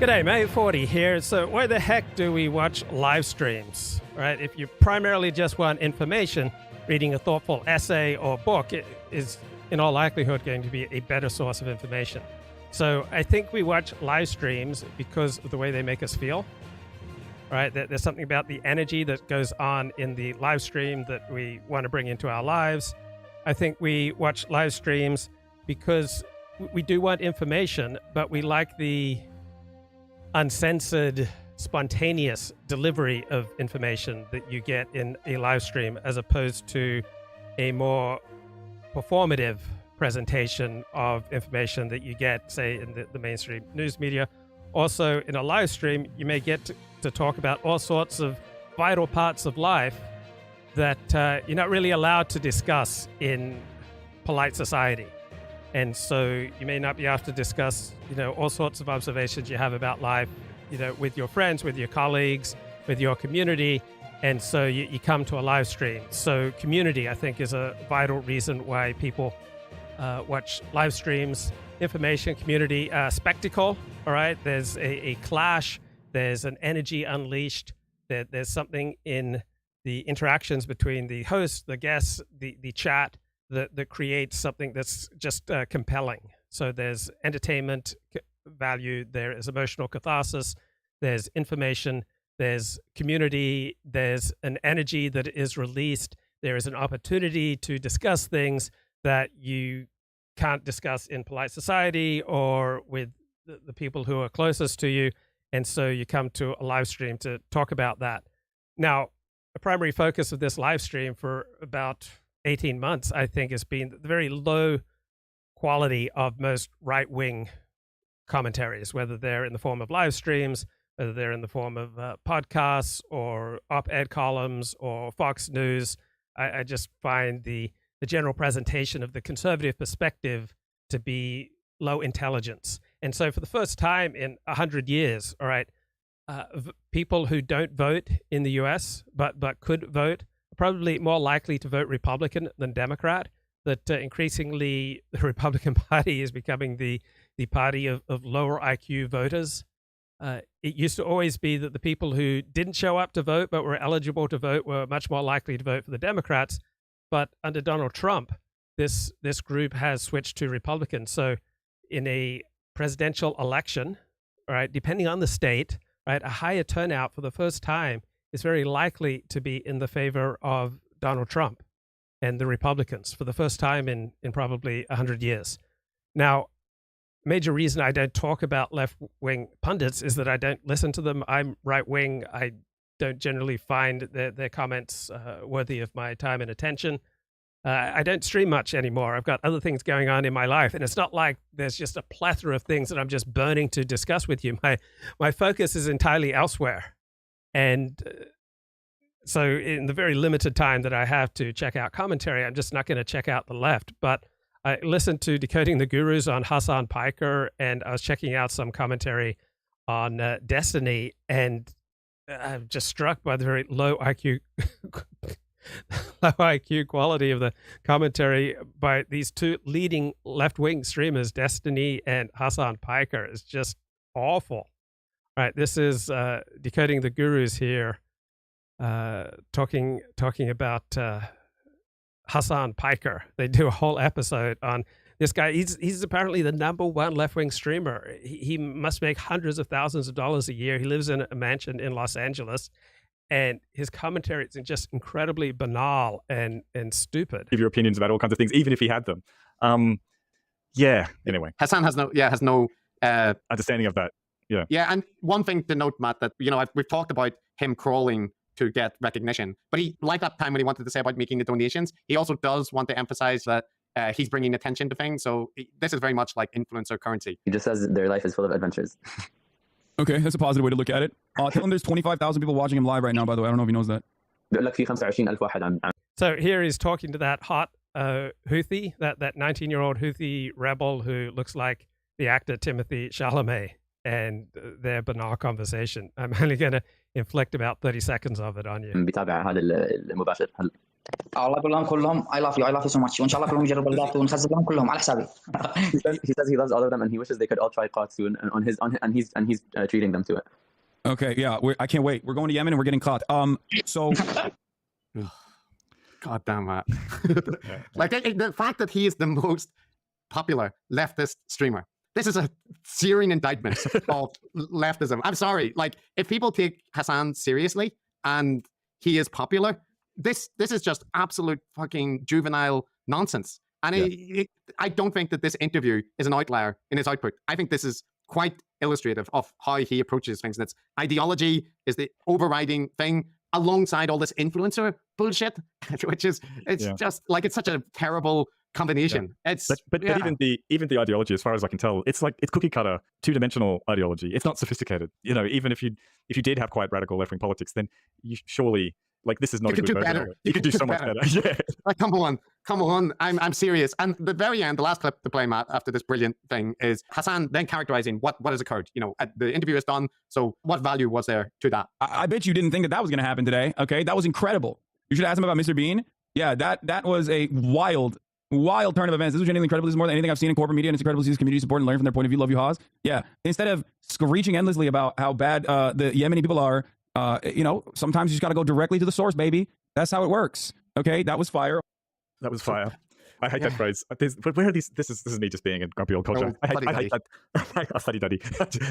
G'day, mate. 40 here. So why the heck do we watch live streams, right? If you primarily just want information, reading a thoughtful essay or book is in all likelihood going to be a better source of information. So I think we watch live streams because of the way they make us feel, right? There's something about the energy that goes on in the live stream that we want to bring into our lives. I think we watch live streams because we do want information, but we like the uncensored, spontaneous delivery of information that you get in a live stream, as opposed to a more performative presentation of information that you get, say, in the mainstream news media. Also, in a live stream, you may get to talk about all sorts of vital parts of life that you're not really allowed to discuss in polite society. And so you may not be able to discuss, all sorts of observations you have about life, with your friends, with your colleagues, with your community. And so you come to a live stream. So community, I think, is a vital reason why people watch live streams. Information, community, spectacle, all right? There's a clash. There's an energy unleashed. There's something in the interactions between the host, the guests, the chat, that creates something that's just compelling. So there's entertainment value, there is emotional catharsis, there's information, there's community, there's an energy that is released, there is an opportunity to discuss things that you can't discuss in polite society or with the people who are closest to you. And so you come to a live stream to talk about that. Now, a primary focus of this live stream for about 18 months, I think, has been the very low quality of most right-wing commentaries, whether they're in the form of live streams, whether they're in the form of podcasts or op-ed columns or Fox News. I just find the general presentation of the conservative perspective to be low intelligence. And so for the first time in 100 years, all right, people who don't vote in the US but could vote probably more likely to vote Republican than Democrat, that increasingly the Republican Party is becoming the party of lower IQ voters. It used to always be that the people who didn't show up to vote but were eligible to vote were much more likely to vote for the Democrats. But under Donald Trump, this group has switched to Republicans. So in a presidential election, right, depending on the state, right, a higher turnout for the first time is very likely to be in the favor of Donald Trump and the Republicans for the first time in probably 100 years. Now, major reason I don't talk about left-wing pundits is that I don't listen to them. I'm right-wing. I don't generally find their comments worthy of my time and attention. I don't stream much anymore. I've got other things going on in my life, and it's not like there's just a plethora of things that I'm just burning to discuss with you. My focus is entirely elsewhere. And so in the very limited time that I have to check out commentary, I'm just not going to check out the left. But I listened to Decoding the Gurus on Hassan Paker, and I was checking out some commentary on Destiny, and I'm just struck by the very low IQ quality of the commentary by these two leading left-wing streamers, Destiny and Hassan Paker. It's just awful. All right, this is Decoding the Gurus here, talking about Hassan Paker. They do a whole episode on this guy. He's apparently the #1 left-wing streamer. He must make hundreds of thousands of dollars a year. He lives in a mansion in Los Angeles, and his commentary is just incredibly banal and stupid. Give your opinions about all kinds of things, even if he had them. Anyway, Hassan has no understanding of that. Yeah, and one thing to note, Matt, that we've talked about him crawling to get recognition, but he, like that time when he wanted to say about making the donations, he also does want to emphasize that he's bringing attention to things. So this is very much like influencer currency. He just says their life is full of adventures. Okay, that's a positive way to look at it. Tell him there's 25,000 people watching him live right now, by the way. I don't know if he knows that. So here he's talking to that hot Houthi, that 19-year-old Houthi rebel who looks like the actor Timothy Chalamet, and their banal conversation. I'm only going to inflict about 30 seconds of it on you. بيتابع هذا المباشر. الله يقول لهم كلهم I love you so much وإن شاء الله كلهم يجربوا اللات ونخزن لهم كلهم على حسابي. He says he loves all of them and he wishes they could all try caught soon and he's treating them to it. Okay, yeah, I can't wait. We're going to Yemen and we're getting caught. So God damn it. Like the fact that he is the most popular leftist streamer. This is a searing indictment of leftism. I'm sorry. Like, if people take Hasan seriously and he is popular, this is just absolute fucking juvenile nonsense. And I don't think that this interview is an outlier in his output. I think this is quite illustrative of how he approaches things. And its ideology is the overriding thing alongside all this influencer bullshit, which is just like, it's such a terrible combination. It's but even the ideology, as far as I can tell, it's cookie cutter, two-dimensional ideology. It's not sophisticated. You know, even if you did have quite radical left-wing politics, then you surely, like, this is not a good version of it. You could do so much better. Yeah. Like, come on. I'm serious. And the very end, the last clip to play, Matt, after this brilliant thing, is Hasan then characterizing what has occurred. You know, the interview is done. So what value was there to that? I bet you didn't think that was going to happen today. Okay, that was incredible. You should ask him about Mr. Bean. Yeah, that was a wild turn of events. This was genuinely incredible. This is more than anything I've seen in corporate media, and it's incredible to see this community support and learn from their point of view. Love you, Haz. Yeah, instead of screeching endlessly about how bad the Yemeni people are, you know, sometimes you just got to go directly to the source, baby. That's how it works. Okay, that was fire. That was fire. I hate that phrase. But where are these? This is me just being a grumpy old culture. I hate that. Fuddy duddy.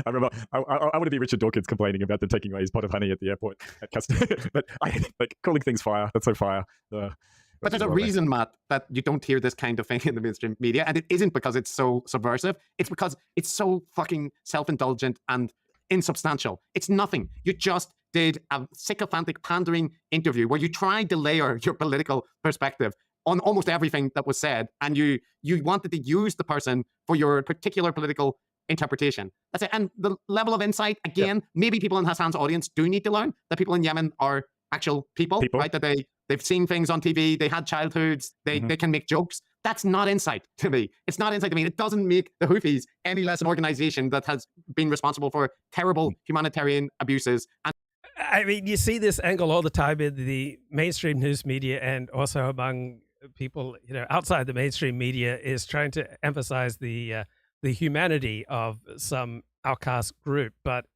I remember. I want to be Richard Dawkins complaining about them taking away his pot of honey at the airport at Custom. But like calling things fire. That's so fire. But there's a reason, Matt, that you don't hear this kind of thing in the mainstream media, and it isn't because it's so subversive. It's because it's so fucking self-indulgent and insubstantial. It's nothing. You just did a sycophantic pandering interview where you tried to layer your political perspective on almost everything that was said, and you wanted to use the person for your particular political interpretation. That's it. And the level of insight, again, maybe people in Hasan's audience do need to learn that people in Yemen are actual people. Right? That they've seen things on TV, they had childhoods, they can make jokes. That's not insight to me. It's not insight to me. It doesn't make the Houthis any less an organization that has been responsible for terrible humanitarian abuses. And I mean, you see this angle all the time in the mainstream news media, and also among people, you know, outside the mainstream media, is trying to emphasize the humanity of some outcast group, but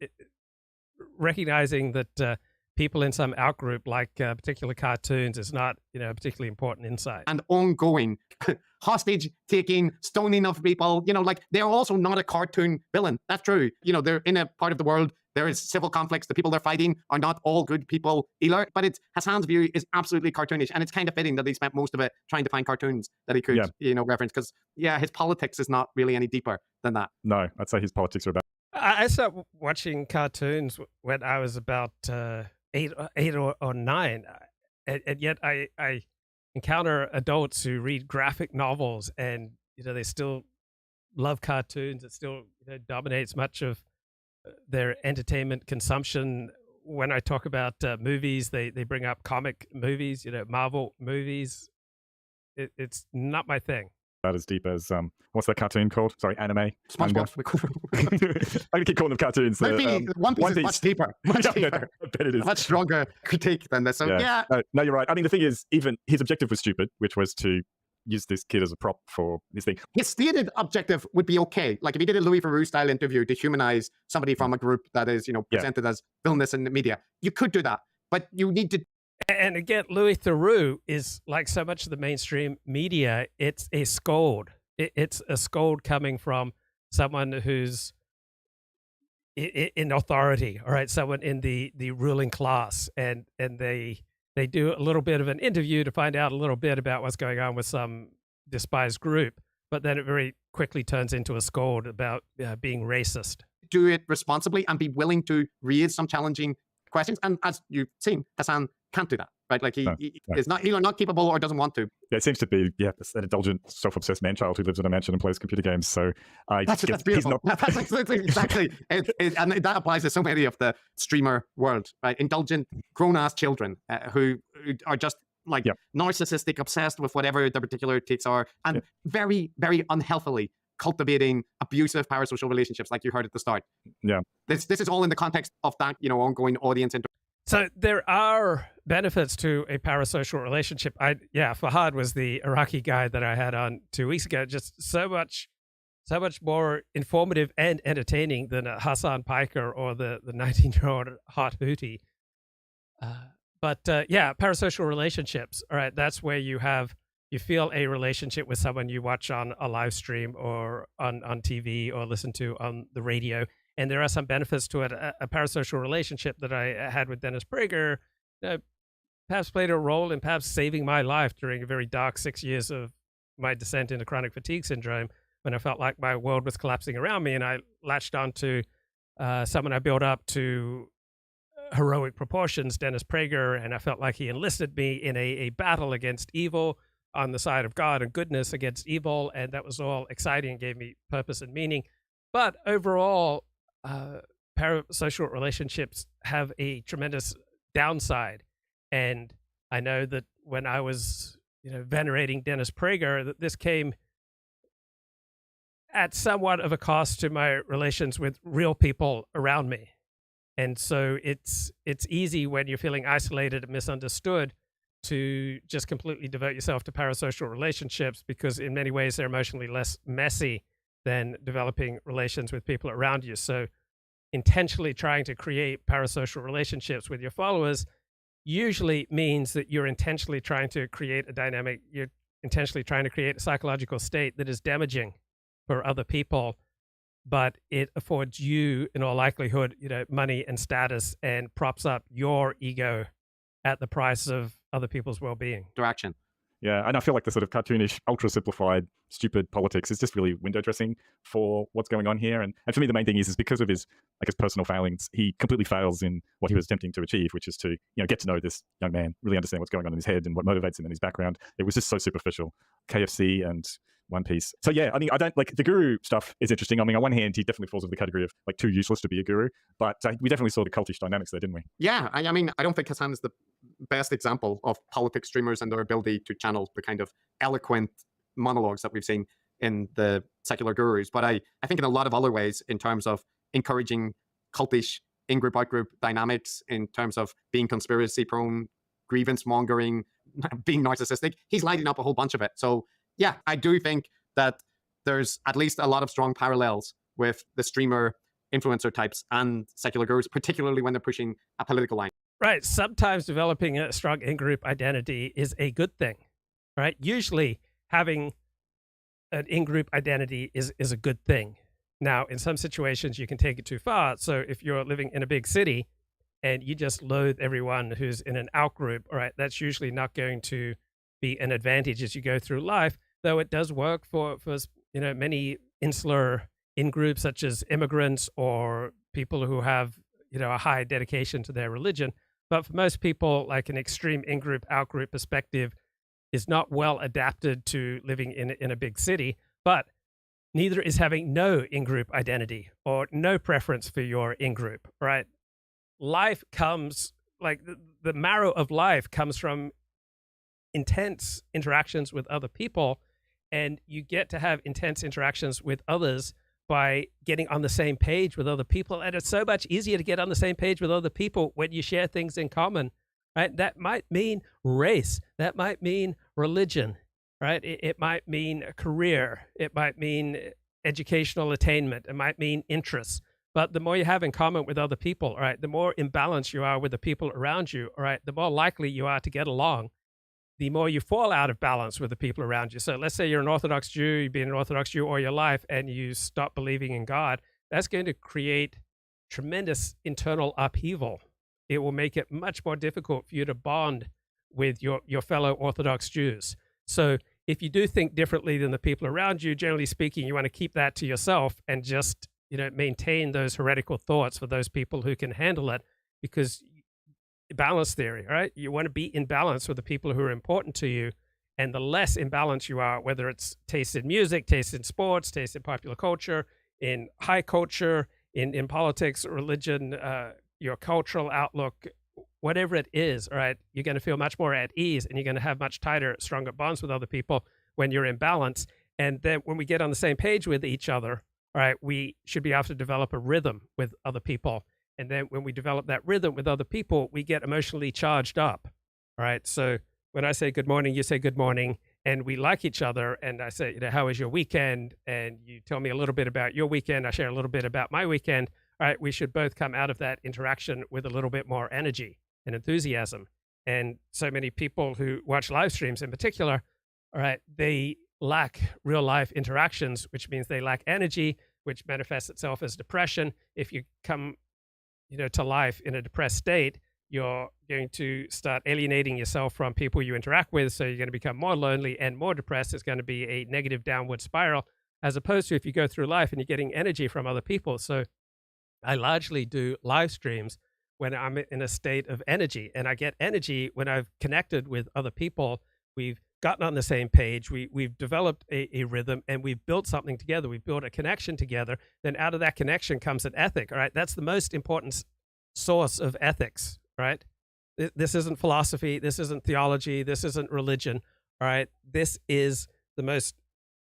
recognizing that people in some outgroup, like particular cartoons, is not, you know, a particularly important insight. And ongoing hostage taking, stoning of people, you know, like, they're also not a cartoon villain. That's true. You know, they're in a part of the world, there is civil conflicts. The people they're fighting are not all good people either. But it's Hasan's view is absolutely cartoonish, and it's kind of fitting that he spent most of it trying to find cartoons that he could, you know, reference, because his politics is not really any deeper than that. No, I'd say his politics are about. I started watching cartoons when I was about 8 or 9, and yet I encounter adults who read graphic novels, and, you know, they still love cartoons. It still, you know, dominates much of their entertainment consumption. When I talk about movies, they bring up comic movies, you know, Marvel movies. It's not my thing. About as deep as what's that cartoon called? Sorry, anime. SpongeBob. I can keep calling them cartoons. Maybe One Piece is much deeper. Much deeper. I bet it is. Much stronger critique than this. So No, you're right. I mean, the thing is, even his objective was stupid, which was to use this kid as a prop for this thing. His stated objective would be okay. Like, if he did a Louis Theroux style interview to humanize somebody from a group that is, you know, presented as villainous in the media, you could do that. But you need to. And again, Louis Theroux is, like so much of the mainstream media, it's a scold. It's a scold coming from someone who's in authority, all right, someone in the ruling class, and they do a little bit of an interview to find out a little bit about what's going on with some despised group, but then it very quickly turns into a scold about being racist. Do it responsibly and be willing to raise some challenging questions. And as you've seen, Hasan can't do that, right? Like, he is not either not capable or doesn't want to. Yeah, it seems to be an indulgent, self-obsessed man-child who lives in a mansion and plays computer games. So that's beautiful. That's exactly, and that applies to so many of the streamer world, right? Indulgent, grown-ass children who are just like narcissistic, obsessed with whatever their particular takes are, and very, very unhealthily cultivating abusive parasocial relationships, like you heard at the start. Yeah, this is all in the context of that, you know, ongoing audience So there are benefits to a parasocial relationship. Fahad was the Iraqi guy that I had on 2 weeks ago. Just so much more informative and entertaining than a Hassan Paker or the 19-year-old hot hootie. Parasocial relationships. All right, that's where you feel a relationship with someone you watch on a live stream or on TV or listen to on the radio. And there are some benefits to it. A parasocial relationship that I had with Dennis Prager perhaps played a role in perhaps saving my life during a very dark 6 years of my descent into chronic fatigue syndrome, when I felt like my world was collapsing around me, and I latched onto someone I built up to heroic proportions, Dennis Prager, and I felt like he enlisted me in a battle against evil on the side of God and goodness against evil, and that was all exciting and gave me purpose and meaning. But overall, parasocial relationships have a tremendous downside, and I know that when I was venerating Dennis Prager, that this came at somewhat of a cost to my relations with real people around me. And so it's easy when you're feeling isolated and misunderstood to just completely devote yourself to parasocial relationships, because in many ways they're emotionally less messy than developing relations with people around you. So intentionally trying to create parasocial relationships with your followers usually means that you're intentionally trying to create a dynamic, you're intentionally trying to create a psychological state that is damaging for other people, but it affords you, in all likelihood, money and status, and props up your ego at the price of other people's well-being. Direction. Yeah, and I feel like the sort of cartoonish, ultra-simplified, stupid politics is just really window dressing for what's going on here. And for me, the main thing is because of his, personal failings, he completely fails in what he was attempting to achieve, which is to, get to know this young man, really understand what's going on in his head and what motivates him and his background. It was just so superficial. KFC and One Piece. So yeah, I don't the guru stuff is interesting. On one hand, he definitely falls into the category of too useless to be a guru, but we definitely saw the cultish dynamics there, didn't we? Yeah, I don't think Hasan is the best example of politics streamers and their ability to channel the kind of eloquent monologues that we've seen in the secular gurus. But I think in a lot of other ways, in terms of encouraging cultish in-group, out-group dynamics, in terms of being conspiracy-prone, grievance-mongering, being narcissistic, he's lighting up a whole bunch of it. So yeah, I do think that there's at least a lot of strong parallels with the streamer influencer types and secular gurus, particularly when they're pushing a political line. Right. Sometimes developing a strong in-group identity is a good thing, right? Usually having an in-group identity is a good thing. Now, in some situations, you can take it too far. So if you're living in a big city and you just loathe everyone who's in an out-group, all right, that's usually not going to be an advantage as you go through life, though it does work for many insular in-groups, such as immigrants or people who have a high dedication to their religion. But for most people, like an extreme in-group, out-group perspective is not well adapted to living in a big city, but neither is having no in-group identity or no preference for your in-group, right? Life comes, the marrow of life comes from intense interactions with other people, and you get to have intense interactions with others by getting on the same page with other people. And it's so much easier to get on the same page with other people when you share things in common, right? That might mean race. That might mean religion, right? It might mean a career. It might mean educational attainment. It might mean interests. But the more you have in common with other people, all right, the more in balance you are with the people around you, all right, the more likely you are to get along. The more you fall out of balance with the people around you. So let's say you're an Orthodox Jew, you've been an Orthodox Jew all your life, and you stop believing in God. That's going to create tremendous internal upheaval. It will make it much more difficult for you to bond with your fellow Orthodox Jews. So if you do think differently than the people around you, generally speaking, you want to keep that to yourself and just maintain those heretical thoughts for those people who can handle it, because balance theory, right? You want to be in balance with the people who are important to you. And the less in balance you are, whether it's taste in music, taste in sports, taste in popular culture, in high culture, in politics, religion, your cultural outlook, whatever it is, all right, you're going to feel much more at ease, and you're going to have much tighter, stronger bonds with other people when you're in balance. And then when we get on the same page with each other, all right, we should be able to develop a rhythm with other people. And then when we develop that rhythm with other people, we get emotionally charged up. All right. So when I say good morning, you say good morning, and we like each other. And I say, how was your weekend? And you tell me a little bit about your weekend. I share a little bit about my weekend. All right. We should both come out of that interaction with a little bit more energy and enthusiasm. And so many people who watch live streams in particular, all right, they lack real life interactions, which means they lack energy, which manifests itself as depression. If you come, to life in a depressed state, you're going to start alienating yourself from people you interact with. So you're going to become more lonely and more depressed. It's going to be a negative downward spiral, as opposed to if you go through life and you're getting energy from other people. So I largely do live streams when I'm in a state of energy, and I get energy when I've connected with other people. We've gotten on the same page. We've developed a rhythm, and we've built something together. We've built a connection together. Then out of that connection comes an ethic. All right. That's the most important source of ethics, right? This isn't philosophy. This isn't theology. This isn't religion. All right. This is the most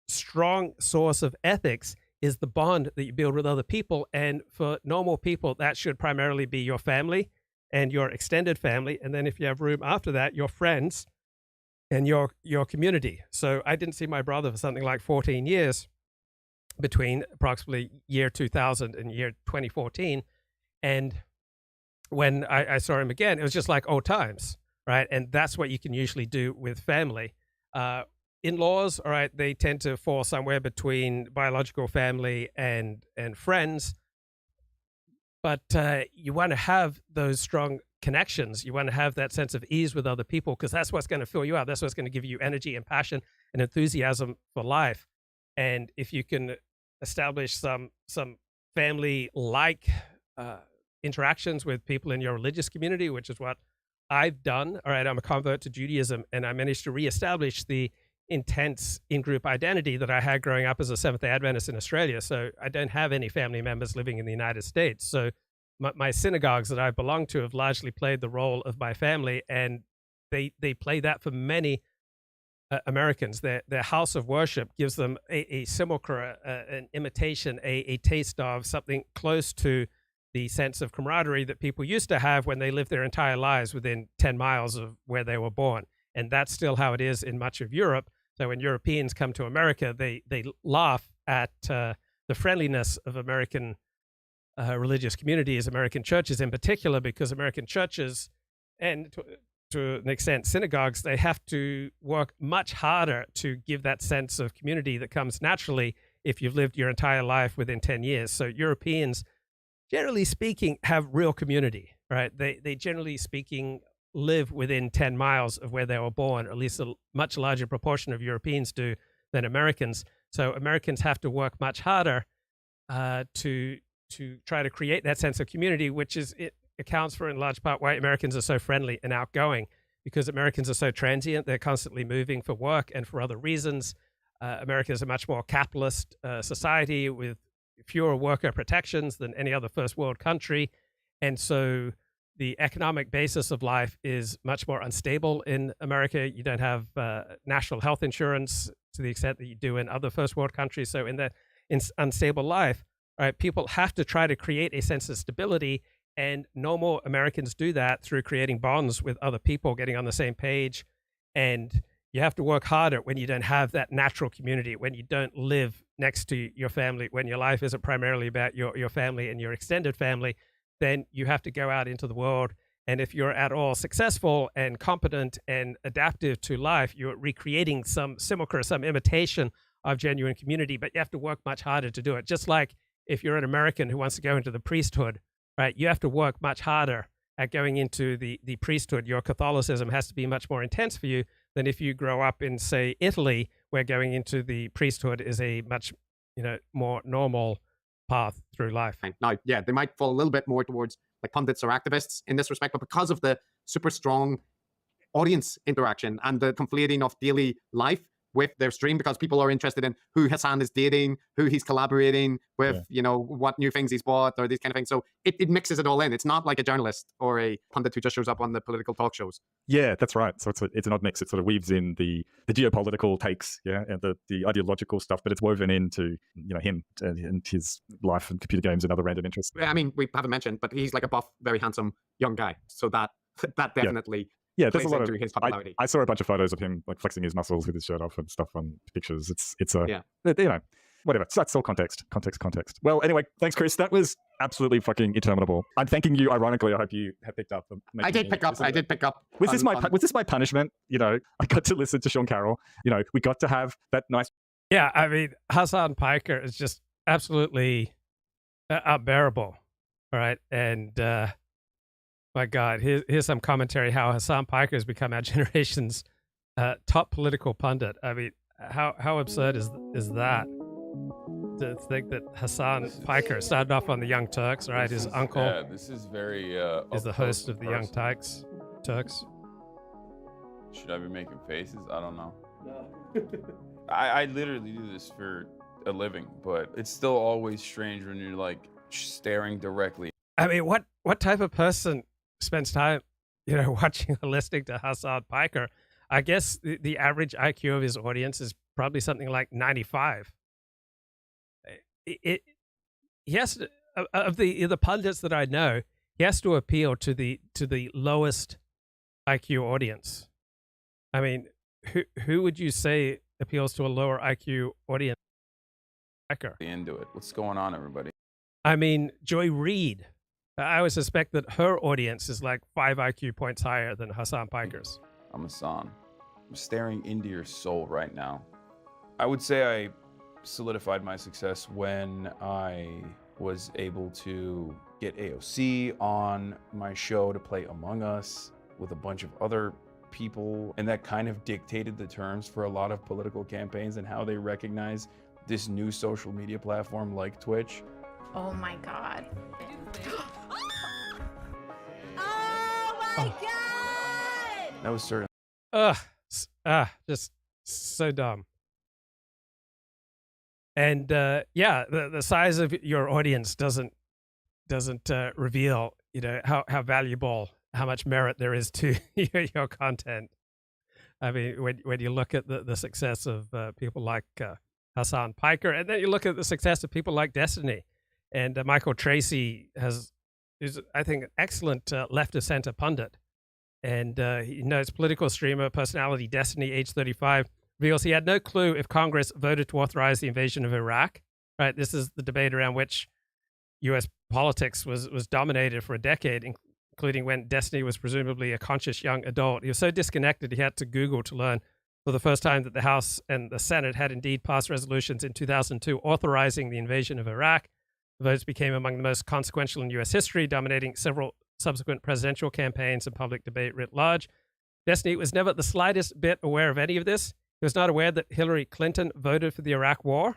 strong source of ethics, is the bond that you build with other people. And for normal people, that should primarily be your family and your extended family. And then if you have room after that, your friends and your community. So I didn't see my brother for something like 14 years between approximately year 2000 and year 2014. And when I saw him again, it was just like old times, right? And that's what you can usually do with family. In-laws, all right, they tend to fall somewhere between biological family and friends. But you want to have those strong connections. You want to have that sense of ease with other people, because that's what's going to fill you up. That's what's going to give you energy and passion and enthusiasm for life. And if you can establish some family-like interactions with people in your religious community, which is what I've done. All right, I'm a convert to Judaism, and I managed to reestablish the intense in-group identity that I had growing up as a Seventh-day Adventist in Australia. So I don't have any family members living in the United States. So my synagogues that I've belonged to have largely played the role of my family, and they play that for many Americans. Their house of worship gives them a simulacra, an imitation, a taste of something close to the sense of camaraderie that people used to have when they lived their entire lives within 10 miles of where they were born. And that's still how it is in much of Europe. So when Europeans come to America, they laugh at the friendliness of American religious communities, American churches in particular, because American churches, and to an extent synagogues, they have to work much harder to give that sense of community that comes naturally if you've lived your entire life within 10 years. So Europeans, generally speaking, have real community, right? They generally speaking live within 10 miles of where they were born, or at least a much larger proportion of Europeans do than Americans. So Americans have to work much harder to try to create that sense of community, which it accounts for in large part why Americans are so friendly and outgoing, because Americans are so transient. They're constantly moving for work and for other reasons. America is a much more capitalist society with fewer worker protections than any other first world country. And so the economic basis of life is much more unstable in America. You don't have national health insurance to the extent that you do in other first world countries. So in unstable life, right, people have to try to create a sense of stability, and normal Americans do that through creating bonds with other people, getting on the same page. And you have to work harder when you don't have that natural community, when you don't live next to your family, when your life isn't primarily about your family and your extended family. Then you have to go out into the world. And if you're at all successful and competent and adaptive to life, you're recreating some simulacra, some imitation of genuine community, but you have to work much harder to do it. Just like if you're an American who wants to go into the priesthood, right, you have to work much harder at going into the priesthood. Your Catholicism has to be much more intense for you than if you grow up in, say, Italy, where going into the priesthood is a much, more normal path through life. Now, yeah, they might fall a little bit more towards like pundits or activists in this respect, but because of the super strong audience interaction and the conflating of daily life with their stream because people are interested in who Hasan is dating, who he's collaborating with, you know, what new things he's bought or these kind of things. So it mixes it all in. It's not like a journalist or a pundit who just shows up on the political talk shows. Yeah, that's right. So it's an odd mix. It sort of weaves in the geopolitical takes, and the ideological stuff, but it's woven into, you know, him and his life and computer games and other random interests. I mean, we haven't mentioned, but he's like a buff, very handsome young guy. So that definitely there's plays a lot into of his popularity. I saw a bunch of photos of him like flexing his muscles with his shirt off and stuff on pictures. It's a Yeah. you know, whatever. So that's all context. Well, anyway, thanks, Chris. That was absolutely fucking interminable. I'm thanking you. Ironically, I hope you have picked up. I did pick up. Was this my punishment? You know, I got to listen to Sean Carroll. You know, we got to have that nice. Yeah, I mean, Hassan Paker is just absolutely unbearable. All right, and my God, here's some commentary how Hassan Paker has become our generation's top political pundit. I mean, how absurd is that? To think that Hassan Paker started off on the Young Turks, right? His uncle. Yeah, this is very. Is the host of the Young Turks. Should I be making faces? I don't know. No. I literally do this for a living, but it's still always strange when you're like staring directly. I mean, what type of person spends time, you know, watching or listening to Hassan Paker? I guess the average IQ of his audience is probably something like 95. He has to, of the pundits that I know, he has to appeal to the lowest IQ audience. I mean, who would you say appeals to a lower IQ audience? Into it. What's going on, everybody? I mean, Joy Reid. I would suspect that her audience is like 5 IQ points higher than Hassan Paker's. I'm Hasan. I'm staring into your soul right now. I would say I solidified my success when I was able to get AOC on my show to play Among Us with a bunch of other people, and that kind of dictated the terms for a lot of political campaigns and how they recognize this new social media platform like Twitch. Oh my God. That was certain. Just so dumb. And yeah, the size of your audience doesn't reveal, you know, how valuable, how much merit there is to your content. I mean, when you look at the success of people like Hassan Paker, and then you look at the success of people like Destiny, and Michael Tracy is I think an excellent left of center pundit, and you know, it's political streamer personality Destiny, age 35. Reveals he had no clue if Congress voted to authorize the invasion of Iraq. Right, this is the debate around which U.S. politics was dominated for a decade, including when Destiny was presumably a conscious young adult. He was so disconnected he had to Google to learn for the first time that the House and the Senate had indeed passed resolutions in 2002 authorizing the invasion of Iraq. The votes became among the most consequential in U.S. history, dominating several subsequent presidential campaigns and public debate writ large. Destiny was never the slightest bit aware of any of this. He was not aware that Hillary Clinton voted for the Iraq War,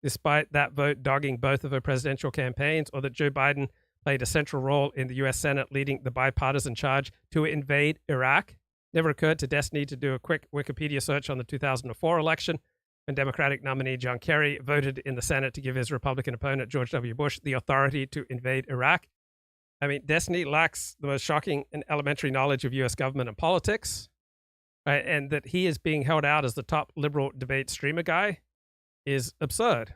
despite that vote dogging both of her presidential campaigns, or that Joe Biden played a central role in the U.S. Senate leading the bipartisan charge to invade Iraq. Never occurred to Destiny to do a quick Wikipedia search on the 2004 election, when Democratic nominee John Kerry voted in the Senate to give his Republican opponent George W. Bush the authority to invade Iraq. I mean, Destiny lacks the most shocking and elementary knowledge of U.S. government and politics. Right, and that he is being held out as the top liberal debate streamer guy is absurd,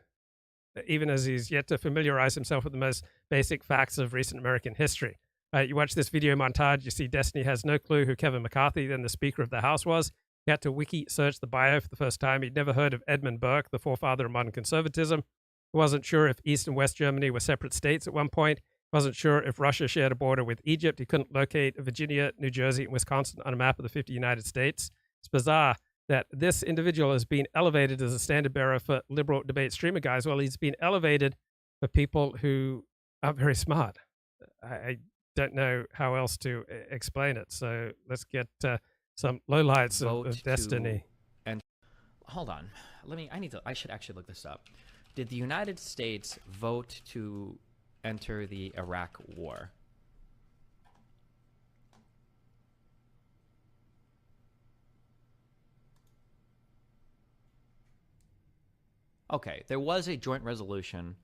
even as he's yet to familiarize himself with the most basic facts of recent American history. You watch this video montage, you see Destiny has no clue who Kevin McCarthy, then the Speaker of the House, was. He had to wiki search the bio for the first time. He'd never heard of Edmund Burke, the forefather of modern conservatism. He wasn't sure if East and West Germany were separate states at one point. Wasn't sure if Russia shared a border with Egypt. He couldn't locate Virginia, New Jersey, and Wisconsin on a map of the 50 United States. It's bizarre that this individual has been elevated as a standard bearer for liberal debate streamer guys. Well, he's been elevated for people who are very smart. I don't know how else to explain it. So let's get some lowlights of Destiny. And hold on, I should actually look this up. Did the United States vote to enter the Iraq War? Okay, there was a joint resolution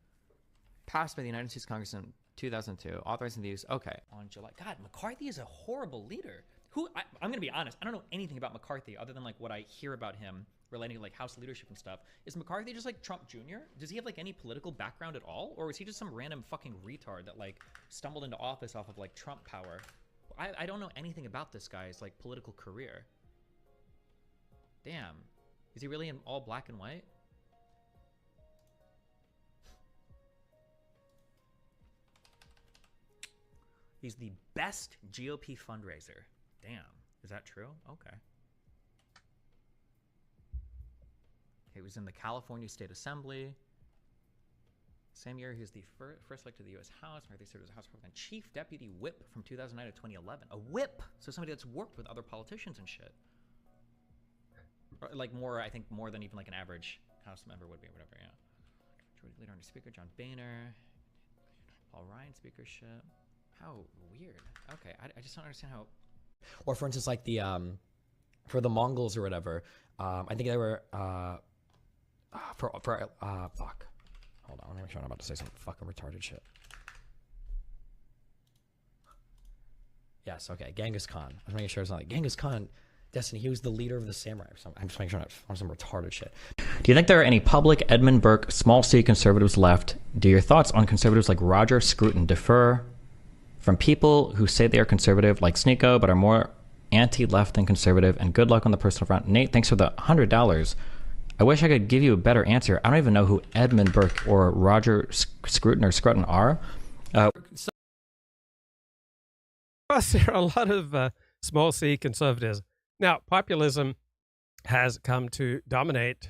passed by the United States Congress in 2002 authorizing the use. Okay, on July. God, McCarthy is a horrible leader. I'm going to be honest. I don't know anything about McCarthy other than like what I hear about him relating to like House leadership and stuff. Is McCarthy just like Trump Jr.? Does he have like any political background at all? Or is he just some random fucking retard that like stumbled into office off of like Trump power? I don't know anything about this guy's like political career. Damn. Is he really in all black and white? He's the best GOP fundraiser. Damn. Is that true? Okay. He was in the California State Assembly. Same year, he was the first elected to the U.S. House. McCarthy served as a House Republican Chief Deputy Whip from 2009 to 2011. A whip! So somebody that's worked with other politicians and shit. Or like more, I think, more than even like an average House member would be, whatever, yeah. Majority Leader under Speaker John Boehner. Paul Ryan speakership. How weird. Okay, I just don't understand how... Or for instance, like the, for the Mongols or whatever, I think they were, fuck. Hold on, let me make sure I'm about to say some fucking retarded shit. Yes, okay, Genghis Khan. I'm making sure it's not like Genghis Khan. Destiny, he was the leader of the samurai. So I'm just making sure I'm not on some retarded shit. Do you think there are any public Edmund Burke small c conservatives left? Do your thoughts on conservatives like Roger Scruton differ from people who say they are conservative like Sneeko but are more anti-left than conservative? And good luck on the personal front. Nate, thanks for the $100. I wish I could give you a better answer. I don't even know who Edmund Burke or Roger Scruton or Scruton are. Plus, there are a lot of small c conservatives. Now, populism has come to dominate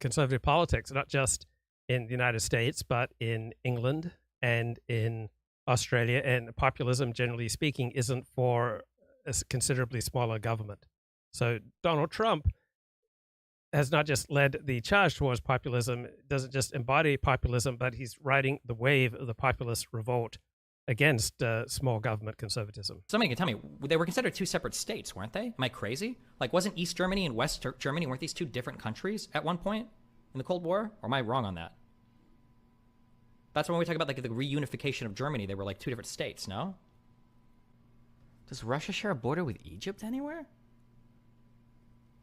conservative politics, not just in the United States, but in England and in Australia. And populism, generally speaking, isn't for a considerably smaller government. So Donald Trump has not just led the charge towards populism, doesn't just embody populism, but he's riding the wave of the populist revolt against small government conservatism. Somebody can tell me, they were considered two separate states, weren't they? Am I crazy? Like, wasn't East Germany and West Germany, weren't these two different countries at one point in the Cold War? Or am I wrong on that? That's when we talk about like the reunification of Germany, they were like two different states, no? Does Russia share a border with Egypt anywhere?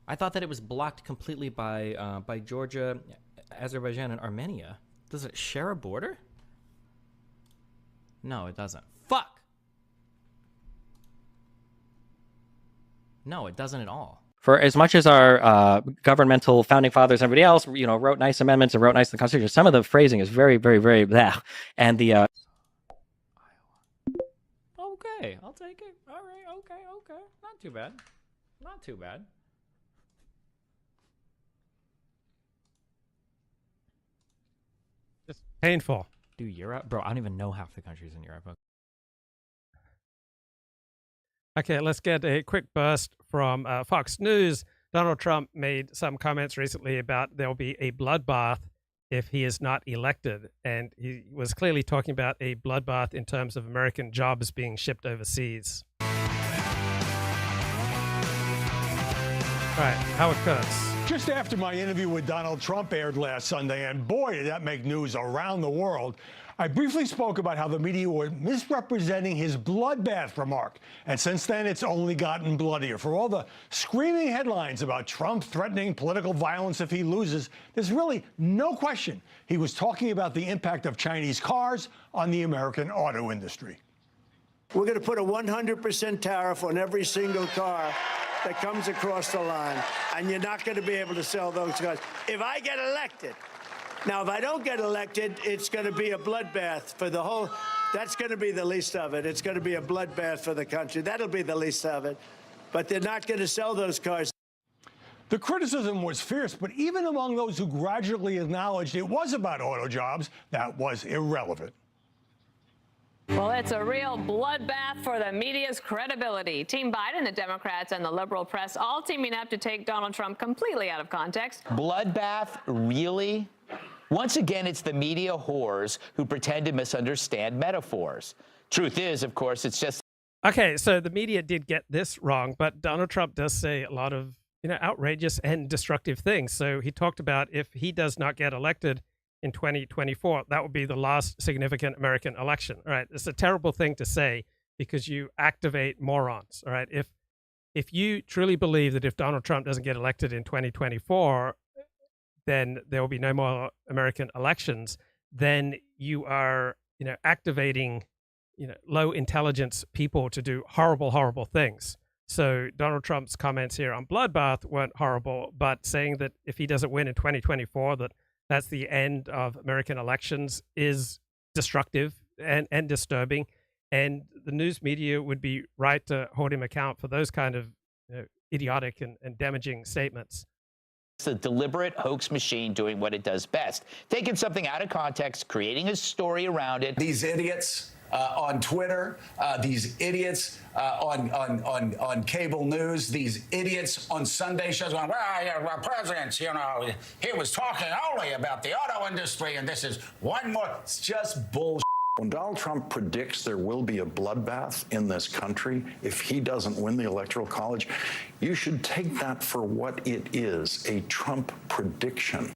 I thought that it was blocked completely by Georgia, Azerbaijan, and Armenia. Does it share a border? No, it doesn't. Fuck! No, it doesn't at all. For as much as our governmental founding fathers and everybody else, you know, wrote nice amendments and wrote nice in the Constitution, some of the phrasing is very, very, very bleh. And the... Okay, I'll take it. All right, okay. Not too bad. Not too bad. Just painful. Do Europe? Bro, I don't even know half the countries in Europe. Okay, let's get a quick burst from Fox News. Donald Trump made some comments recently about there'll be a bloodbath if he is not elected. And he was clearly talking about a bloodbath in terms of American jobs being shipped overseas. All right, Howard Kurtz. Just after my interview with Donald Trump aired last Sunday, and boy, did that make news around the world, I briefly spoke about how the media were misrepresenting his bloodbath remark. And since then, it's only gotten bloodier. For all the screaming headlines about Trump threatening political violence if he loses, there's really no question he was talking about the impact of Chinese cars on the American auto industry. We're going to put a 100% tariff on every single car that comes across the line, and you're not going to be able to sell those cars if I get elected. Now, if I don't get elected, it's going to be a bloodbath for the whole. That's going to be the least of it. It's going to be a bloodbath for the country. That'll be the least of it. But they're not going to sell those cars. The criticism was fierce, but even among those who gradually acknowledged it was about auto jobs, that was irrelevant. Well, it's a real bloodbath for the media's credibility. Team Biden, the Democrats, and the liberal press all teaming up to take Donald Trump completely out of context. Bloodbath? Really? Once again, it's the media whores who pretend to misunderstand metaphors. Truth is, of course, it's just... Okay, so the media did get this wrong, but Donald Trump does say a lot of outrageous and destructive things. So he talked about if he does not get elected in 2024, that would be the last significant American election. All right, it's a terrible thing to say because you activate morons. All right, if you truly believe that if Donald Trump doesn't get elected in 2024, then there will be no more American elections, then you are, activating, low intelligence people to do horrible, horrible things. So Donald Trump's comments here on Bloodbath weren't horrible, but saying that if he doesn't win in 2024, that's the end of American elections is destructive and disturbing. And the news media would be right to hold him account for those kind of idiotic and damaging statements. It's a deliberate hoax machine doing what it does best, taking something out of context, creating a story around it. These idiots on Twitter, these idiots on cable news, these idiots on Sunday shows going, well, presidents, he was talking only about the auto industry, and this is one more. It's just bullshit. When Donald Trump predicts there will be a bloodbath in this country if he doesn't win the Electoral College, you should take that for what it is, a Trump prediction.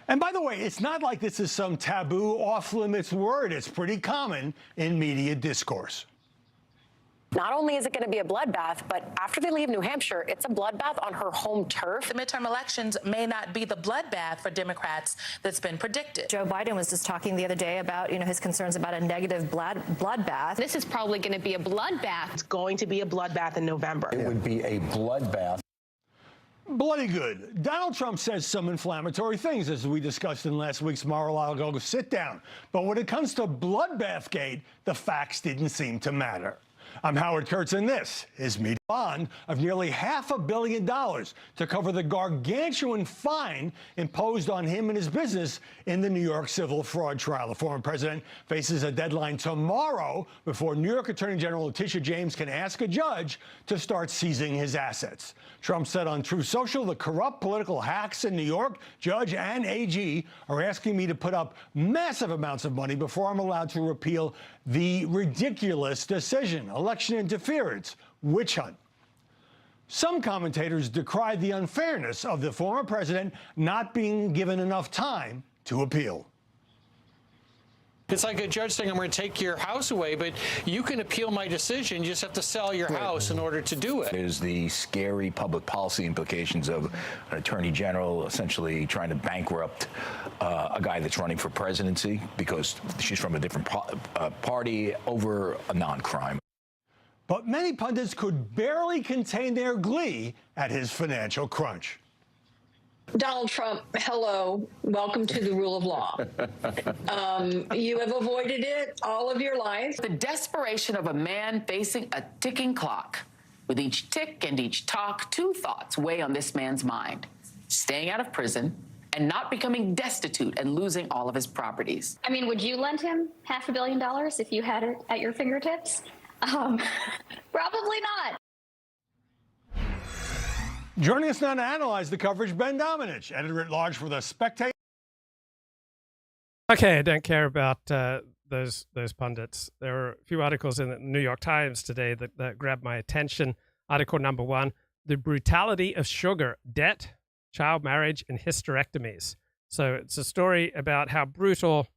And by the way, it's not like this is some taboo, off-limits word. It's pretty common in media discourse. Not only is it going to be a bloodbath, but after they leave New Hampshire, it's a bloodbath on her home turf. The midterm elections may not be the bloodbath for Democrats that's been predicted. Joe Biden was just talking the other day about, his concerns about a negative bloodbath. This is probably going to be a bloodbath. It's going to be a bloodbath in November. It would be a bloodbath. Bloody good. Donald Trump says some inflammatory things, as we discussed in last week's Mar-a-Lago sit down. But when it comes to Bloodbathgate, the facts didn't seem to matter. I'm Howard Kurtz, and this is Media Bond of nearly $500 million to cover the gargantuan fine imposed on him and his business in the New York civil fraud trial. The former president faces a deadline tomorrow before New York Attorney General Letitia James can ask a judge to start seizing his assets. Trump said on Truth Social, the corrupt political hacks in New York, judge and AG, are asking me to put up massive amounts of money before I'm allowed to repeal the ridiculous decision. Election interference, witch hunt. Some commentators decried the unfairness of the former president not being given enough time to appeal. It's like a judge saying, I'm going to take your house away, but you can appeal my decision. You just have to sell your house in order to do it. There's the scary public policy implications of an attorney general essentially trying to bankrupt a guy that's running for presidency because she's from a different party over a non-crime. But many pundits could barely contain their glee at his financial crunch. Donald Trump, hello, welcome to the rule of law. You have avoided it all of your life. The desperation of a man facing a ticking clock. With each tick and each talk, two thoughts weigh on this man's mind: staying out of prison and not becoming destitute and losing all of his properties. I mean, would you lend him $500 million if you had it at your fingertips? Probably not. Joining us now to analyze the coverage, Ben Domenech, editor-at-large for The Spectator. Okay, I don't care about those pundits. There are a few articles in the New York Times today that grabbed my attention. Article number 1, The Brutality of Sugar, Debt, Child Marriage, and Hysterectomies. So it's a story about how brutal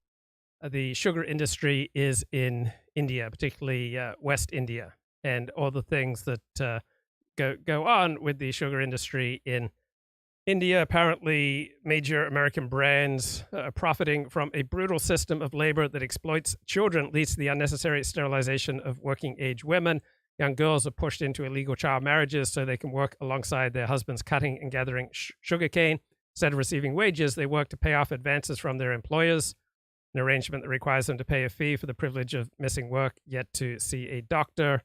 the sugar industry is in India, particularly West India, and all the things that go on with the sugar industry in India. Apparently, major American brands are profiting from a brutal system of labor that exploits children, leads to the unnecessary sterilization of working-age women. Young girls are pushed into illegal child marriages so they can work alongside their husbands cutting and gathering sugarcane. Instead of receiving wages, they work to pay off advances from their employers, an arrangement that requires them to pay a fee for the privilege of missing work, yet to see a doctor.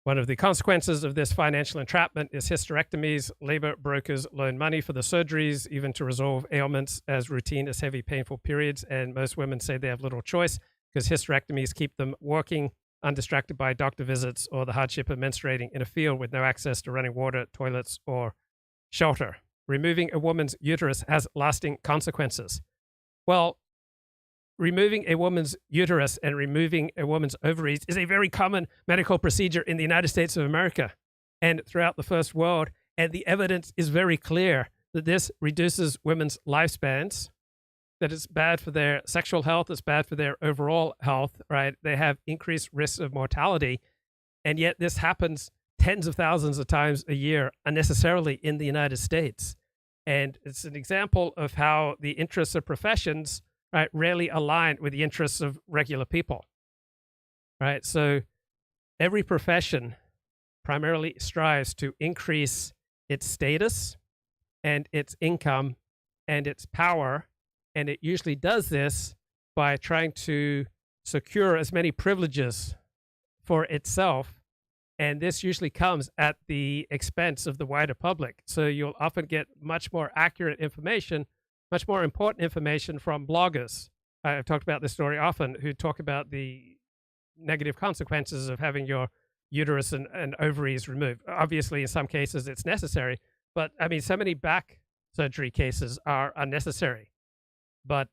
One of the consequences of this financial entrapment is hysterectomies. Labor brokers loan money for the surgeries, even to resolve ailments as routine as heavy, painful periods. And most women say they have little choice because hysterectomies keep them working, undistracted by doctor visits or the hardship of menstruating in a field with no access to running water, toilets, or shelter. Removing a woman's uterus has lasting consequences. Well, removing a woman's uterus and removing a woman's ovaries is a very common medical procedure in the United States of America and throughout the First World. And the evidence is very clear that this reduces women's lifespans, that it's bad for their sexual health, it's bad for their overall health, right? They have increased risks of mortality. And yet this happens tens of thousands of times a year unnecessarily in the United States. And it's an example of how the interests of professions, right, rarely align with the interests of regular people, right? So every profession primarily strives to increase its status and its income and its power. And it usually does this by trying to secure as many privileges for itself. And this usually comes at the expense of the wider public. So you'll often get much more accurate information, much more important information from bloggers. I've talked about this story often, who talk about the negative consequences of having your uterus and ovaries removed. Obviously, in some cases, it's necessary. But I mean, so many back surgery cases are unnecessary, but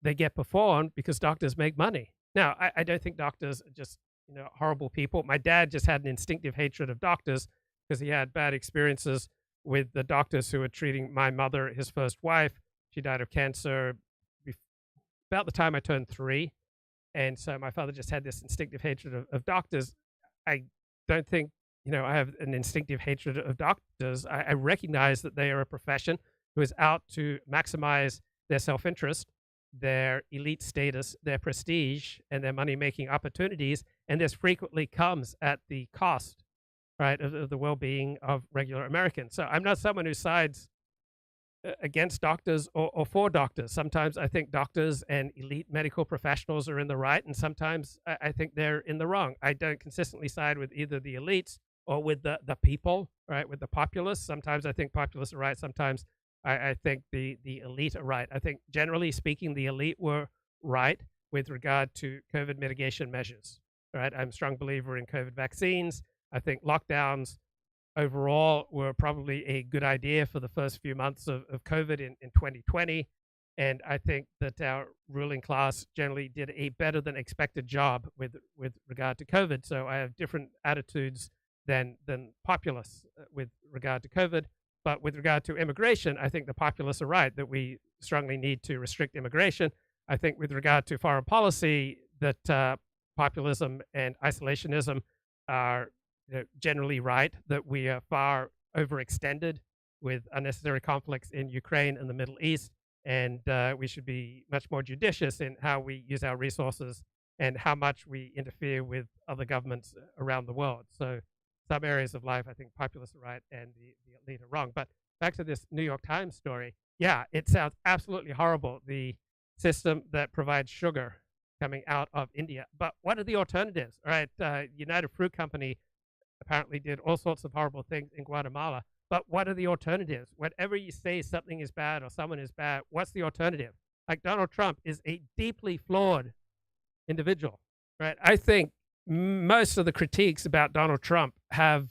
they get performed because doctors make money. Now, I don't think doctors are just, horrible people. My dad just had an instinctive hatred of doctors because he had bad experiences with the doctors who were treating my mother, his first wife. She died of cancer about the time I turned 3. And so my father just had this instinctive hatred of doctors. I don't think, I have an instinctive hatred of doctors. I recognize that they are a profession who is out to maximize their self-interest, their elite status, their prestige, and their money-making opportunities. And this frequently comes at the cost, right, of the well-being of regular Americans. So I'm not someone who sides against doctors or for doctors. Sometimes I think doctors and elite medical professionals are in the right, and sometimes I think they're in the wrong. I don't consistently side with either the elites or with the people, right, with the populace. Sometimes I think populists are right. Sometimes I think the elite are right. I think generally speaking, the elite were right with regard to COVID mitigation measures, right? I'm a strong believer in COVID vaccines. I think lockdowns overall were probably a good idea for the first few months of COVID in 2020. And I think that our ruling class generally did a better than expected job with regard to COVID. So I have different attitudes than populists with regard to COVID. But with regard to immigration, I think the populists are right that we strongly need to restrict immigration. I think with regard to foreign policy, that populism and isolationism are generally right, that we are far overextended with unnecessary conflicts in Ukraine and the Middle East, and we should be much more judicious in how we use our resources and how much we interfere with other governments around the world. So some areas of life, I think populists are right and the elite are wrong. But back to this New York Times story, yeah, it sounds absolutely horrible, the system that provides sugar coming out of India. But what are the alternatives? All right, United Fruit Company apparently did all sorts of horrible things in Guatemala. But what are the alternatives? Whenever you say something is bad or someone is bad, what's the alternative? Like Donald Trump is a deeply flawed individual, right? I think most of the critiques about Donald Trump have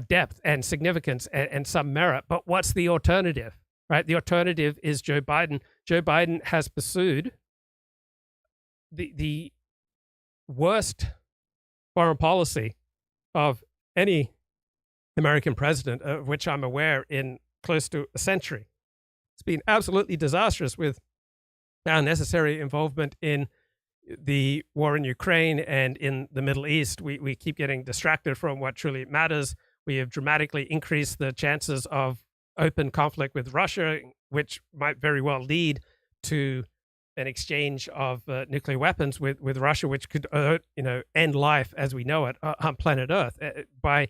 depth and significance and some merit. But what's the alternative, right? The alternative is Joe Biden. Joe Biden has pursued the worst foreign policy of any American president, of which I'm aware, in close to a century. It's been absolutely disastrous with our necessary involvement in the war in Ukraine and in the Middle East. We keep getting distracted from what truly matters. We have dramatically increased the chances of open conflict with Russia, which might very well lead to an exchange of nuclear weapons with Russia, which could end life as we know it on planet Earth. By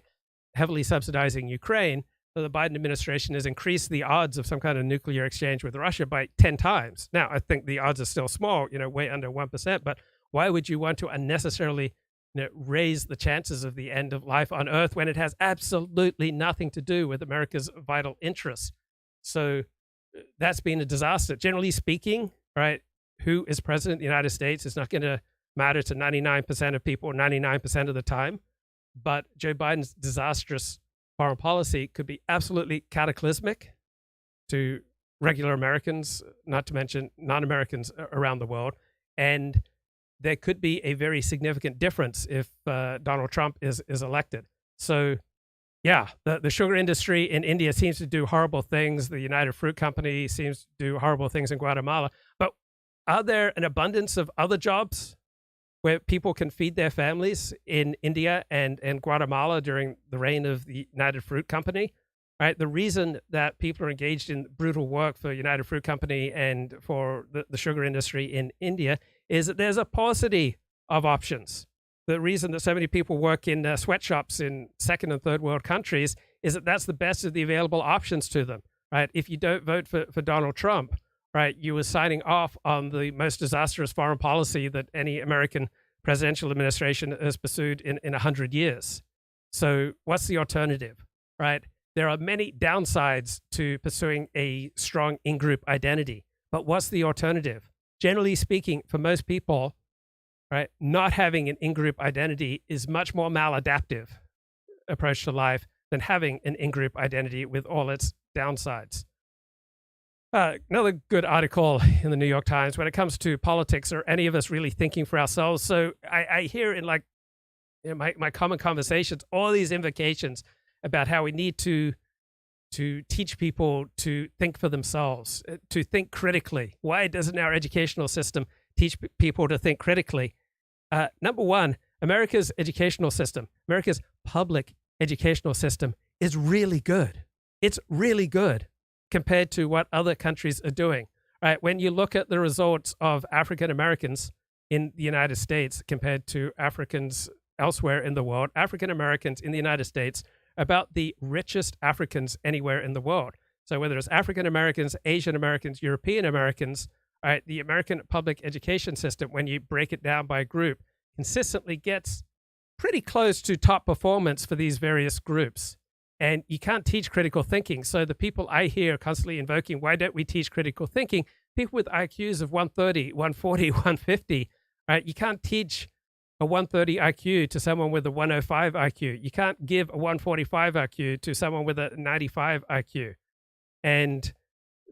heavily subsidizing Ukraine, the Biden administration has increased the odds of some kind of nuclear exchange with Russia by 10 times. Now, I think the odds are still small, way under 1%, but why would you want to unnecessarily raise the chances of the end of life on Earth when it has absolutely nothing to do with America's vital interests? So that's been a disaster. Generally speaking, right, who is president of the United States is not going to matter to 99% of people 99% of the time. But Joe Biden's disastrous foreign policy could be absolutely cataclysmic to regular Americans, not to mention non-Americans around the world. And there could be a very significant difference if Donald Trump is elected. So, yeah, the sugar industry in India seems to do horrible things. The United Fruit Company seems to do horrible things in Guatemala. But are there an abundance of other jobs where people can feed their families in India and Guatemala during the reign of the United Fruit Company? Right? The reason that people are engaged in brutal work for United Fruit Company and for the sugar industry in India is that there's a paucity of options. The reason that so many people work in sweatshops in second and third world countries is that that's the best of the available options to them, right? If you don't vote for Donald Trump, right, you are signing off on the most disastrous foreign policy that any American presidential administration has pursued in 100 years. So what's the alternative, right? There are many downsides to pursuing a strong in-group identity, but what's the alternative? Generally speaking, for most people, right, not having an in-group identity is much more maladaptive approach to life than having an in-group identity with all its downsides. Another good article in the New York Times, when it comes to politics, are any of us really thinking for ourselves? So I hear in my common conversations, all these invocations about how we need to teach people to think for themselves, to think critically. Why doesn't our educational system teach people to think critically? Number one, America's educational system, America's public educational system is really good. It's really good compared to what other countries are doing. Right? When you look at the results of African Americans in the United States compared to Africans elsewhere in the world, African Americans in the United States are about the richest Africans anywhere in the world. So whether it's African Americans, Asian Americans, European Americans, all right, the American public education system, when you break it down by group, consistently gets pretty close to top performance for these various groups. And you can't teach critical thinking. So the people I hear constantly invoking, why don't we teach critical thinking? People with IQs of 130, 140, 150, right? You can't teach a 130 IQ to someone with a 105 IQ. You can't give a 145 IQ to someone with a 95 IQ. And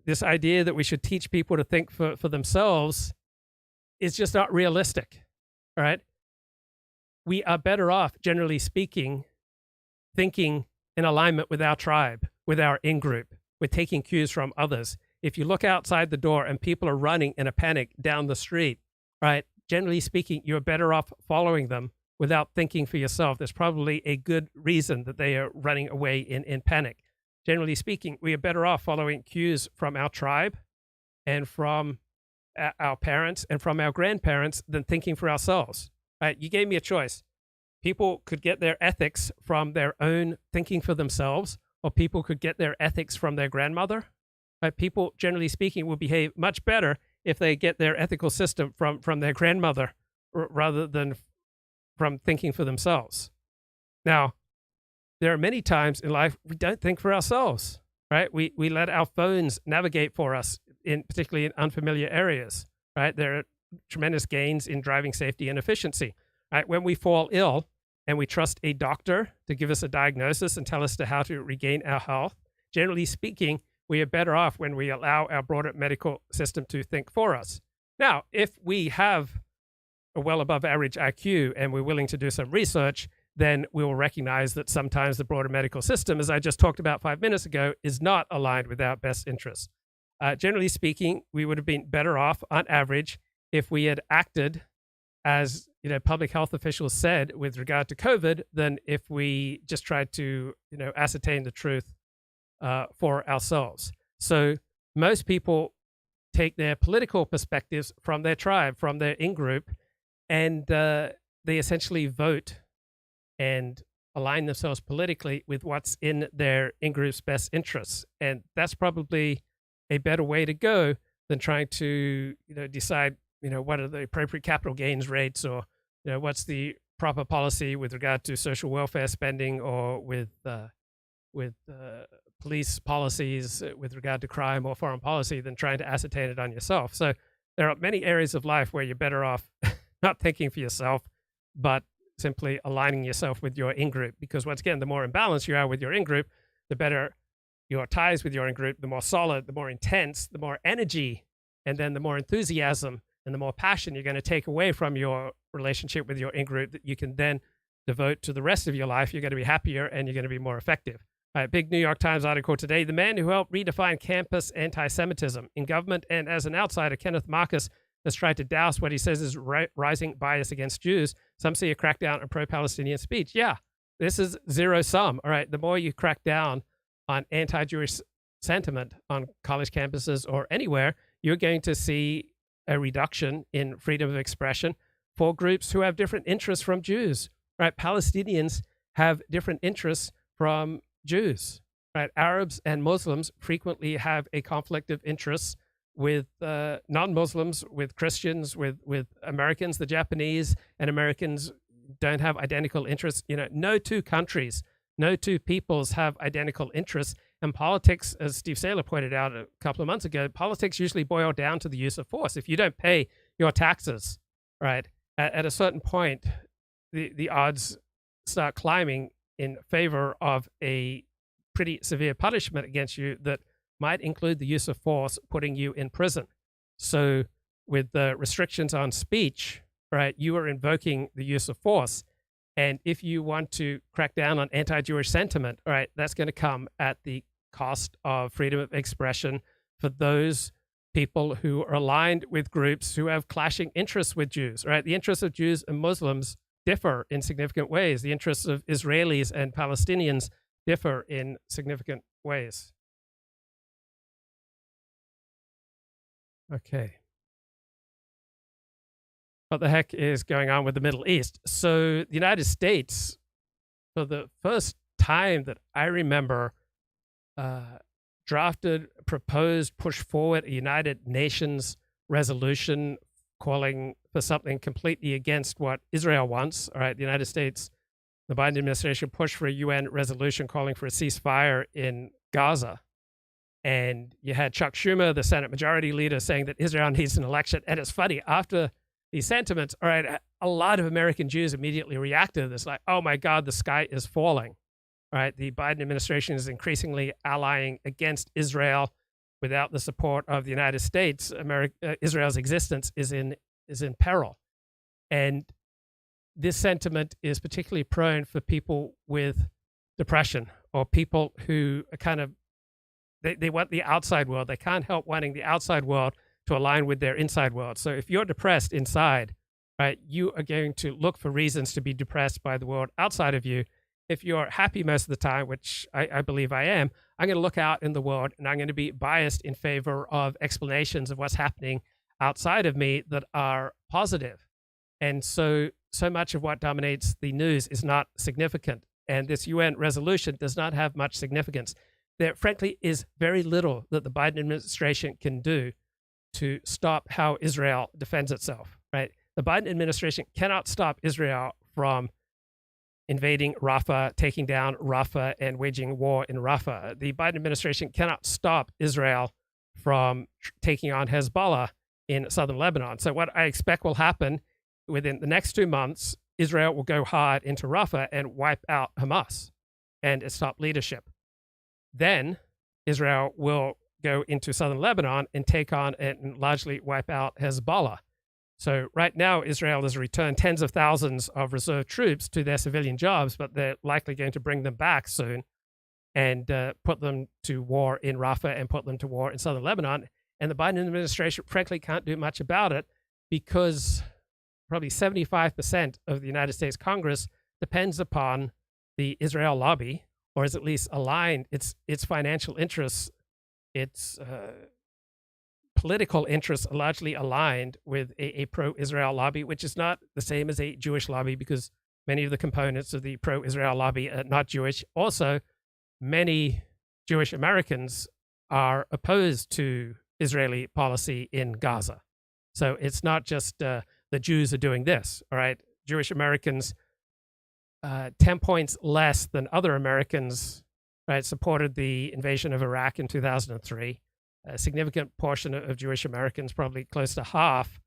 this idea that we should teach people to think for themselves is just not realistic, right? We are better off, generally speaking, thinking in alignment with our tribe, with our in-group. We're taking cues from others. If you look outside the door and people are running in a panic down the street, right? Generally speaking, you're better off following them without thinking for yourself. There's probably a good reason that they are running away in panic. Generally speaking, we are better off following cues from our tribe and from our parents and from our grandparents than thinking for ourselves. Right? You gave me a choice. People could get their ethics from their own thinking for themselves, or people could get their ethics from their grandmother. Right? People, generally speaking, will behave much better if they get their ethical system from their grandmother rather than from thinking for themselves. Now, there are many times in life we don't think for ourselves, right? We let our phones navigate for us, particularly in unfamiliar areas, right? There are tremendous gains in driving safety and efficiency, right? When we fall ill and we trust a doctor to give us a diagnosis and tell us how to regain our health, generally speaking, we are better off when we allow our broader medical system to think for us. Now, if we have a well above average IQ and we're willing to do some research, then we will recognize that sometimes the broader medical system, as I just talked about 5 minutes ago, is not aligned with our best interests. Generally speaking, we would have been better off on average if we had acted as public health officials said with regard to COVID than if we just tried to ascertain the truth for ourselves. So most people take their political perspectives from their tribe, from their in-group, and they essentially vote and align themselves politically with what's in their in-group's best interests. And that's probably a better way to go than trying to decide what are the appropriate capital gains rates, or what's the proper policy with regard to social welfare spending, or with police policies with regard to crime or foreign policy, than trying to ascertain it on yourself. So there are many areas of life where you're better off not thinking for yourself, but simply aligning yourself with your in-group. Because once again, the more imbalanced you are with your in-group, the better your ties with your in-group, the more solid, the more intense, the more energy, and then the more enthusiasm and the more passion you're going to take away from your relationship with your in-group, that you can then devote to the rest of your life, you're going to be happier and you're going to be more effective. Big New York Times article today, the man who helped redefine campus anti-Semitism in government and as an outsider, Kenneth Marcus, has tried to douse what he says is rising bias against Jews. Some see a crackdown on pro-Palestinian speech. Yeah, this is zero sum. All right, the more you crack down on anti-Jewish sentiment on college campuses or anywhere, you're going to see a reduction in freedom of expression for groups who have different interests from Jews. Right, Palestinians have different interests from Jews. Right, Arabs and Muslims frequently have a conflict of interests with non-Muslims, with Christians, with Americans. The Japanese and Americans don't have identical interests. You know, no two countries, no two peoples have identical interests. And politics, as Steve Saylor pointed out a couple of months ago, politics usually boil down to the use of force. If you don't pay your taxes, right, at a certain point, the odds start climbing in favor of a pretty severe punishment against you that might include the use of force, putting you in prison. So with the restrictions on speech, right, you are invoking the use of force. And if you want to crack down on anti-Jewish sentiment, all right, that's going to come at the cost of freedom of expression for those people who are aligned with groups who have clashing interests with Jews, right? The interests of Jews and Muslims differ in significant ways. The interests of Israelis and Palestinians differ in significant ways. Okay. What the heck is going on with the Middle East? So the United States, for the first time that I remember, drafted, proposed, pushed forward a United Nations resolution calling for something completely against what Israel wants. All right, the United States, the Biden administration pushed for a UN resolution calling for a ceasefire in Gaza. And you had Chuck Schumer, the Senate Majority Leader, saying that Israel needs an election. And it's funny, after these sentiments, all right, a lot of American Jews immediately reacted to this, like, oh my God, the sky is falling. All right, the Biden administration is increasingly allying against Israel. Without the support of the United States, Israel's existence is in peril. And this sentiment is particularly prone for people with depression or people who are kind of, they want the outside world. They can't help wanting the outside world to align with their inside world. So if you're depressed inside, right, you are going to look for reasons to be depressed by the world outside of you. If you're happy most of the time, which I believe I am, I'm going to look out in the world and I'm going to be biased in favor of explanations of what's happening outside of me that are positive. And so much of what dominates the news is not significant. And this UN resolution does not have much significance. There, frankly, is very little that the Biden administration can do to stop how Israel defends itself, right? The Biden administration cannot stop Israel from invading Rafah, taking down Rafah, and waging war in Rafah. The Biden administration cannot stop Israel from taking on Hezbollah in southern Lebanon. So what I expect will happen within the next 2 months, Israel will go hard into Rafah and wipe out Hamas and its top leadership. Then Israel will go into southern Lebanon and take on and largely wipe out Hezbollah. So right now, Israel has returned tens of thousands of reserve troops to their civilian jobs, but they're likely going to bring them back soon and put them to war in Rafah and put them to war in southern Lebanon. And the Biden administration, frankly, can't do much about it because probably 75% of the United States Congress depends upon the Israel lobby, or is at least aligned its financial interests, its political interests are largely aligned with a pro-Israel lobby, which is not the same as a Jewish lobby because many of the components of the pro-Israel lobby are not Jewish. Also, many Jewish Americans are opposed to Israeli policy in Gaza. So it's not just the Jews are doing this, all right? Jewish Americans, 10 points less than other Americans, right, supported the invasion of Iraq in 2003. A significant portion of Jewish Americans, probably close to half,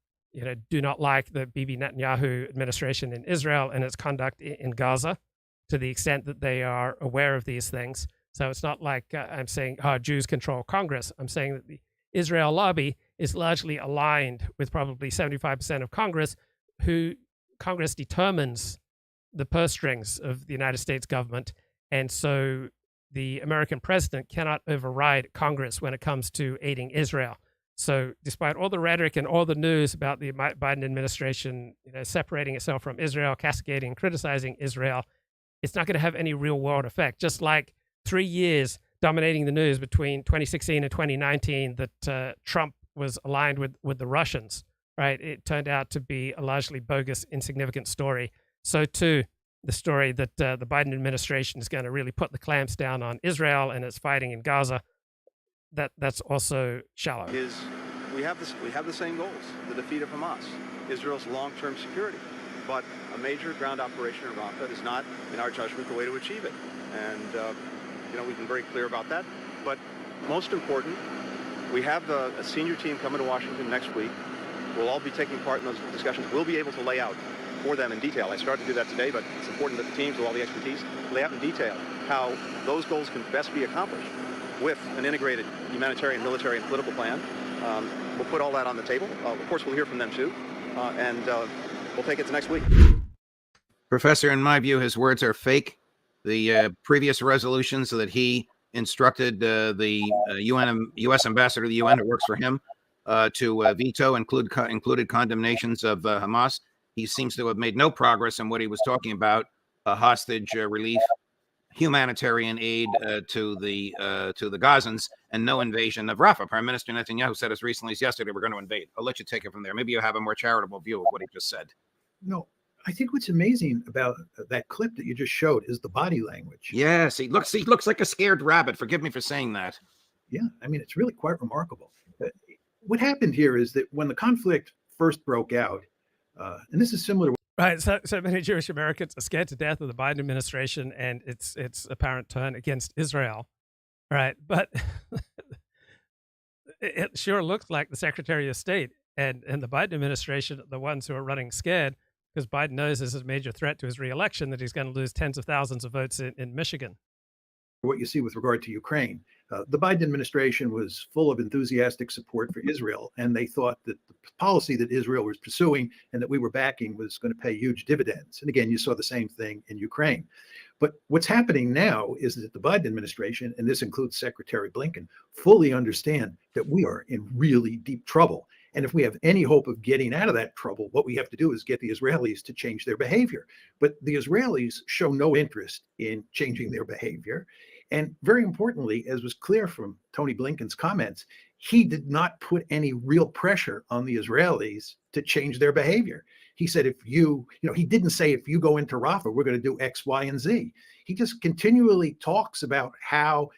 do not like the Bibi Netanyahu administration in Israel and its conduct in Gaza to the extent that they are aware of these things. So it's not like I'm saying, Jews control Congress. I'm saying that the Israel lobby is largely aligned with probably 75% of Congress, who Congress determines the purse strings of the United States government. And so the American president cannot override Congress when it comes to aiding Israel. So despite all the rhetoric and all the news about the Biden administration, separating itself from Israel, castigating, criticizing Israel, it's not going to have any real world effect. Just like 3 years dominating the news between 2016 and 2019 that Trump was aligned with the Russians, right? It turned out to be a largely bogus, insignificant story. So too, the story that the Biden administration is going to really put the clamps down on Israel and its fighting in Gaza, that's also shallow. We have the same goals: the defeat of Hamas, Israel's long-term security. But a major ground operation in Rafah is not, in our judgment, the way to achieve it. And we've been very clear about that. But most important, we have a senior team coming to Washington next week. We'll all be taking part in those discussions. We'll be able to lay out for them in detail. I started to do that today, but it's important that the teams with all the expertise lay out in detail how those goals can best be accomplished with an integrated humanitarian, military, and political plan. We'll put all that on the table. Of course, we'll hear from them too, and we'll take it to next week. Professor, in my view, his words are fake. The previous resolutions that he instructed the U.S. ambassador to the UN who works for him to veto included condemnations of Hamas. He seems to have made no progress in what he was talking about: hostage relief, humanitarian aid to the Gazans, and no invasion of Rafah. Prime Minister Netanyahu said as recently as yesterday, we're going to invade. I'll let you take it from there. Maybe you have a more charitable view of what he just said. No, I think what's amazing about that clip that you just showed is the body language. Yes, he looks like a scared rabbit. Forgive me for saying that. Yeah, I mean, it's really quite remarkable. What happened here is that when the conflict first broke out, and this is similar to Right, so many Jewish Americans are scared to death of the Biden administration and its apparent turn against Israel, right? But it sure looks like the Secretary of State and the Biden administration are the ones who are running scared, because Biden knows this is a major threat to his reelection, that he's going to lose tens of thousands of votes in Michigan. what you see with regard to Ukraine. The Biden administration was full of enthusiastic support for Israel, and they thought that the policy that Israel was pursuing and that we were backing was going to pay huge dividends. And again, you saw the same thing in Ukraine. But what's happening now is that the Biden administration, and this includes Secretary Blinken, fully understand that we are in really deep trouble. And if we have any hope of getting out of that trouble, what we have to do is get the Israelis to change their behavior. But the Israelis show no interest in changing their behavior. And very importantly, as was clear from Tony Blinken's comments, he did not put any real pressure on the Israelis to change their behavior. He said, he didn't say, if you go into Rafah, we're going to do X, Y, and Z. He just continually talks about how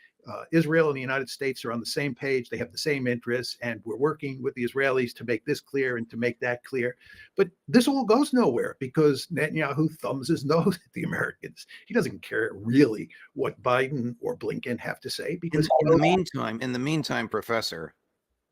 Israel and the United States are on the same page. They have the same interests, and we're working with the Israelis to make this clear and to make that clear. But this all goes nowhere because Netanyahu thumbs his nose at the Americans. He doesn't care really what Biden or Blinken have to say because in the meantime, Professor,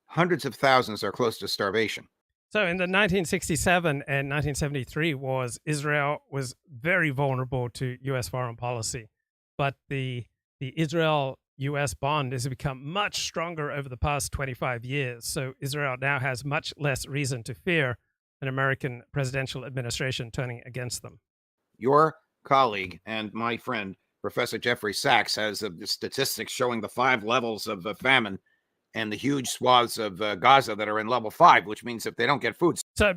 hundreds of thousands are close to starvation. So in the 1967 and 1973 wars, Israel was very vulnerable to U.S. foreign policy, but the Israel-U.S. bond has become much stronger over the past 25 years. So Israel now has much less reason to fear an American presidential administration turning against them. Your colleague and my friend, Professor Jeffrey Sachs, has the statistics showing the 5 levels of famine and the huge swaths of Gaza that are in level 5, which means if they don't get food. So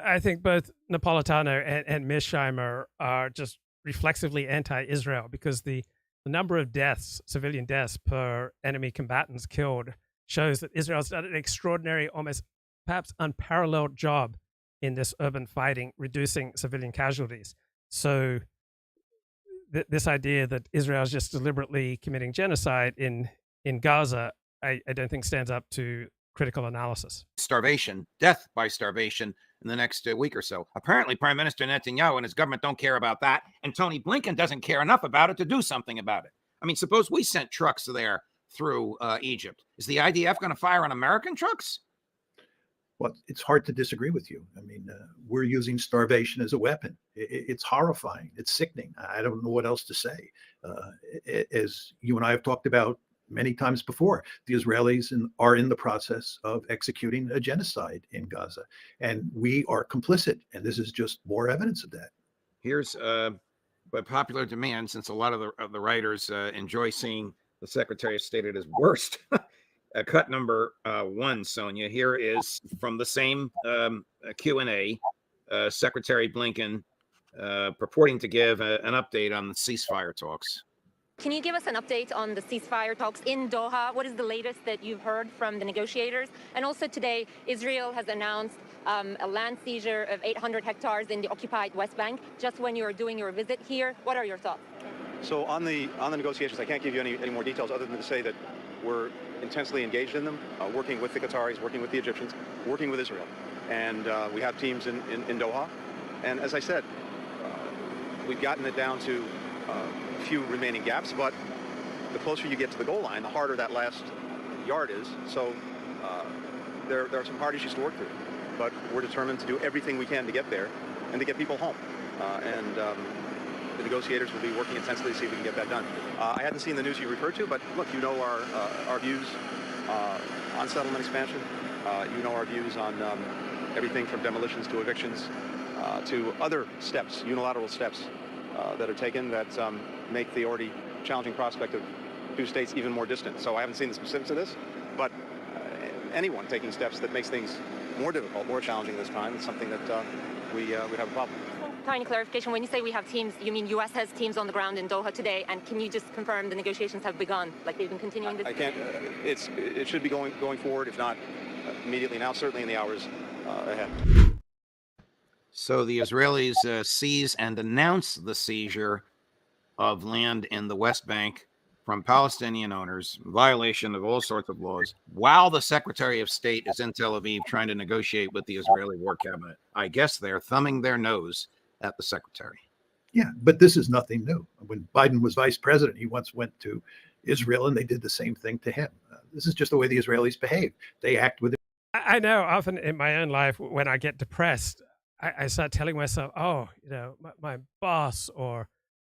I think both Napolitano and Mearsheimer are just reflexively anti-Israel because the number of deaths, civilian deaths per enemy combatants killed, shows that Israel's done an extraordinary, almost perhaps unparalleled job in this urban fighting, reducing civilian casualties. So this idea that Israel is just deliberately committing genocide in Gaza, I don't think stands up to critical analysis. Starvation, death by starvation in the next week or so. Apparently, Prime Minister Netanyahu and his government don't care about that, and Tony Blinken doesn't care enough about it to do something about it. I mean, suppose we sent trucks there through Egypt. Is the IDF going to fire on American trucks? Well, it's hard to disagree with you. I mean, we're using starvation as a weapon. It's horrifying. It's sickening. I don't know what else to say. As you and I have talked about many times before, the Israelis are in the process of executing a genocide in Gaza, and we are complicit. And this is just more evidence of that. Here's by popular demand, since a lot of the writers enjoy seeing the Secretary of State at his worst. Cut number 1, Sonia. Here is from the same Q&A, Secretary Blinken purporting to give an update on the ceasefire talks. Can you give us an update on the ceasefire talks in Doha? What is the latest that you've heard from the negotiators? And also today, Israel has announced a land seizure of 800 hectares in the occupied West Bank, just when you were doing your visit here. What are your thoughts? So on the negotiations, I can't give you any more details other than to say that we're intensely engaged in them, working with the Qataris, working with the Egyptians, working with Israel. And we have teams in Doha. And as I said, we've gotten it down to a few remaining gaps, but the closer you get to the goal line, the harder that last yard is. So there are some hard issues to work through, but we're determined to do everything we can to get there and to get people home. The negotiators will be working intensely to see if we can get that done. I hadn't seen the news you referred to, but look, you know our views on settlement expansion. You know our views on everything from demolitions to evictions to other steps, unilateral steps that are taken that make the already challenging prospect of 2 states even more distant. So I haven't seen the specifics of this, but anyone taking steps that makes things more difficult, more challenging this time, is something that we have a problem. Tiny clarification, when you say we have teams, you mean U.S. has teams on the ground in Doha today, and can you just confirm the negotiations have begun, like they've been continuing this? I can't, it should be going forward, if not immediately now, certainly in the hours ahead. So the Israelis seize and announce the seizure of land in the West Bank from Palestinian owners, violation of all sorts of laws, while the Secretary of State is in Tel Aviv trying to negotiate with the Israeli War Cabinet. I guess they're thumbing their nose at the Secretary. Yeah, but this is nothing new. When Biden was vice president, he once went to Israel and they did the same thing to him. This is just the way the Israelis behave. They act with. I know often in my own life, when I get depressed, I start telling myself, oh, my boss or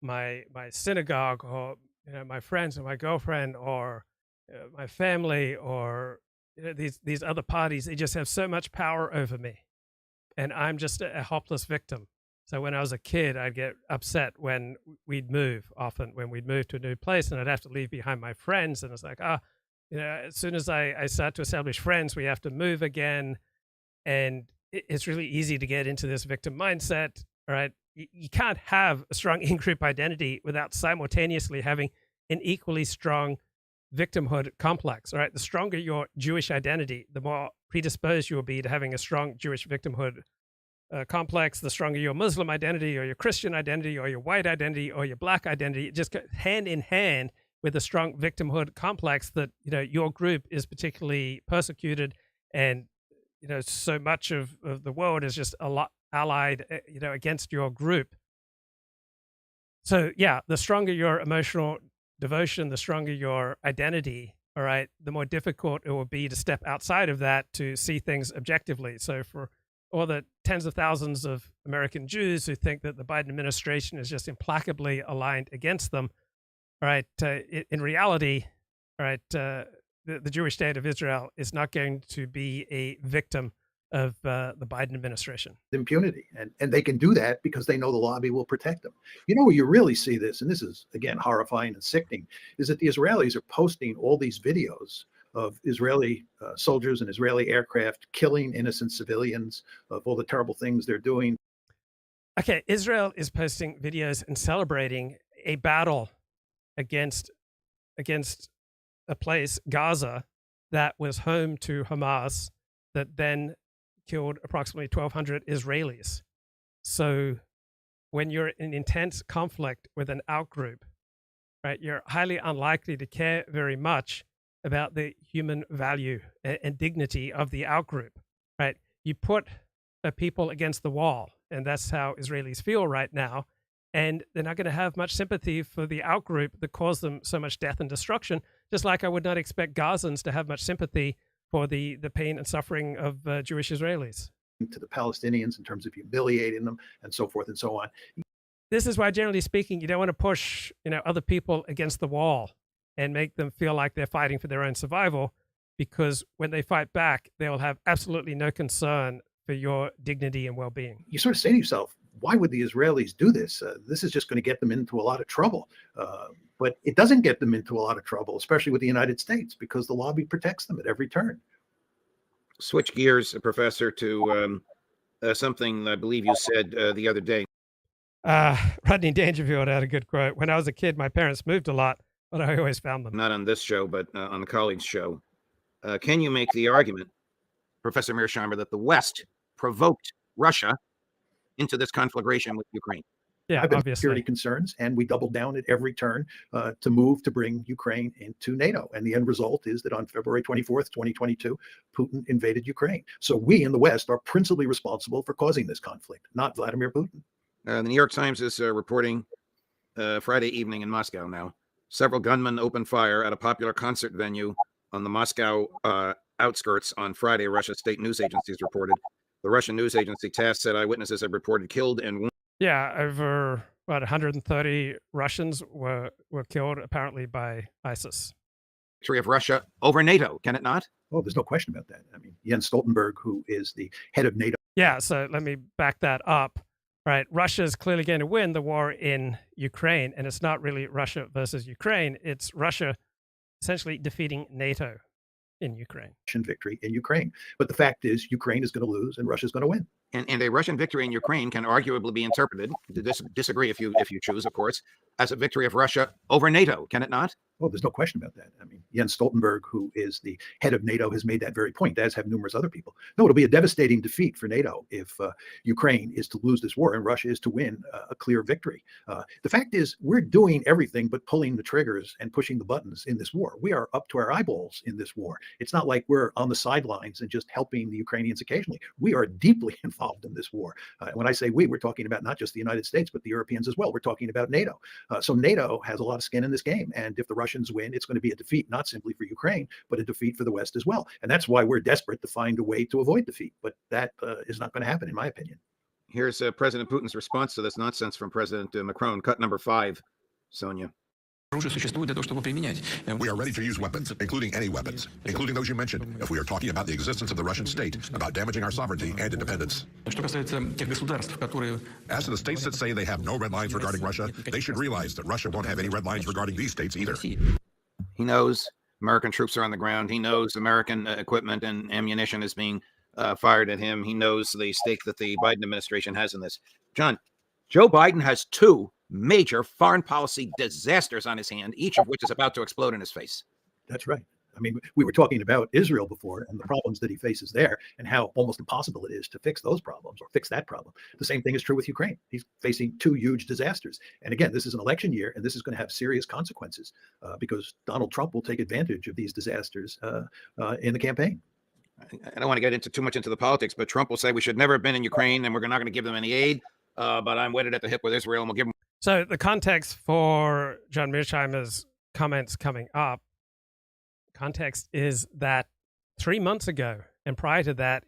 my synagogue or my friends or my girlfriend or my family or these other parties, they just have so much power over me. And I'm just a helpless victim. So when I was a kid, I'd get upset when we'd move, often when we'd move to a new place and I'd have to leave behind my friends. And it's like, as soon as I start to establish friends, we have to move again. And it's really easy to get into this victim mindset, right? You can't have a strong in-group identity without simultaneously having an equally strong victimhood complex, right? The stronger your Jewish identity, the more predisposed you will be to having a strong Jewish victimhood complex. The stronger your Muslim identity or your Christian identity or your white identity or your black identity, it just goes hand in hand with a strong victimhood complex that, your group is particularly persecuted and, so much of the world is just a lot allied, against your group. So yeah, the stronger your emotional devotion, the stronger your identity, all right, the more difficult it will be to step outside of that to see things objectively. So for all the tens of thousands of American Jews who think that the Biden administration is just implacably aligned against them, all right, in reality, all right, the Jewish state of Israel is not going to be a victim of the Biden administration. Impunity. And they can do that because they know the lobby will protect them. Where you really see this, and this is, again, horrifying and sickening, is that the Israelis are posting all these videos of Israeli soldiers and Israeli aircraft killing innocent civilians, of all the terrible things they're doing. Okay, Israel is posting videos and celebrating a battle against a place, Gaza, that was home to Hamas, that then killed approximately 1,200 Israelis. So when you're in intense conflict with an outgroup, right, you're highly unlikely to care very much about the human value and dignity of the outgroup, right? You put people against the wall, and that's how Israelis feel right now. And they're not going to have much sympathy for the outgroup that caused them so much death and destruction, just like I would not expect Gazans to have much sympathy for the pain and suffering of Jewish Israelis. To the Palestinians in terms of humiliating them and so forth and so on. This is why, generally speaking, you don't want to push other people against the wall and make them feel like they're fighting for their own survival, because when they fight back, they will have absolutely no concern for your dignity and well-being. You sort of say to yourself, why would the Israelis do this? This is just going to get them into a lot of trouble. But it doesn't get them into a lot of trouble, especially with the United States, because the lobby protects them at every turn. Switch gears, Professor, to something I believe you said the other day. Rodney Dangerfield had a good quote. When I was a kid, my parents moved a lot, but I always found them. Not on this show, but on the colleague's show. Can you make the argument, Professor Mearsheimer, that the West provoked Russia into this conflagration with Ukraine? Yeah, obviously. Security concerns, and we doubled down at every turn to move to bring Ukraine into NATO. And the end result is that on February 24th, 2022, Putin invaded Ukraine. So we in the West are principally responsible for causing this conflict, not Vladimir Putin. The New York Times is reporting Friday evening in Moscow now. Several gunmen opened fire at a popular concert venue on the Moscow outskirts on Friday, Russia's state news agencies reported. The Russian news agency TASS said eyewitnesses have reported killed and wounded. Yeah, over about 130 Russians were killed, apparently, by ISIS. Victory of Russia over NATO, can it not? Oh, there's no question about that. I mean, Jens Stoltenberg, who is the head of NATO. Yeah, so let me back that up. Right, Russia is clearly going to win the war in Ukraine, and it's not really Russia versus Ukraine. It's Russia essentially defeating NATO in Ukraine. Russian victory in Ukraine. But the fact is, Ukraine is going to lose and Russia is going to win. And a Russian victory in Ukraine can arguably be interpreted, disagree if you choose, of course, as a victory of Russia over NATO, can it not? Oh, there's no question about that. I mean, Jens Stoltenberg, who is the head of NATO, has made that very point, as have numerous other people. No, it'll be a devastating defeat for NATO if Ukraine is to lose this war and Russia is to win a clear victory. The fact is, we're doing everything but pulling the triggers and pushing the buttons in this war. We are up to our eyeballs in this war. It's not like we're on the sidelines and just helping the Ukrainians occasionally. We are deeply involved in this war. When I say we, we're talking about not just the United States, but the Europeans as well. We're talking about NATO. So NATO has a lot of skin in this game. And if the Russians win, it's going to be a defeat, not simply for Ukraine, but a defeat for the West as well. And that's why we're desperate to find a way to avoid defeat. But that is not going to happen, in my opinion. Here's President Putin's response to this nonsense from President Macron. Cut number 5, Sonia. We are ready to use weapons, including any weapons, including those you mentioned, if we are talking about the existence of the Russian state, about damaging our sovereignty and independence. As to the states that say they have no red lines regarding Russia, they should realize that Russia won't have any red lines regarding these states either. He knows American troops are on the ground. He knows American equipment and ammunition is being fired at him. He knows the stake that the Biden administration has in this. John, Joe Biden has 2 major foreign policy disasters on his hand, each of which is about to explode in his face. That's right. I mean, we were talking about Israel before and the problems that he faces there and how almost impossible it is to fix those problems or fix that problem. The same thing is true with Ukraine. He's facing 2 huge disasters. And again, this is an election year, and this is going to have serious consequences because Donald Trump will take advantage of these disasters in the campaign. I don't want to get into too much into the politics, but Trump will say we should never have been in Ukraine and we're not going to give them any aid. But I'm wedded at the hip with Israel and we'll give them. So the context for John Mearsheimer's comments coming up, context is that 3 months ago and prior to that,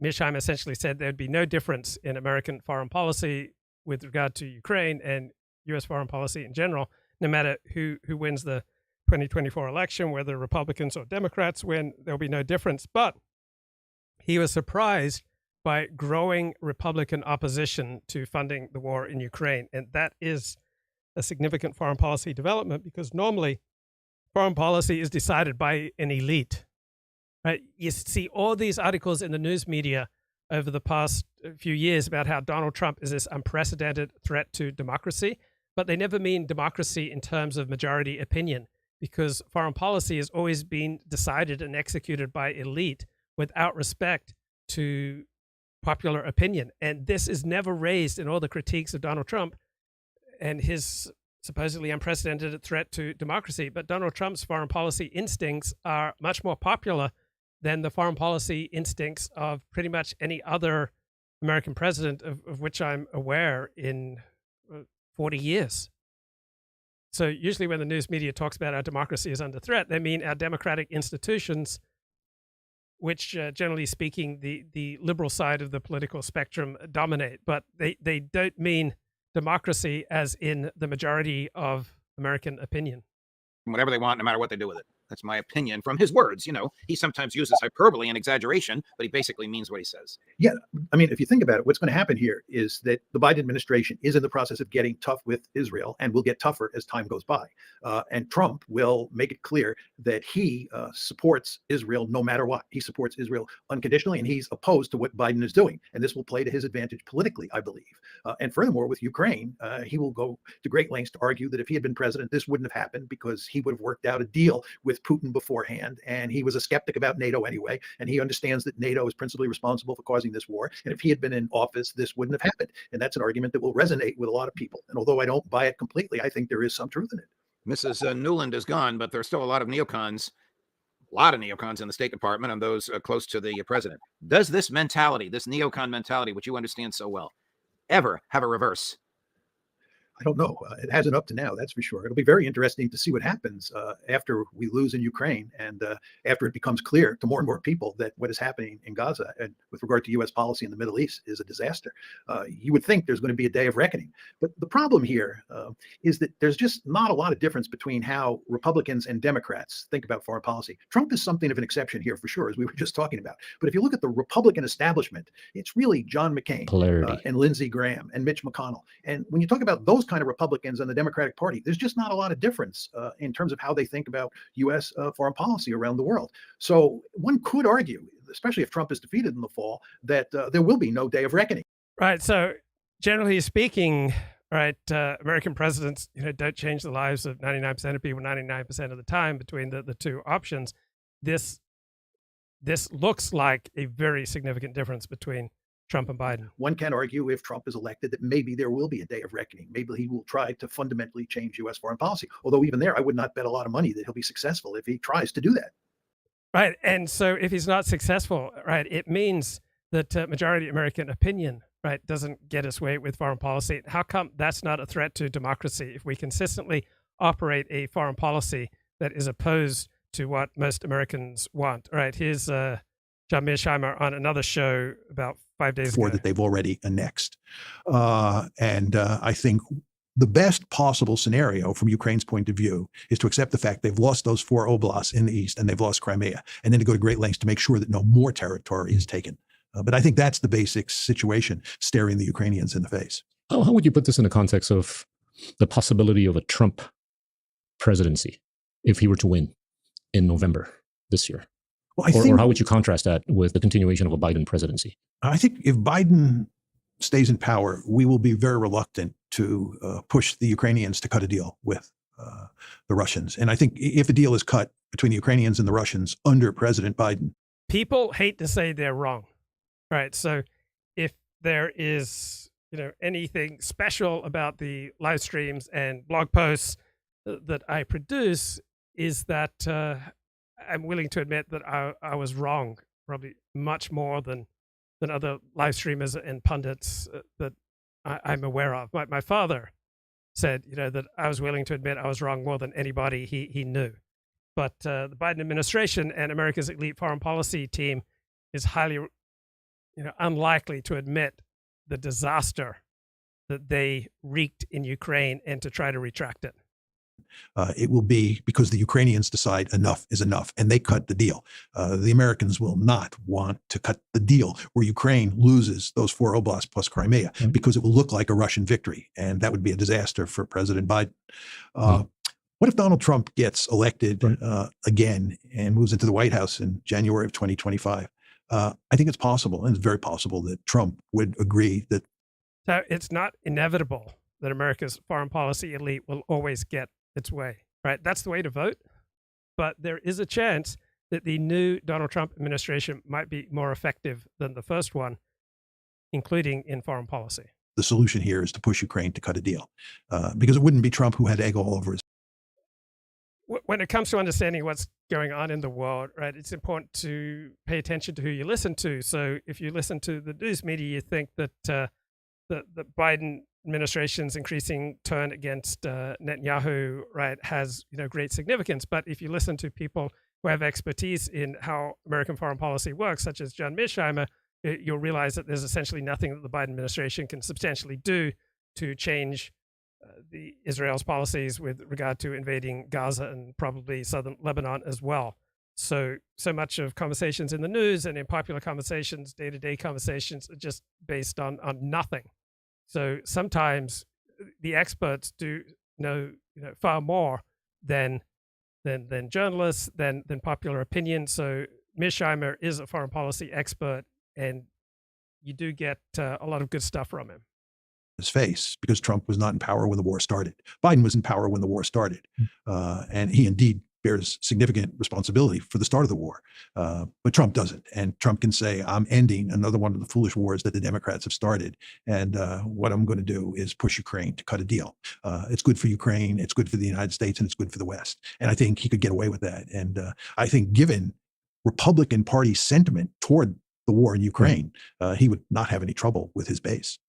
Mearsheimer essentially said there'd be no difference in American foreign policy with regard to Ukraine and U.S. foreign policy in general, no matter who wins the 2024 election, whether Republicans or Democrats win, there'll be no difference. But he was surprised by growing Republican opposition to funding the war in Ukraine. And that is a significant foreign policy development because normally foreign policy is decided by an elite, right? You see all these articles in the news media over the past few years about how Donald Trump is this unprecedented threat to democracy, but they never mean democracy in terms of majority opinion because foreign policy has always been decided and executed by elite without respect to popular opinion. And this is never raised in all the critiques of Donald Trump and his supposedly unprecedented threat to democracy. But Donald Trump's foreign policy instincts are much more popular than the foreign policy instincts of pretty much any other American president of which I'm aware in 40 years. So usually when the news media talks about our democracy is under threat, they mean our democratic institutions, which generally speaking, the liberal side of the political spectrum dominate, but they don't mean democracy as in the majority of American opinion. Whatever they want, no matter what they do with it. That's my opinion from his words. He sometimes uses hyperbole and exaggeration, but he basically means what he says. Yeah, I mean, if you think about it, what's going to happen here is that the Biden administration is in the process of getting tough with Israel and will get tougher as time goes by. And Trump will make it clear that he supports Israel no matter what. He supports Israel unconditionally, and he's opposed to what Biden is doing. And this will play to his advantage politically, I believe. And furthermore, with Ukraine, he will go to great lengths to argue that if he had been president, this wouldn't have happened because he would have worked out a deal with Putin beforehand. And he was a skeptic about NATO anyway. And he understands that NATO is principally responsible for causing this war. And if he had been in office, this wouldn't have happened. And that's an argument that will resonate with a lot of people. And although I don't buy it completely, I think there is some truth in it. Mrs. Newland is gone, but there's still a lot of neocons in the State Department and those close to the president. Does this mentality, this neocon mentality, which you understand so well, ever have a reverse? I don't know. It hasn't up to now, that's for sure. It'll be very interesting to see what happens after we lose in Ukraine and after it becomes clear to more and more people that what is happening in Gaza and with regard to U.S. policy in the Middle East is a disaster. You would think there's going to be a day of reckoning. But the problem here is that there's just not a lot of difference between how Republicans and Democrats think about foreign policy. Trump is something of an exception here for sure, as we were just talking about. But if you look at the Republican establishment, it's really John McCain and Lindsey Graham and Mitch McConnell. And when you talk about those kind of Republicans and the Democratic Party, there's just not a lot of difference in terms of how they think about U.S. Foreign policy around the world. So one could argue, especially if Trump is defeated in the fall, that there will be no day of reckoning. Right. So generally speaking, right, American presidents, don't change the lives of 99% of people 99% of the time between the two options. This looks like a very significant difference between Trump and Biden. One can argue, if Trump is elected, that maybe there will be a day of reckoning. Maybe he will try to fundamentally change U.S. foreign policy. Although even there, I would not bet a lot of money that he'll be successful if he tries to do that. Right. And so if he's not successful, right, it means that majority American opinion, right, doesn't get us way with foreign policy. How come that's not a threat to democracy? If we consistently operate a foreign policy that is opposed to what most Americans want. Right. Here's John Mearsheimer on another show about 5 days ago. That they've already annexed. And I think the best possible scenario from Ukraine's point of view is to accept the fact they've lost those 4 oblasts in the east and they've lost Crimea, and then to go to great lengths to make sure that no more territory is taken. But I think that's the basic situation staring the Ukrainians in the face. How would you put this in the context of the possibility of a Trump presidency if he were to win in November this year? Well, or how would you contrast that with the continuation of a Biden presidency? I think if Biden stays in power, we will be very reluctant to push the Ukrainians to cut a deal with the Russians. And I think if a deal is cut between the Ukrainians and the Russians under President Biden. People hate to say they're wrong, right? So if there is, anything special about the live streams and blog posts that I produce is that I'm willing to admit that I was wrong, probably much more than other live streamers and pundits that I'm aware of. My father said, that I was willing to admit I was wrong more than anybody he knew. But the Biden administration and America's elite foreign policy team is highly, unlikely to admit the disaster that they wreaked in Ukraine and to try to retract it. It will be because the Ukrainians decide enough is enough and they cut the deal. The Americans will not want to cut the deal where Ukraine loses those 4 oblasts plus Crimea because it will look like a Russian victory. And that would be a disaster for President Biden. What if Donald Trump gets elected again and moves into the White House in January of 2025? I think it's possible, and it's very possible that Trump would agree that. So it's not inevitable that America's foreign policy elite will always get its way, right? That's the way to vote. But there is a chance that the new Donald Trump administration might be more effective than the first one, including in foreign policy. The solution here is to push Ukraine to cut a deal because it wouldn't be Trump who had egg all over his. When it comes to understanding what's going on in the world, right, it's important to pay attention to who you listen to. So if you listen to the news media, you think that the Biden administration's increasing turn against Netanyahu, right, has great significance. But if you listen to people who have expertise in how American foreign policy works, such as John Mearsheimer, you'll realize that there's essentially nothing that the Biden administration can substantially do to change Israel's policies with regard to invading Gaza and probably southern Lebanon as well. So much of conversations in the news and in popular conversations, day-to-day conversations, are just based on nothing. So sometimes the experts do know, far more than journalists, than popular opinion. So Mearsheimer is a foreign policy expert, and you do get a lot of good stuff from him. His face, because Trump was not in power when the war started. Biden was in power when the war started, and he indeed bears significant responsibility for the start of the war. But Trump doesn't, and Trump can say, "I'm ending another one of the foolish wars that the Democrats have started, and what I'm going to do is push Ukraine to cut a deal. It's good for Ukraine, it's good for the United States, and it's good for the West." And I think he could get away with that. And I think, given Republican Party sentiment toward the war in Ukraine, he would not have any trouble with his base.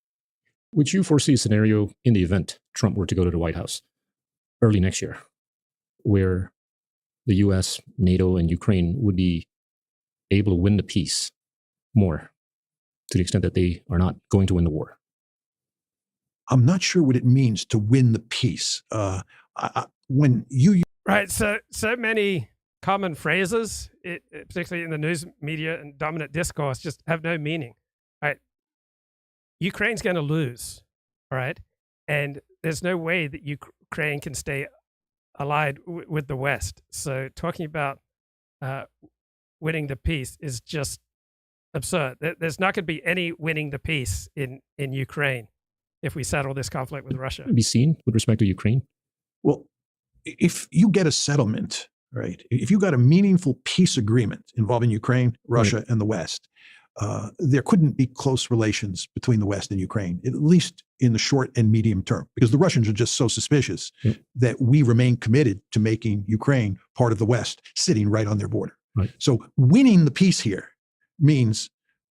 Would you foresee a scenario in the event Trump were to go to the White House early next year, where the U.S., NATO, and Ukraine would be able to win the peace more, to the extent that they are not going to win the war? I'm not sure what it means to win the peace. When you Right, so many common phrases, particularly in the news media and dominant discourse, just have no meaning. Right? Ukraine's going to lose, all right? And there's no way that Ukraine can stay allied with the West. So talking about winning the peace is just absurd. There's not going to be any winning the peace in Ukraine if we settle this conflict with Russia. Be seen with respect to Ukraine? Well, if you get a settlement, right, if you got a meaningful peace agreement involving Ukraine, Russia, and the West, there couldn't be close relations between the West and Ukraine, at least in the short and medium term, because the Russians are just so suspicious that we remain committed to making Ukraine part of the West, sitting right on their border. Right. So winning the peace here means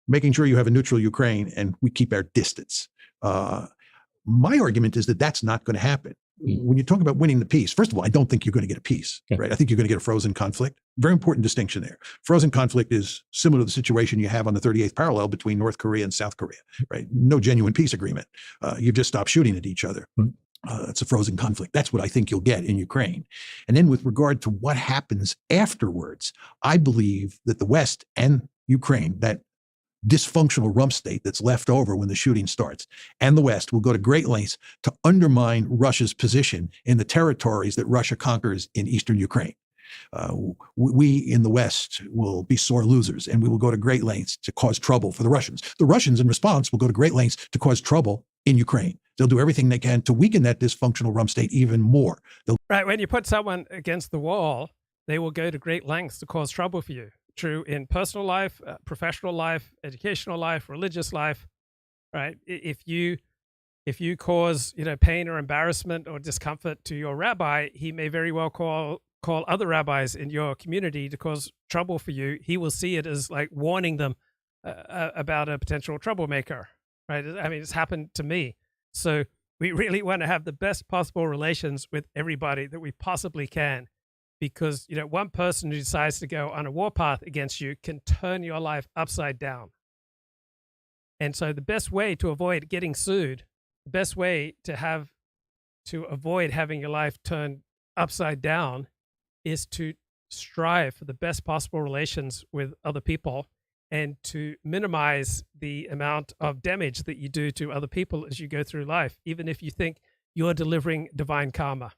making sure you have a neutral Ukraine and we keep our distance. My argument is that that's not going to happen. When you talk about winning the peace, first of all, I don't think you're going to get a peace, right? I think you're going to get a frozen conflict. Very important distinction there. Frozen conflict is similar to the situation you have on the 38th parallel between North Korea and South Korea, right? No genuine peace agreement. You've just stopped shooting at each other. It's a frozen conflict. That's what I think you'll get in Ukraine. And then with regard to what happens afterwards, I believe that the West and Ukraine, that dysfunctional rump state that's left over when the shooting starts, and the West will go to great lengths to undermine Russia's position in the territories that Russia conquers in eastern Ukraine. We in the West will be sore losers, and we will go to great lengths to cause trouble for the Russians. The Russians, in response, will go to great lengths to cause trouble in Ukraine. They'll do everything they can to weaken that dysfunctional rump state even more. Right, when you put someone against the wall, they will go to great lengths to cause trouble for you. True in personal life, professional life, educational life, religious life, right? If you cause pain or embarrassment or discomfort to your rabbi, he may very well call other rabbis in your community to cause trouble for you. He will see it as like warning them about a potential troublemaker, right? I mean, it's happened to me. So we really want to have the best possible relations with everybody that we possibly can. Because, one person who decides to go on a warpath against you can turn your life upside down. And so the best way to avoid getting sued, the best way to avoid having your life turned upside down is to strive for the best possible relations with other people and to minimize the amount of damage that you do to other people as you go through life, even if you think you're delivering divine karma.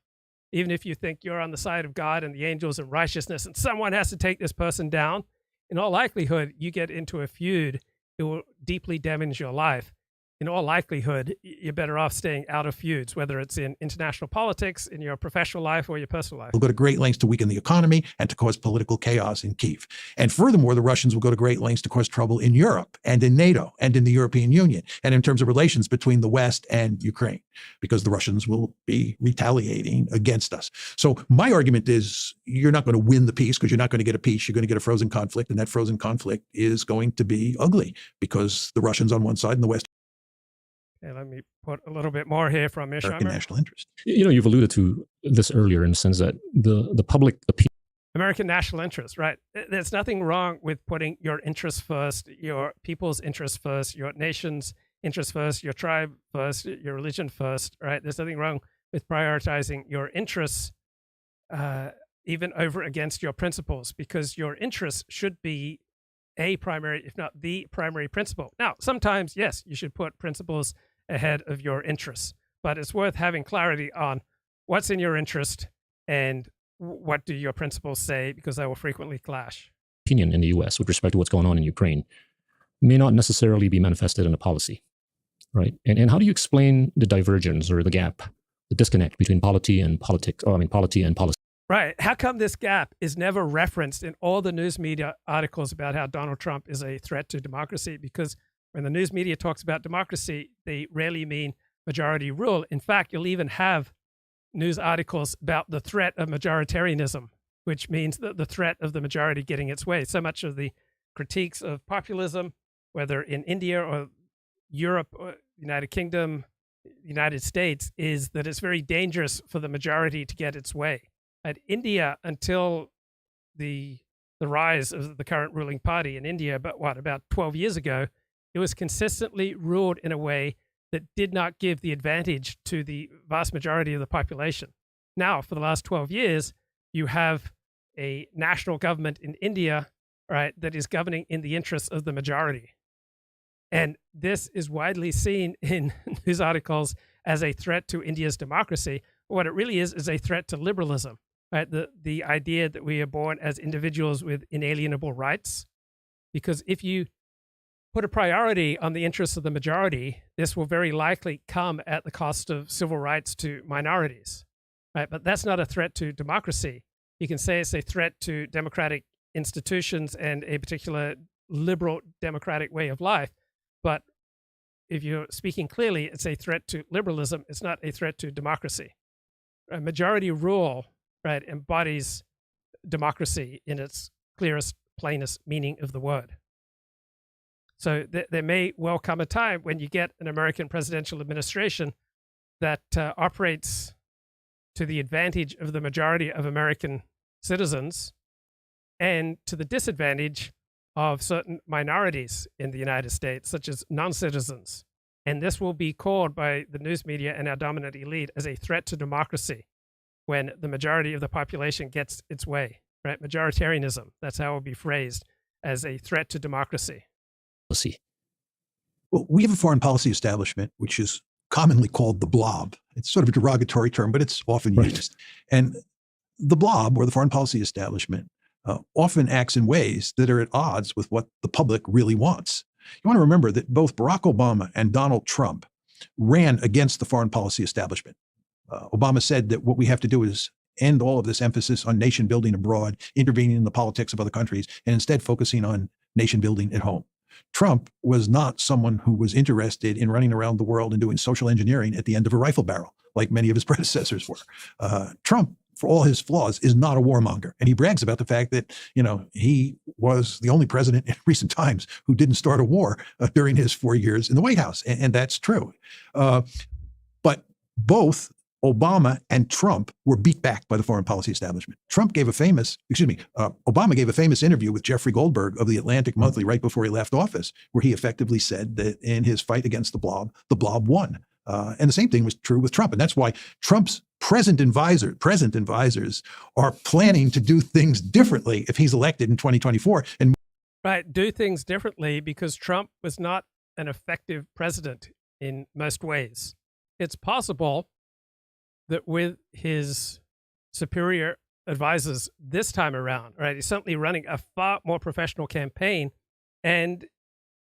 Even if you think you're on the side of God and the angels and righteousness and someone has to take this person down, in all likelihood, you get into a feud, it will deeply damage your life. In all likelihood, you're better off staying out of feuds, whether it's in international politics, in your professional life, or your personal life. Will go to great lengths to weaken the economy and to cause political chaos in Kyiv. And furthermore, the Russians will go to great lengths to cause trouble in Europe and in NATO and in the European Union and in terms of relations between the West and Ukraine, because the Russians will be retaliating against us. So my argument is you're not going to win the peace because you're not going to get a peace. You're going to get a frozen conflict, and that frozen conflict is going to be ugly because the Russians on one side and the West. Okay, let me put a little bit more here from Mearsheimer. American national interest. You've alluded to this earlier in the sense that the public opinion. American national interest, right? There's nothing wrong with putting your interests first, your people's interests first, your nation's interest first, your tribe first, your religion first, right? There's nothing wrong with prioritizing your interests even over against your principles, because your interests should be a primary, if not the primary principle. Now, sometimes, yes, you should put principles ahead of your interests, but it's worth having clarity on what's in your interest and what do your principles say, because they will frequently clash. Opinion in the US with respect to what's going on in Ukraine may not necessarily be manifested in a policy, right? And how do you explain the divergence or the gap, the disconnect between polity and politics, polity and policy? Right. How come this gap is never referenced in all the news media articles about how Donald Trump is a threat to democracy? Because when the news media talks about democracy, they rarely mean majority rule. In fact, you'll even have news articles about the threat of majoritarianism, which means the threat of the majority getting its way. So much of the critiques of populism, whether in India or Europe or United Kingdom, United States, is that it's very dangerous for the majority to get its way. At India, until the rise of the current ruling party in India, about 12 years ago, it was consistently ruled in a way that did not give the advantage to the vast majority of the population. Now, for the last 12 years, you have a national government in India, right, that is governing in the interests of the majority. And this is widely seen in news articles as a threat to India's democracy. What it really is a threat to liberalism. Right, the idea that we are born as individuals with inalienable rights, because if you put a priority on the interests of the majority, this will very likely come at the cost of civil rights to minorities, right? But that's not a threat to democracy. You can say it's a threat to democratic institutions and a particular liberal democratic way of life, but if you're speaking clearly, it's a threat to liberalism. It's not a threat to democracy. A majority rule, right, embodies democracy in its clearest, plainest meaning of the word. So there may well come a time when you get an American presidential administration that operates to the advantage of the majority of American citizens and to the disadvantage of certain minorities in the United States, such as non-citizens. And this will be called by the news media and our dominant elite as a threat to democracy, when the majority of the population gets its way, right? Majoritarianism, that's how it will be phrased, as a threat to democracy. Let's see. Well, we have a foreign policy establishment, which is commonly called the Blob. It's sort of a derogatory term, but it's often used. And the Blob, or the foreign policy establishment, often acts in ways that are at odds with what the public really wants. You want to remember that both Barack Obama and Donald Trump ran against the foreign policy establishment. Obama said that what we have to do is end all of this emphasis on nation building abroad, intervening in the politics of other countries, and instead focusing on nation building at home. Trump was not someone who was interested in running around the world and doing social engineering at the end of a rifle barrel, like many of his predecessors were. Trump, for all his flaws, is not a warmonger. And he brags about the fact that, he was the only president in recent times who didn't start a war during his 4 years in the White House. And that's true. But both Obama and Trump were beat back by the foreign policy establishment. Obama gave a famous interview with Jeffrey Goldberg of the Atlantic Monthly right before he left office, where he effectively said that in his fight against the Blob won. And the same thing was true with Trump. And that's why Trump's present advisors are planning to do things differently if he's elected in 2024. And right, do things differently because Trump was not an effective president in most ways. It's possible that with his superior advisors this time around, right, he's certainly running a far more professional campaign, and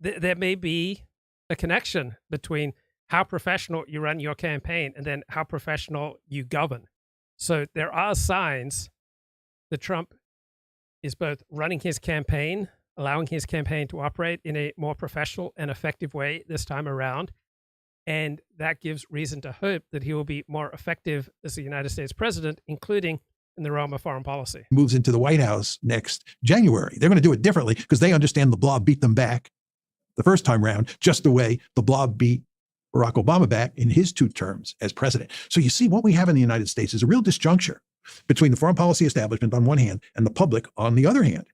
there may be a connection between how professional you run your campaign and then how professional you govern. So there are signs that Trump is both running his campaign, allowing his campaign to operate in a more professional and effective way this time around. And that gives reason to hope that he will be more effective as the United States president, including in the realm of foreign policy. Moves into the White House next January. They're going to do it differently because they understand the Blob beat them back the first time round, just the way the Blob beat Barack Obama back in his 2 terms as president. So you see, what we have in the United States is a real disjuncture between the foreign policy establishment on one hand and the public on the other hand.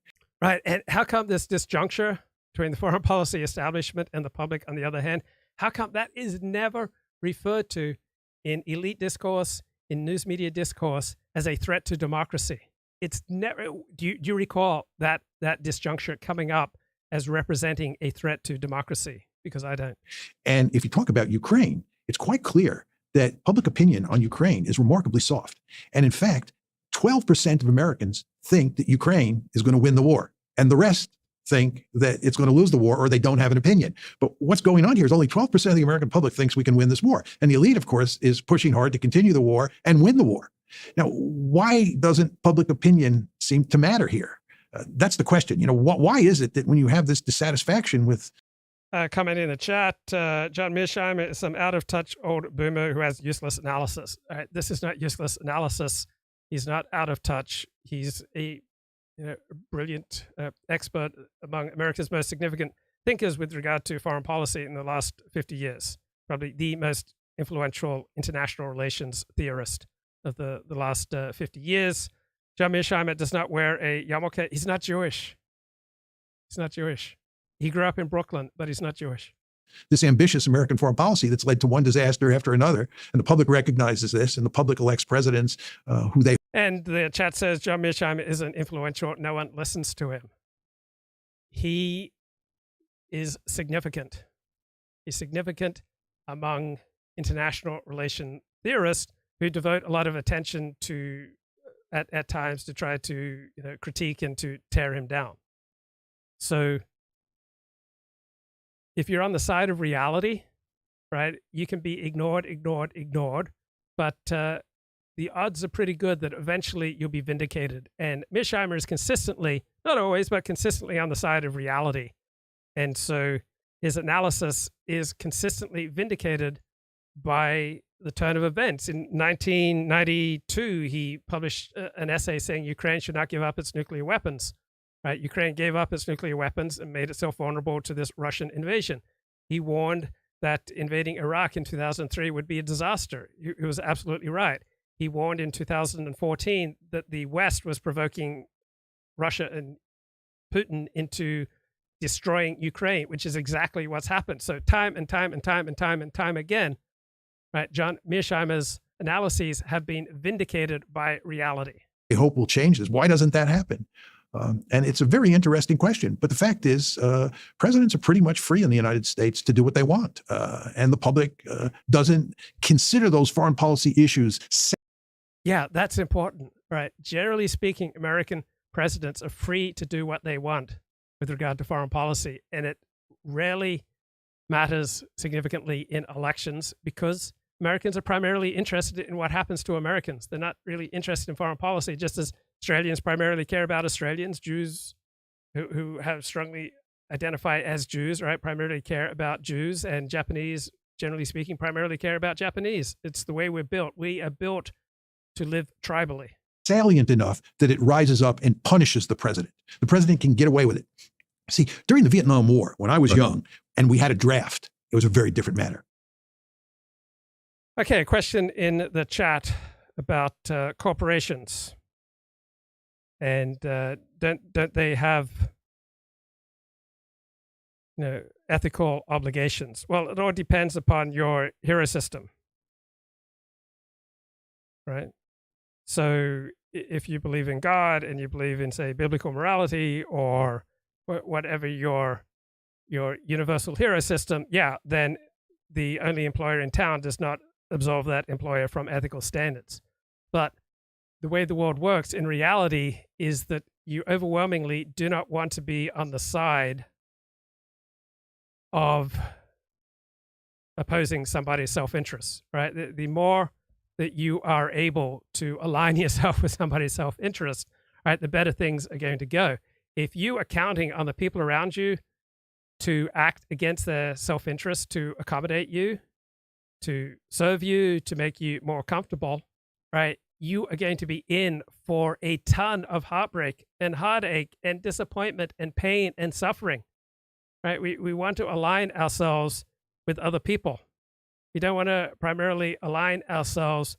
Right. And how come this disjuncture between the foreign policy establishment and the public on the other hand? How come that is never referred to in elite discourse, in news media discourse, as a threat to democracy? It's never. Do you recall that disjuncture coming up as representing a threat to democracy? Because I don't. And if you talk about Ukraine, it's quite clear that public opinion on Ukraine is remarkably soft. And in fact, 12% of Americans think that Ukraine is going to win the war, and the rest think that it's going to lose the war, or they don't have an opinion. But what's going on here is only 12% of the American public thinks we can win this war. And the elite, of course, is pushing hard to continue the war and win the war. Now, why doesn't public opinion seem to matter here? That's the question. Why is it that when you have this dissatisfaction with comment in the chat, John Mearsheimer is some out-of-touch old boomer who has useless analysis. This is not useless analysis. He's not out of touch. He's a brilliant expert among America's most significant thinkers with regard to foreign policy in the last 50 years. Probably the most influential international relations theorist of the last 50 years. John Mearsheimer does not wear a yarmulke. He's not Jewish. He's not Jewish. He grew up in Brooklyn, but he's not Jewish. This ambitious American foreign policy that's led to one disaster after another. And the public recognizes this, and the public elects presidents who they... And the chat says John Mearsheimer isn't influential. No one listens to him. He is significant. He's significant among international relation theorists who devote a lot of attention to, at times, to try to critique and to tear him down. So if you're on the side of reality, right, you can be ignored, but the odds are pretty good that eventually you'll be vindicated. And Mearsheimer is consistently, not always, but consistently on the side of reality. And so his analysis is consistently vindicated by the turn of events. In 1992, he published an essay saying Ukraine should not give up its nuclear weapons. Right? Ukraine gave up its nuclear weapons and made itself vulnerable to this Russian invasion. He warned that invading Iraq in 2003 would be a disaster. He was absolutely right. He warned in 2014 that the West was provoking Russia and Putin into destroying Ukraine, which is exactly what's happened. So time and time again, right? John Mearsheimer's analyses have been vindicated by reality. I hope will change this. Why doesn't that happen? And it's a very interesting question. But the fact is, presidents are pretty much free in the United States to do what they want. And the public doesn't consider those foreign policy issues. Yeah, that's important, right? Generally speaking, American presidents are free to do what they want with regard to foreign policy. And it rarely matters significantly in elections because Americans are primarily interested in what happens to Americans. They're not really interested in foreign policy, just as Australians primarily care about Australians. Jews who have strongly identify as Jews, right, primarily care about Jews, and Japanese, generally speaking, primarily care about Japanese. It's the way we're built. We are built to live tribally. Salient enough that it rises up and punishes the president. The president can get away with it. See, during the Vietnam War, when I was young and we had a draft, it was a very different matter. Okay, a question in the chat about corporations. And don't they have ethical obligations? Well, it all depends upon your hero system, right? So if you believe in God and you believe in, say, biblical morality or whatever your universal hero system, yeah, then the only employer in town does not absolve that employer from ethical standards. But the way the world works in reality is that you overwhelmingly do not want to be on the side of opposing somebody's self-interest, right? The more that you are able to align yourself with somebody's self-interest, right, the better things are going to go. If you are counting on the people around you to act against their self-interest, to accommodate you, to serve you, to make you more comfortable, right, you are going to be in for a ton of heartbreak and heartache and disappointment and pain and suffering, right? We want to align ourselves with other people. We don't want to primarily align ourselves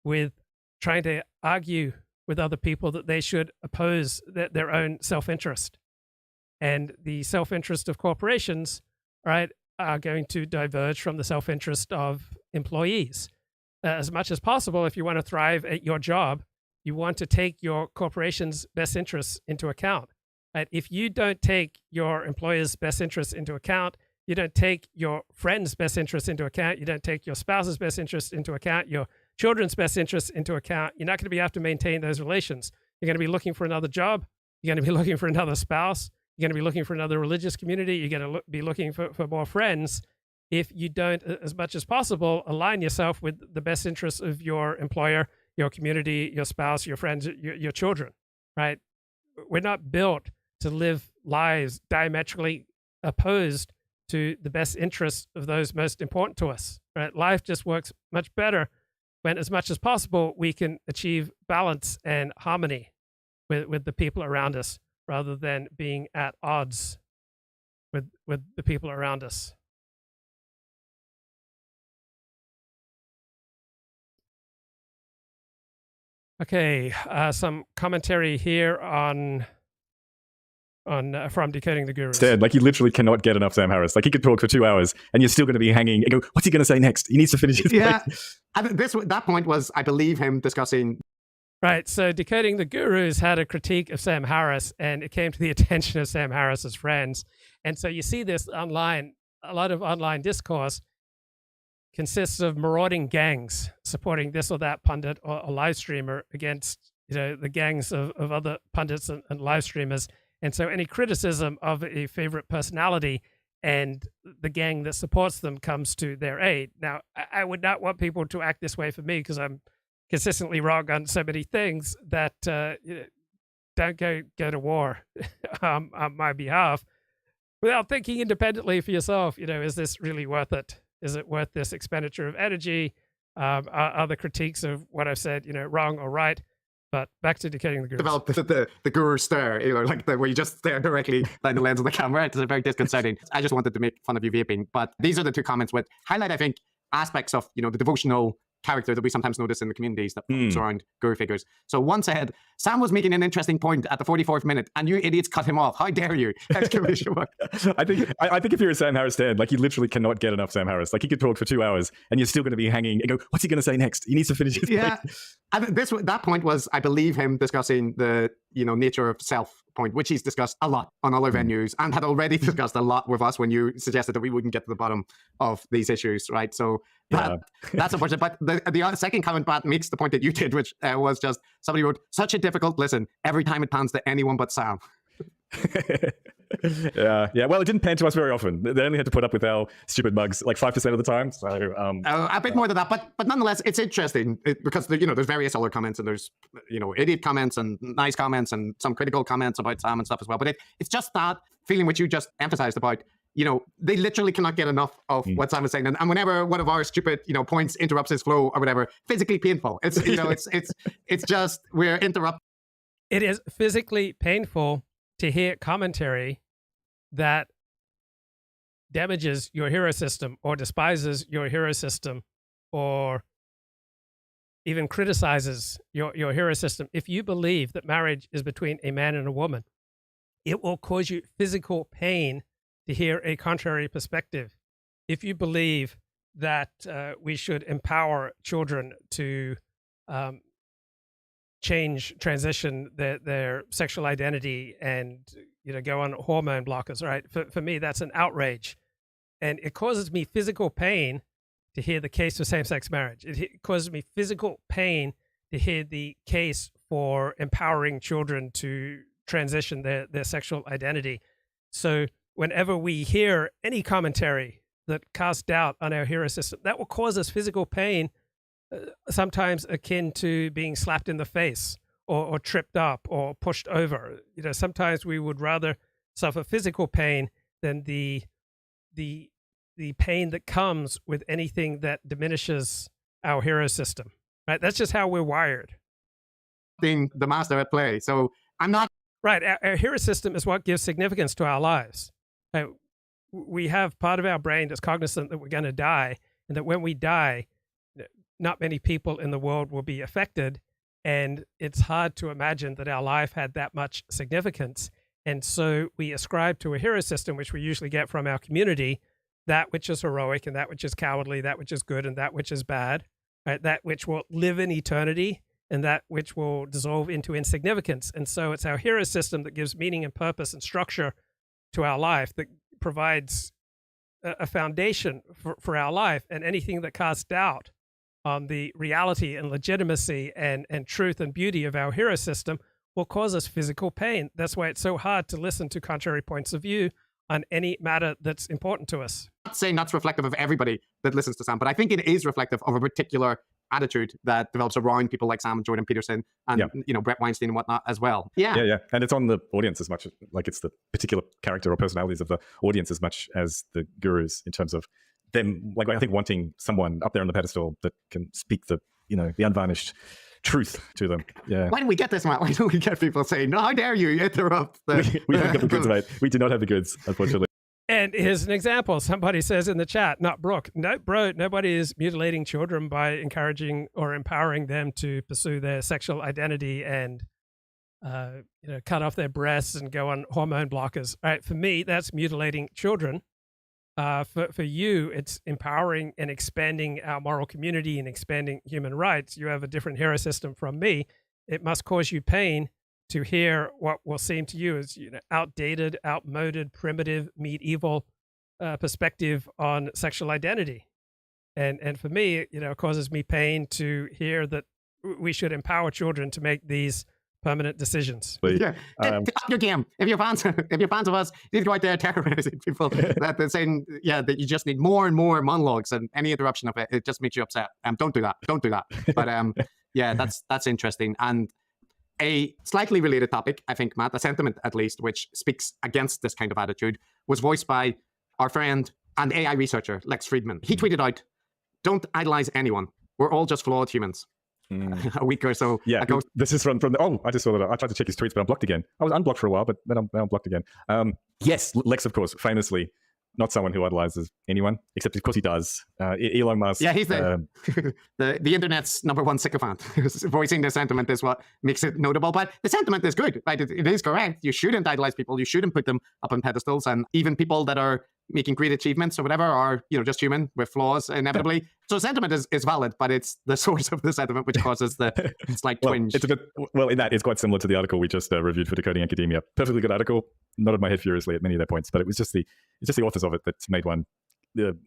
with trying to argue with other people that they should oppose their own self-interest. And the self-interest of corporations, right, are going to diverge from the self-interest of employees. As much as possible, if you want to thrive at your job, you want to take your corporation's best interests into account. Right? If you don't take your employer's best interests into account, you don't take your friend's best interests into account, you don't take your spouse's best interests into account, your children's best interests into account, you're not going to be able to maintain those relations. You're going to be looking for another job. You're going to be looking for another spouse. You're going to be looking for another religious community. You're going to be looking for more friends if you don't, as much as possible, align yourself with the best interests of your employer, your community, your spouse, your friends, your children, right? We're not built to live lives diametrically opposed to the best interests of those most important to us, right? Life just works much better when, as much as possible, we can achieve balance and harmony with the people around us rather than being at odds with the people around us. Okay, some commentary here on from Decoding the Gurus. Instead, like, you literally cannot get enough Sam Harris. Like, he could talk for 2 hours and you're still going to be hanging and go, what's he going to say next? He needs to finish his Yeah, that point was, I believe, him discussing. Right, so Decoding the Gurus had a critique of Sam Harris, and it came to the attention of Sam Harris's friends. And so you see this online, a lot of online discourse consists of marauding gangs supporting this or that pundit or live streamer against, the gangs of other pundits and live streamers. And so any criticism of a favorite personality and the gang that supports them comes to their aid. Now, I would not want people to act this way for me because I'm consistently wrong on so many things that don't go to war on my behalf without thinking independently for yourself. Is this really worth it? Is it worth this expenditure of energy? Are the critiques of what I've said, wrong or right? But back to Decoding the Gurus. Develop the guru stare, where you just stare directly down the lens of the camera. It's very disconcerting. I just wanted to make fun of you vaping. But these are the two comments which highlight, I think, aspects of, the devotional character that we sometimes notice in the communities that surround guru figures. So one said, Sam was making an interesting point at the 44th minute and you idiots cut him off. How dare you? Exclamation mark. I think if you're a Sam Harris fan, like, you literally cannot get enough Sam Harris. Like, he could talk for 2 hours and you're still going to be hanging and go, what's he going to say next? He needs to finish his Yeah. That point was, I believe, him discussing the nature of self point, which he's discussed a lot on other venues and had already discussed a lot with us when you suggested that we wouldn't get to the bottom of these issues, right? So that's unfortunate. But the second comment Pat makes the point that you did, which was just somebody wrote, such a difficult listen every time it pans to anyone but Sam. Yeah. Well, it didn't pan to us very often. They only had to put up with our stupid mugs like 5% of the time. So a bit more than that, but nonetheless, it's interesting because there's various other comments and there's idiot comments and nice comments and some critical comments about Sam and stuff as well. But it's just that feeling which you just emphasized about. They literally cannot get enough of what Sam is saying, and whenever one of our stupid points interrupts his flow or whatever, physically painful. It's it's just we're interrupted. It is physically painful to hear commentary that damages your hero system or despises your hero system or even criticizes your hero system. If you believe that marriage is between a man and a woman, it will cause you physical pain to hear a contrary perspective. If you believe that we should empower children to transition their sexual identity and go on hormone blockers, right? For me, that's an outrage, and it causes me physical pain to hear the case for same-sex marriage. It causes me physical pain to hear the case for empowering children to transition their sexual identity. So whenever we hear any commentary that casts doubt on our hero system, that will cause us physical pain, sometimes akin to being slapped in the face or tripped up or pushed over. Sometimes we would rather suffer physical pain than the pain that comes with anything that diminishes our hero system, right? That's just how we're wired. Being the master at play. So I'm not... Right. Our hero system is what gives significance to our lives. Right? We have part of our brain that's cognizant that we're going to die, and that when we die, not many people in the world will be affected. And it's hard to imagine that our life had that much significance. And so we ascribe to a hero system, which we usually get from our community, that which is heroic and that which is cowardly, that which is good and that which is bad, right? That which will live in eternity and that which will dissolve into insignificance. And so it's our hero system that gives meaning and purpose and structure to our life, that provides a foundation for our life. And anything that casts doubt on the reality and legitimacy and truth and beauty of our hero system will cause us physical pain. That's why it's so hard to listen to contrary points of view on any matter that's important to us. I'm not saying that's reflective of everybody that listens to Sam, but I think it is reflective of a particular attitude that develops around people like Sam and Jordan Peterson and Brett Weinstein and whatnot as well. Yeah. And it's on the audience as much, like it's the particular character or personalities of the audience as much as the gurus, in terms of them, like I think wanting someone up there on the pedestal that can speak the unvarnished truth to them. Yeah. Why do we get this, Matt? Why don't we get people saying, "No, how dare you interrupt"? We don't have the goods, mate. We do not have the goods, unfortunately. And here's an example. Somebody says in the chat, not Brooke, no, bro, nobody is mutilating children by encouraging or empowering them to pursue their sexual identity and, cut off their breasts and go on hormone blockers. All right, for me, that's mutilating children. For you, it's empowering and expanding our moral community and expanding human rights. You have a different hero system from me. It must cause you pain to hear what will seem to you as outdated, outmoded, primitive, medieval perspective on sexual identity. And for me, it causes me pain to hear that we should empower children to make these permanent decisions. Yeah, up your game. If you're fans of us, you need to go out there terrorizing people. That they're saying, that you just need more and more monologues, and any interruption of it just makes you upset. Don't do that. Don't do that. But that's interesting. And a slightly related topic, I think, Matt, a sentiment at least, which speaks against this kind of attitude, was voiced by our friend and AI researcher Lex Friedman. He tweeted out, "Don't idolize anyone. We're all just flawed humans." A week or so ago. This is from the, I just saw that. I tried to check his tweets, but I'm blocked again. I was unblocked for a while, but then I'm blocked again. Yes, Lex, of course, famously not someone who idolizes anyone, except of course he does. Elon Musk. Yeah, he's the internet's #1 sycophant. Voicing the sentiment is what makes it notable. But the sentiment is good, right? It is correct. You shouldn't idolize people. You shouldn't put them up on pedestals. And even people that are making great achievements or whatever are, just human with flaws inevitably. So sentiment is valid, but it's the source of the sentiment which causes the slight twinge. It's a bit, in that it's quite similar to the article we just reviewed for Decoding Academia. Perfectly good article. Nodded my head furiously at many of their points, but it was just the authors of it that made one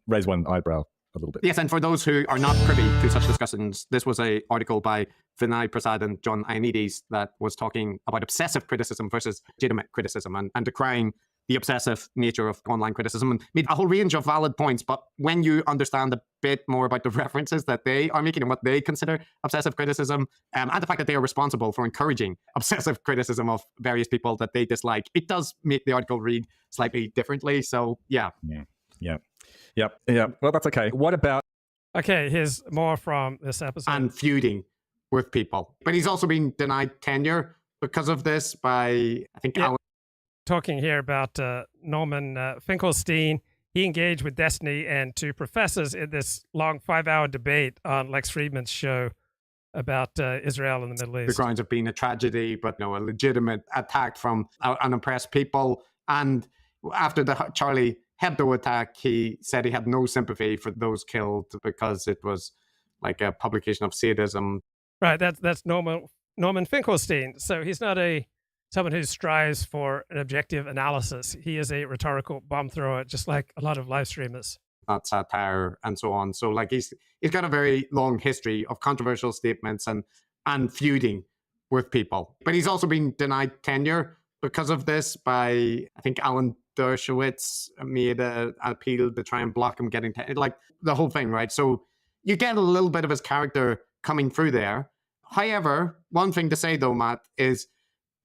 raise one eyebrow a little bit. Yes, and for those who are not privy to such discussions, this was an article by Vinay Prasad and John Ioannidis that was talking about obsessive criticism versus legitimate criticism and decrying the obsessive nature of online criticism, and made a whole range of valid points. But when you understand a bit more about the references that they are making and what they consider obsessive criticism, and the fact that they are responsible for encouraging obsessive criticism of various people that they dislike, it does make the article read slightly differently. So, yeah. Well, that's okay. What about... Okay, here's more from this episode. And feuding with people. But he's also been denied tenure because of this by, I think, Alan. Talking here about Norman Finkelstein. He engaged with Destiny and two professors in this long 5-hour debate on Lex Friedman's show about Israel and the Middle East. The grounds of being a tragedy, but a legitimate attack from unoppressed people. And after the Charlie Hebdo attack, he said he had no sympathy for those killed because it was like a publication of sadism. Right, that's Norman Finkelstein. So he's not someone who strives for an objective analysis. He is a rhetorical bomb thrower, just like a lot of live streamers. Not satire and so on. So he's got a very long history of controversial statements and feuding with people. But he's also been denied tenure because of this by, I think, Alan Dershowitz made an appeal to try and block him getting tenure. Like the whole thing, right? So you get a little bit of his character coming through there. However, one thing to say though, Matt, is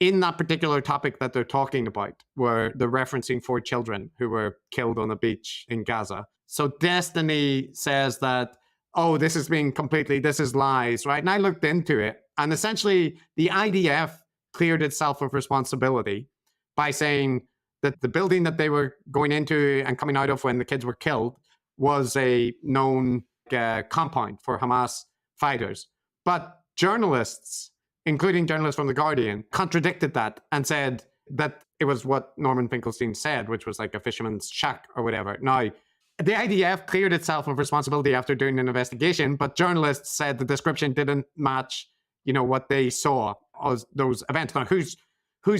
in that particular topic that they're talking about, where they're referencing 4 children who were killed on a beach in Gaza. So Destiny says that, this is lies, right? And I looked into it, and essentially the IDF cleared itself of responsibility by saying that the building that they were going into and coming out of when the kids were killed was a known compound for Hamas fighters. But journalists, including journalists from The Guardian, contradicted that and said that it was what Norman Finkelstein said, which was like a fisherman's shack or whatever. Now, The IDF cleared itself of responsibility after doing an investigation, but journalists said the description didn't match, what they saw as those events. Now, who's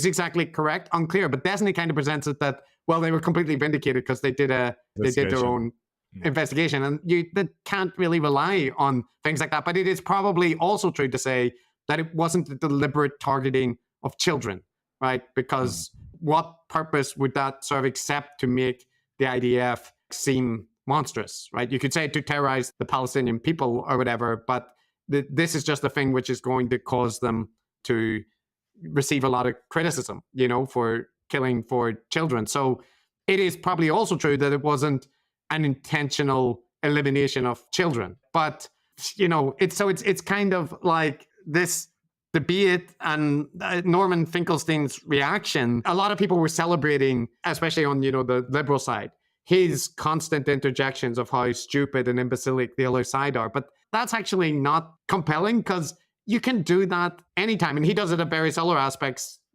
exactly correct? Unclear. But Destiny kind of presents it that, well, they were completely vindicated because they did their own investigation, and they can't really rely on things like that. But it is probably also true to say that it wasn't a deliberate targeting of children, right? Because what purpose would that serve except to make the IDF seem monstrous, right? You could say to terrorize the Palestinian people or whatever, but this is just a thing which is going to cause them to receive a lot of criticism, for killing for children. So it is probably also true that it wasn't an intentional elimination of children. But, it's kind of like this debate and Norman Finkelstein's reaction. A lot of people were celebrating, especially on, the liberal side, his constant interjections of how stupid and imbecilic the other side are. But that's actually not compelling because you can do that anytime. And he does it at various other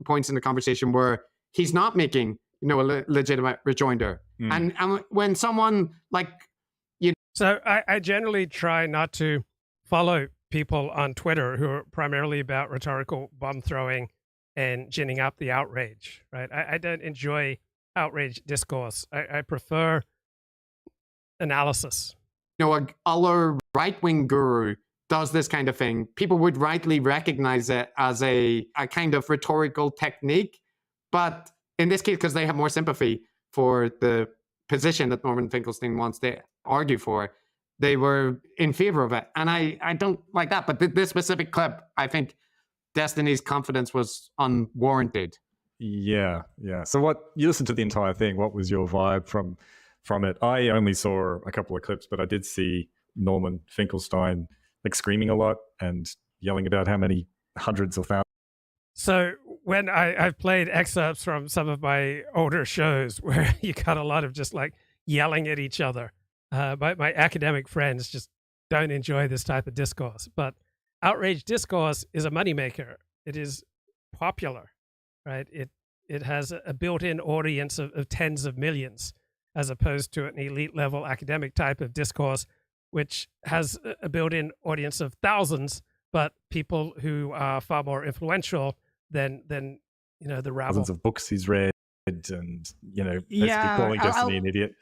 points in the conversation where he's not making, a legitimate rejoinder. And when someone So I generally try not to follow people on Twitter who are primarily about rhetorical bomb throwing and ginning up the outrage, right? I don't enjoy outrage discourse. I prefer analysis. Other right-wing guru does this kind of thing. People would rightly recognize it as a kind of rhetorical technique. But in this case, because they have more sympathy for the position that Norman Finkelstein wants to argue for, they were in favor of it. And I don't like that. But this specific clip, I think Destiny's confidence was unwarranted. Yeah. So you listened to the entire thing. What was your vibe from it? I only saw a couple of clips, but I did see Norman Finkelstein screaming a lot and yelling about how many hundreds or thousands. So when I've played excerpts from some of my older shows where you got a lot of just yelling at each other, my academic friends just don't enjoy this type of discourse. But outrage discourse is a moneymaker. It is popular, right? It has a built-in audience of tens of millions, as opposed to an elite level academic type of discourse, which has a built-in audience of thousands, but people who are far more influential than the rabble. Thousands of books he's read, and basically calling Destiny an idiot.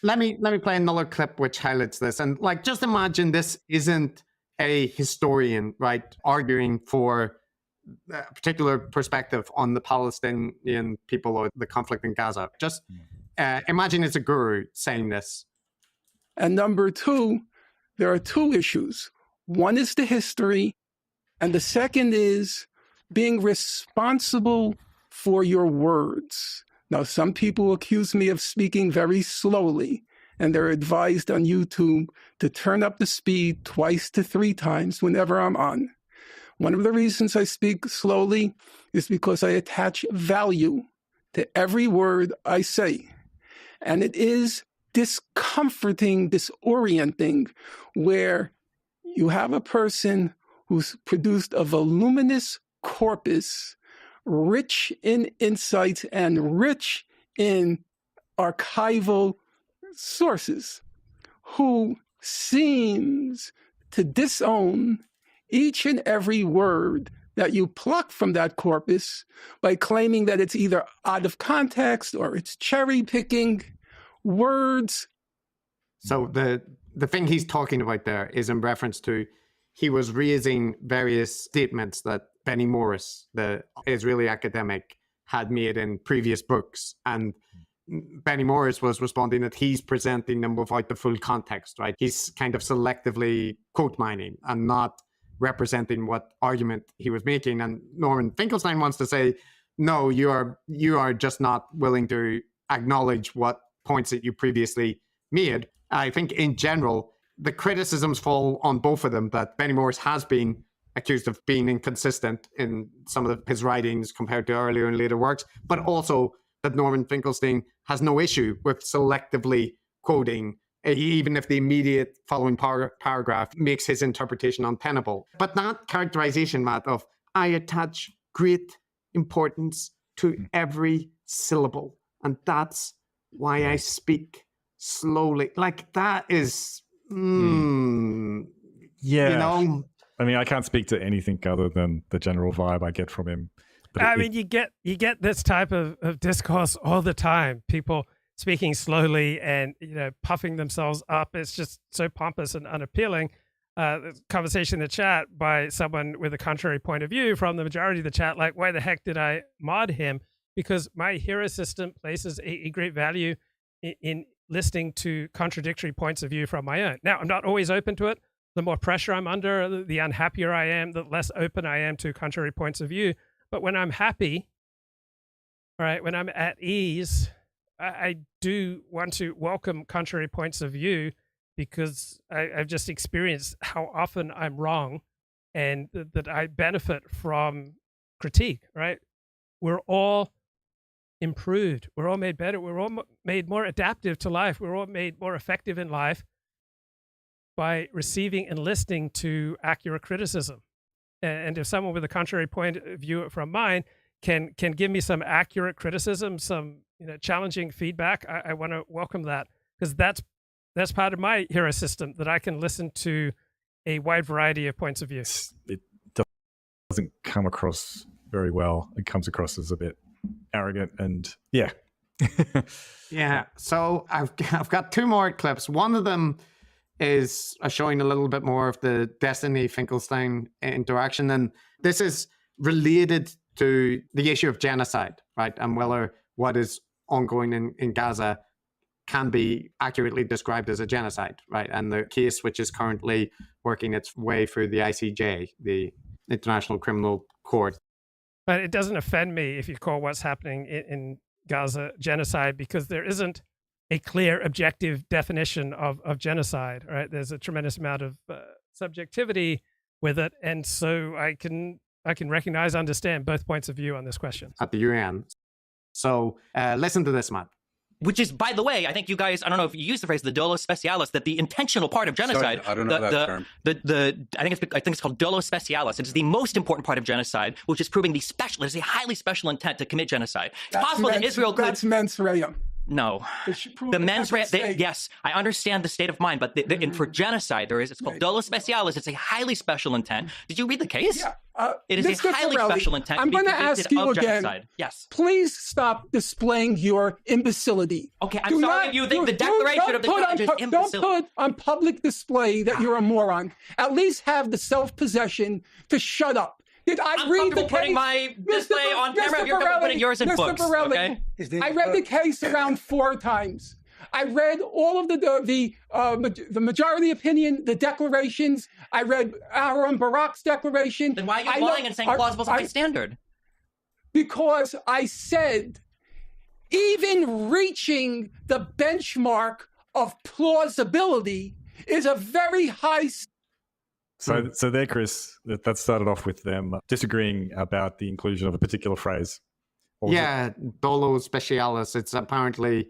Let me play another clip which highlights this. And just imagine this isn't a historian, right, arguing for a particular perspective on the Palestinian people or the conflict in Gaza. Just imagine it's a guru saying this. And number two, there are two issues. One is the history, and the second is being responsible for your words. Now, some people accuse me of speaking very slowly, and they're advised on YouTube to turn up the speed 2 to 3 times whenever I'm on. One of the reasons I speak slowly is because I attach value to every word I say. And it is discomforting, disorienting, where you have a person who's produced a voluminous corpus, rich in insights and rich in archival sources, who seems to disown each and every word that you pluck from that corpus by claiming that it's either out of context or it's cherry picking words. So the thing he's talking about there is in reference to he was raising various statements that Benny Morris, the Israeli academic, had made in previous books. And Benny Morris was responding that he's presenting them without the full context, right? He's kind of selectively quote mining and not representing what argument he was making. And Norman Finkelstein wants to say, no, you are just not willing to acknowledge what points that you previously made. I think in general, the criticisms fall on both of them, that Benny Morris has been accused of being inconsistent in some of his writings compared to earlier and later works, but also that Norman Finkelstein has no issue with selectively quoting, even if the immediate following paragraph makes his interpretation untenable. But that characterization, Matt, of I attach great importance to every syllable, and that's why I speak slowly. Like that is, Yeah. you know. I mean, I can't speak to anything other than the general vibe I get from him. But I mean, you get this type of discourse all the time. People speaking slowly and puffing themselves up. It's just so pompous and unappealing. Conversation in the chat by someone with a contrary point of view from the majority of the chat, like, why the heck did I mod him? Because my hero system places a great value in listening to contradictory points of view from my own. Now, I'm not always open to it. The more pressure I'm under, the unhappier I am, the less open I am to contrary points of view. But when I'm happy, right, when I'm at ease, I do want to welcome contrary points of view, because I've just experienced how often I'm wrong, and that I benefit from critique, right? We're all improved. We're all made better. We're all made more adaptive to life. We're all made more effective in life by receiving and listening to accurate criticism. And if someone with a contrary point of view from mine can give me some accurate criticism, some challenging feedback, I want to welcome that, because that's part of my hero system, that I can listen to a wide variety of points of view. It doesn't come across very well. It comes across as a bit arrogant, and yeah. Yeah. So I've got two more clips. One of them is showing a little bit more of the Destiny Finkelstein interaction, and this is related to the issue of genocide, right? And whether what is ongoing in Gaza can be accurately described as a genocide, right? And the case which is currently working its way through the ICJ, the International Criminal Court. But it doesn't offend me if you call what's happening in Gaza genocide, because there isn't a clear objective definition of genocide, right? There's a tremendous amount of subjectivity with it. And so I can recognize, understand both points of view on this question. At the UN. So listen to this, Matt. Which is, by the way, I think you guys, I don't know if you use the phrase the dolo specialis, that the intentional part of genocide. Sorry, I don't know that term. I think it's called dolo specialis. It is the most important part of genocide, which is proving it's a highly special intent to commit genocide. It's possible that Israel could. That's mens rea. No, the mens rea. Yes, I understand the state of mind, but for genocide, it's called dolo specialis. It's a highly special intent. Did you read the case? Yeah. It is a highly special intent. I'm going to ask you again. Genocide. Yes. Please stop displaying your imbecility. Okay, I'm sorry if you think the declaration of the judge is imbecile. Don't put on public display that you're a moron. At least have the self-possession to shut up. Did I read the case? Putting my display on camera. You're comfortable putting yours in books. Okay? I read the case around 4 times. I read all of the majority opinion, the declarations. I read Aaron Barak's declaration. Then why are you lying and saying plausible is a high standard? Because I said, even reaching the benchmark of plausibility is a very high standard. So there, Chris, that started off with them disagreeing about the inclusion of a particular phrase. Yeah, dolo specialis. It's apparently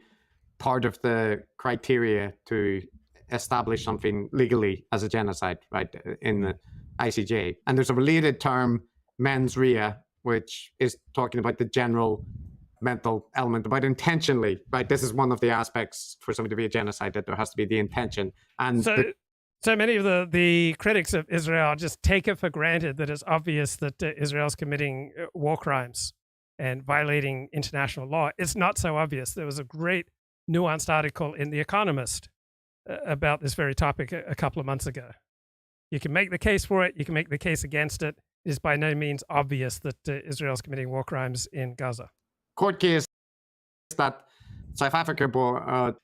part of the criteria to establish something legally as a genocide, right, in the ICJ. And there's a related term, mens rea, which is talking about the general mental element, about intentionally, right? This is one of the aspects for something to be a genocide, that there has to be the intention. And so many of the critics of Israel just take it for granted that it's obvious that Israel's committing war crimes and violating international law. It's not so obvious. There was a great nuanced article in The Economist about this very topic a couple of months ago. You can make the case for it. You can make the case against it. It is by no means obvious that Israel's committing war crimes in Gaza. Court case that South Africa,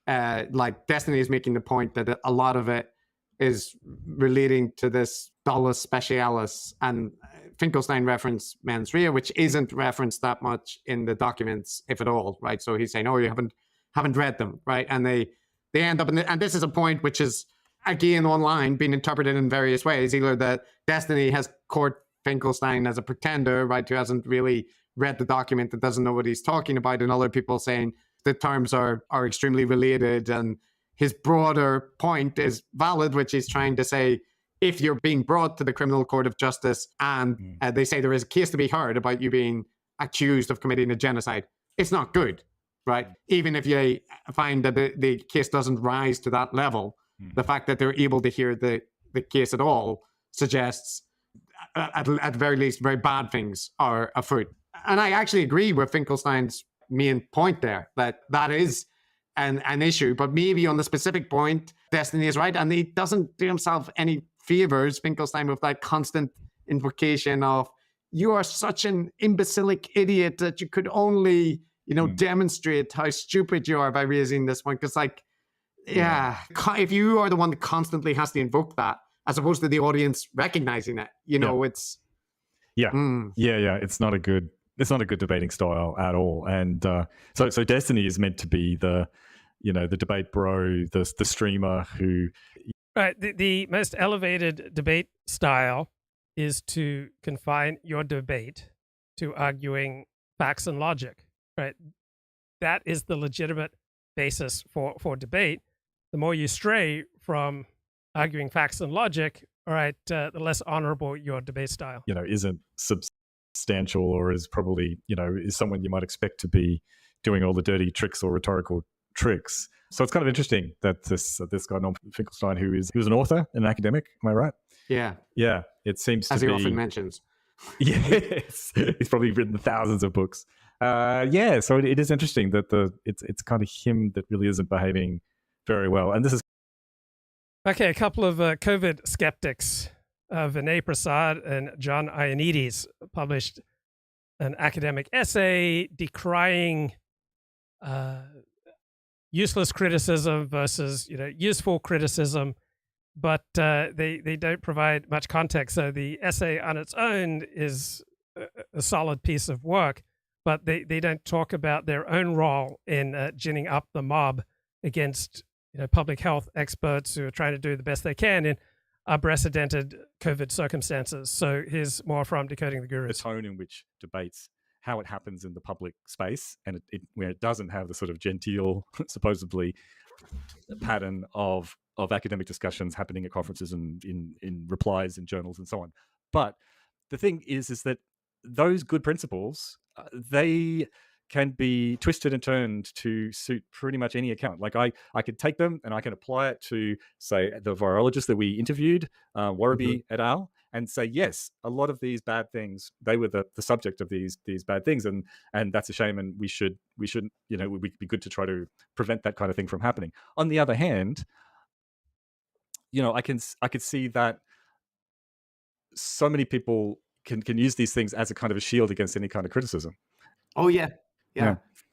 like Destiny is making the point that a lot of it is relating to this dolus specialis, and Finkelstein referenced mens rea, which isn't referenced that much in the documents, if at all, right? So he's saying, oh, you haven't read them, right? And they end up, and this is a point which is, again, online being interpreted in various ways. Either that Destiny has court Finkelstein as a pretender, right, who hasn't really read the document, that doesn't know what he's talking about, and other people saying the terms are extremely related, and his broader point is valid, which is trying to say, if you're being brought to the Criminal Court of Justice and they say there is a case to be heard about you being accused of committing a genocide, it's not good. right? Even if you find that the case doesn't rise to that level, the fact that they're able to hear the case at all suggests, at the very least, very bad things are afoot. And I actually agree with Finkelstein's main point there, that is an issue. But maybe on the specific point, Destiny is right. And he doesn't do himself any favors, Finkelstein, with that constant invocation of, you are such an imbecilic idiot that you could only, demonstrate how stupid you are by raising this point. Because, if you are the one that constantly has to invoke that, as opposed to the audience recognizing it, it's... It's not a good debating style at all. And so Destiny is meant to be the debate bro, the streamer who... Right. The most elevated debate style is to confine your debate to arguing facts and logic, right? That is the legitimate basis for debate. The more you stray from arguing facts and logic, all right, the less honorable your debate style. Isn't substantial, or is probably, is someone you might expect to be doing all the dirty tricks or rhetorical tricks. So it's kind of interesting that this guy, Norm Finkelstein, he was an author and an academic, am I right? Yeah. Yeah, it seems as to he be... often mentions. Yes, he's probably written thousands of books. So it is interesting that it's kind of him that really isn't behaving very well. And this is... Okay, a couple of COVID skeptics, Vinay Prasad and John Ioannidis, published an academic essay decrying useless criticism versus useful criticism, but they don't provide much context. So the essay on its own is a solid piece of work, but they don't talk about their own role in ginning up the mob against public health experts who are trying to do the best they can in unprecedented COVID circumstances. So here's more from Decoding the Gurus. The tone in which debates, how it happens in the public space, and where it doesn't have the sort of genteel, supposedly, pattern of academic discussions happening at conferences and in replies in journals and so on. But the thing is that those good principles, they can be twisted and turned to suit pretty much any account. Like I could take them and I can apply it to, say, the virologist that we interviewed, Warraby et al., and say, yes, a lot of these bad things, they were the subject of these bad things, and that's a shame, and we shouldn't, it would be good to try to prevent that kind of thing from happening. On the other hand, I could see that so many people can use these things as a kind of a shield against any kind of criticism. Oh yeah.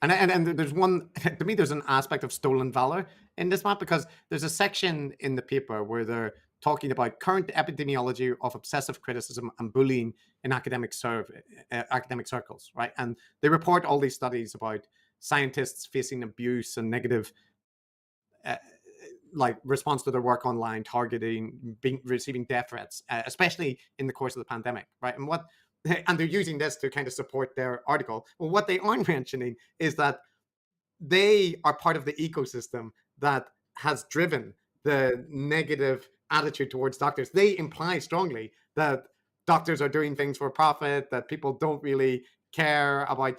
And there's one, to me, there's an aspect of stolen valor in this map, because there's a section in the paper where they're talking about current epidemiology of obsessive criticism and bullying in academic circles, right? And they report all these studies about scientists facing abuse and negative response to their work online, targeting, receiving death threats, especially in the course of the pandemic, right? And they're using this to kind of support their article. Well, what they aren't mentioning is that they are part of the ecosystem that has driven the negative attitude towards doctors. They imply strongly that doctors are doing things for profit, that people don't really care about,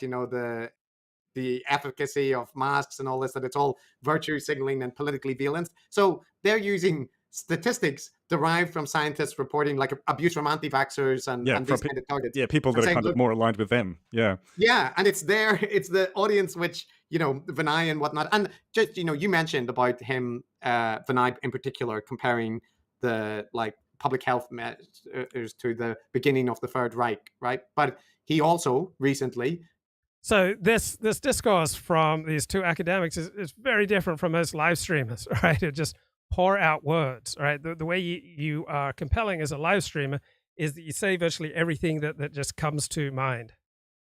the efficacy of masks and all this, that it's all virtue signaling and politically valenced. So they're using statistics derived from scientists reporting abuse from anti-vaxxers and these kind of targets. Yeah, people that are kind of more aligned with them. Yeah. Yeah, and it's the audience which, Vinay and whatnot. And just, you mentioned about him, Vinay in particular, comparing the public health measures to the beginning of the Third Reich, right? But he also recently... So this discourse from these two academics is very different from most live streamers, right? It just pour out words, right? The way you are compelling as a live streamer is that you say virtually everything that just comes to mind,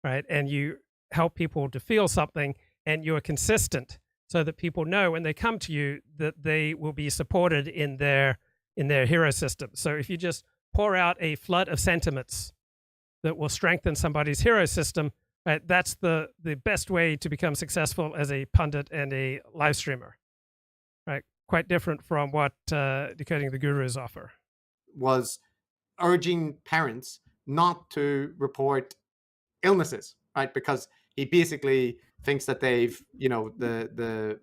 right? And you help people to feel something, and you're consistent so that people know when they come to you that they will be supported in their hero system. So if you just pour out a flood of sentiments that will strengthen somebody's hero system, right, that's the best way to become successful as a pundit and a live streamer, right? Quite different from what Decoding the Gurus offer. Was urging parents not to report illnesses, right? Because he basically thinks that they've, you know, the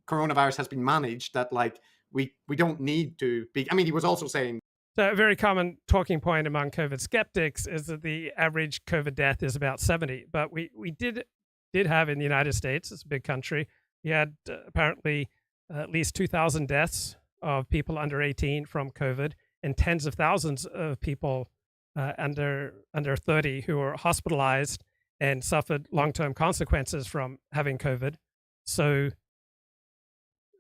coronavirus has been managed, that like we don't need to be. I mean, he was also saying. So a very common talking point among COVID skeptics is that the average COVID death is about 70. But we did have in the United States, it's a big country, we had apparently at least 2,000 deaths of people under 18 from COVID, and tens of thousands of people under 30 who were hospitalized and suffered long-term consequences from having COVID. So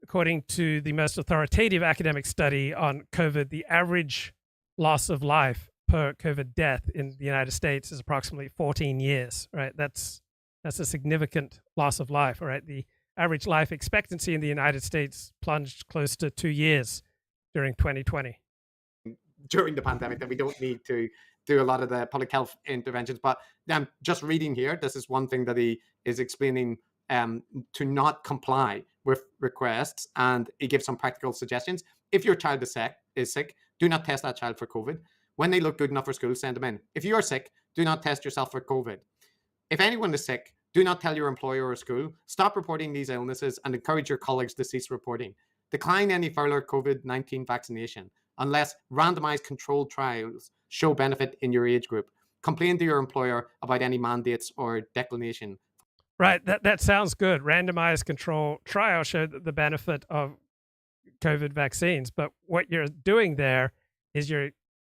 according to the most authoritative academic study on COVID, the average loss of life per COVID death in the United States is approximately 14 years, right? That's a significant loss of life, all right? The average life expectancy in the United States plunged close to 2 years during 2020. During the pandemic, that we don't need to do a lot of the public health interventions. But I'm just reading here, this is one thing that he is explaining, to not comply with requests, and he gives some practical suggestions. If your child is sick, do not test that child for COVID. When they look good enough for school, send them in. If you are sick, do not test yourself for COVID. If anyone is sick, do not tell your employer or school. Stop reporting these illnesses and encourage your colleagues to cease reporting. Decline any further COVID-19 vaccination unless randomized controlled trials show benefit in your age group. Complain to your employer about any mandates or declination. Right, that sounds good. Randomized control trial showed the benefit of COVID vaccines, but what you're doing there is you're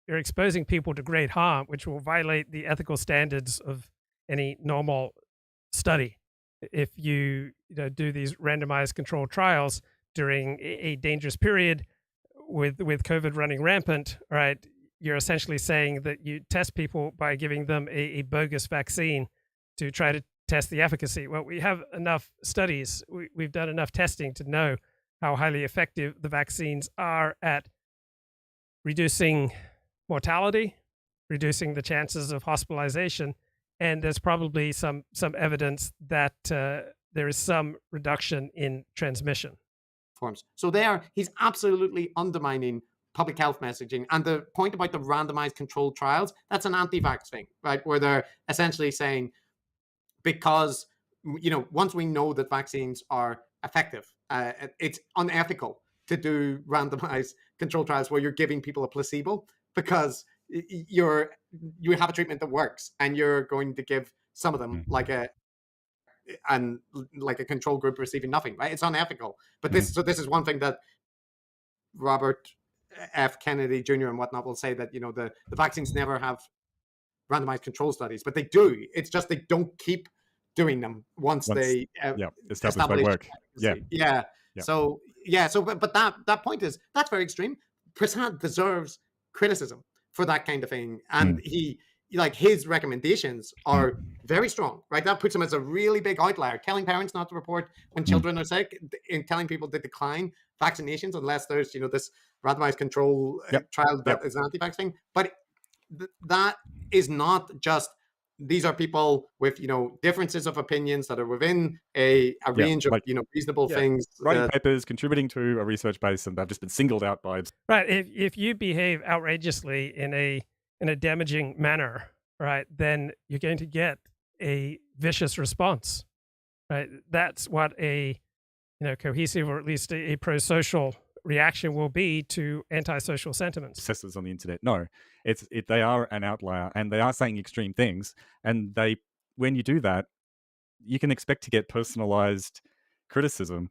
exposing people to great harm, which will violate the ethical standards of any normal study. If you do these randomized control trials during a dangerous period with COVID running rampant, right, you're essentially saying that you test people by giving them a bogus vaccine to try to test the efficacy. Well, we have enough studies. We've done enough testing to know how highly effective the vaccines are at reducing mortality, reducing the chances of hospitalization, and there's probably some evidence that there is some reduction in transmission. Forms. So he's absolutely undermining public health messaging. And the point about the randomized controlled trials, that's an anti-vax thing, right? Where they're essentially saying, because, once we know that vaccines are effective, it's unethical to do randomized controlled trials where you're giving people a placebo, because you have a treatment that works and you're going to give some of them like a control group receiving nothing, right? It's unethical. But this is one thing that Robert F. Kennedy Jr. and whatnot will say, that the vaccines never have randomized control studies, but they do. It's just they don't keep doing them once they establish they work. So but that point is, that's very extreme. Prasad deserves criticism for that kind of thing, and his recommendations are very strong, right? That puts him as a really big outlier, telling parents not to report when children are sick, and telling people to decline vaccinations unless there's this randomized control trial that is an anti-vaccine. But that is not just, these are people with differences of opinions that are within a range of reasonable things, writing papers, contributing to a research base, and they've just been singled out by right. If you behave outrageously in a damaging manner, right, then you're going to get a vicious response, right? That's what a cohesive, or at least a pro-social reaction will be to antisocial sentiments. Assessors on the internet. No, they are an outlier, and they are saying extreme things. And when you do that, you can expect to get personalized criticism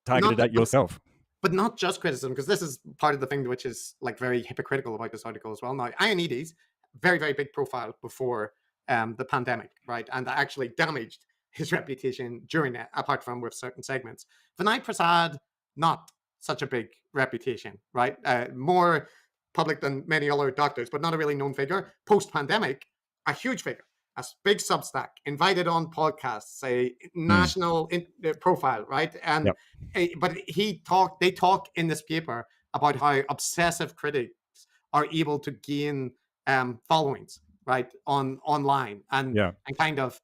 targeted at yourself. But not just criticism, because this is part of the thing which is very hypocritical about this article as well. Now, Ioannidis, very, very big profile before the pandemic, right? And actually damaged his reputation during it, apart from with certain segments. Vinay Prasad, not such a big reputation, right? More public than many other doctors, but not a really known figure. Post-pandemic, a huge figure, a big Substack, invited on podcasts, a national profile, right? And but they talk in this paper about how obsessive critics are able to gain followings, right, online, and kind of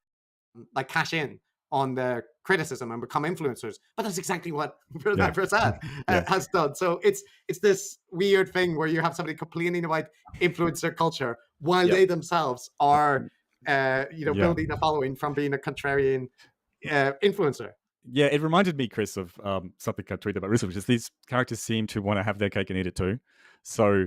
cash in on their criticism and become influencers. But that's exactly what Prasad has done. So it's this weird thing where you have somebody complaining about influencer culture while they themselves are building a following from being a contrarian influencer. Yeah, it reminded me, Chris, of something I tweeted about recently, which is these characters seem to want to have their cake and eat it too. So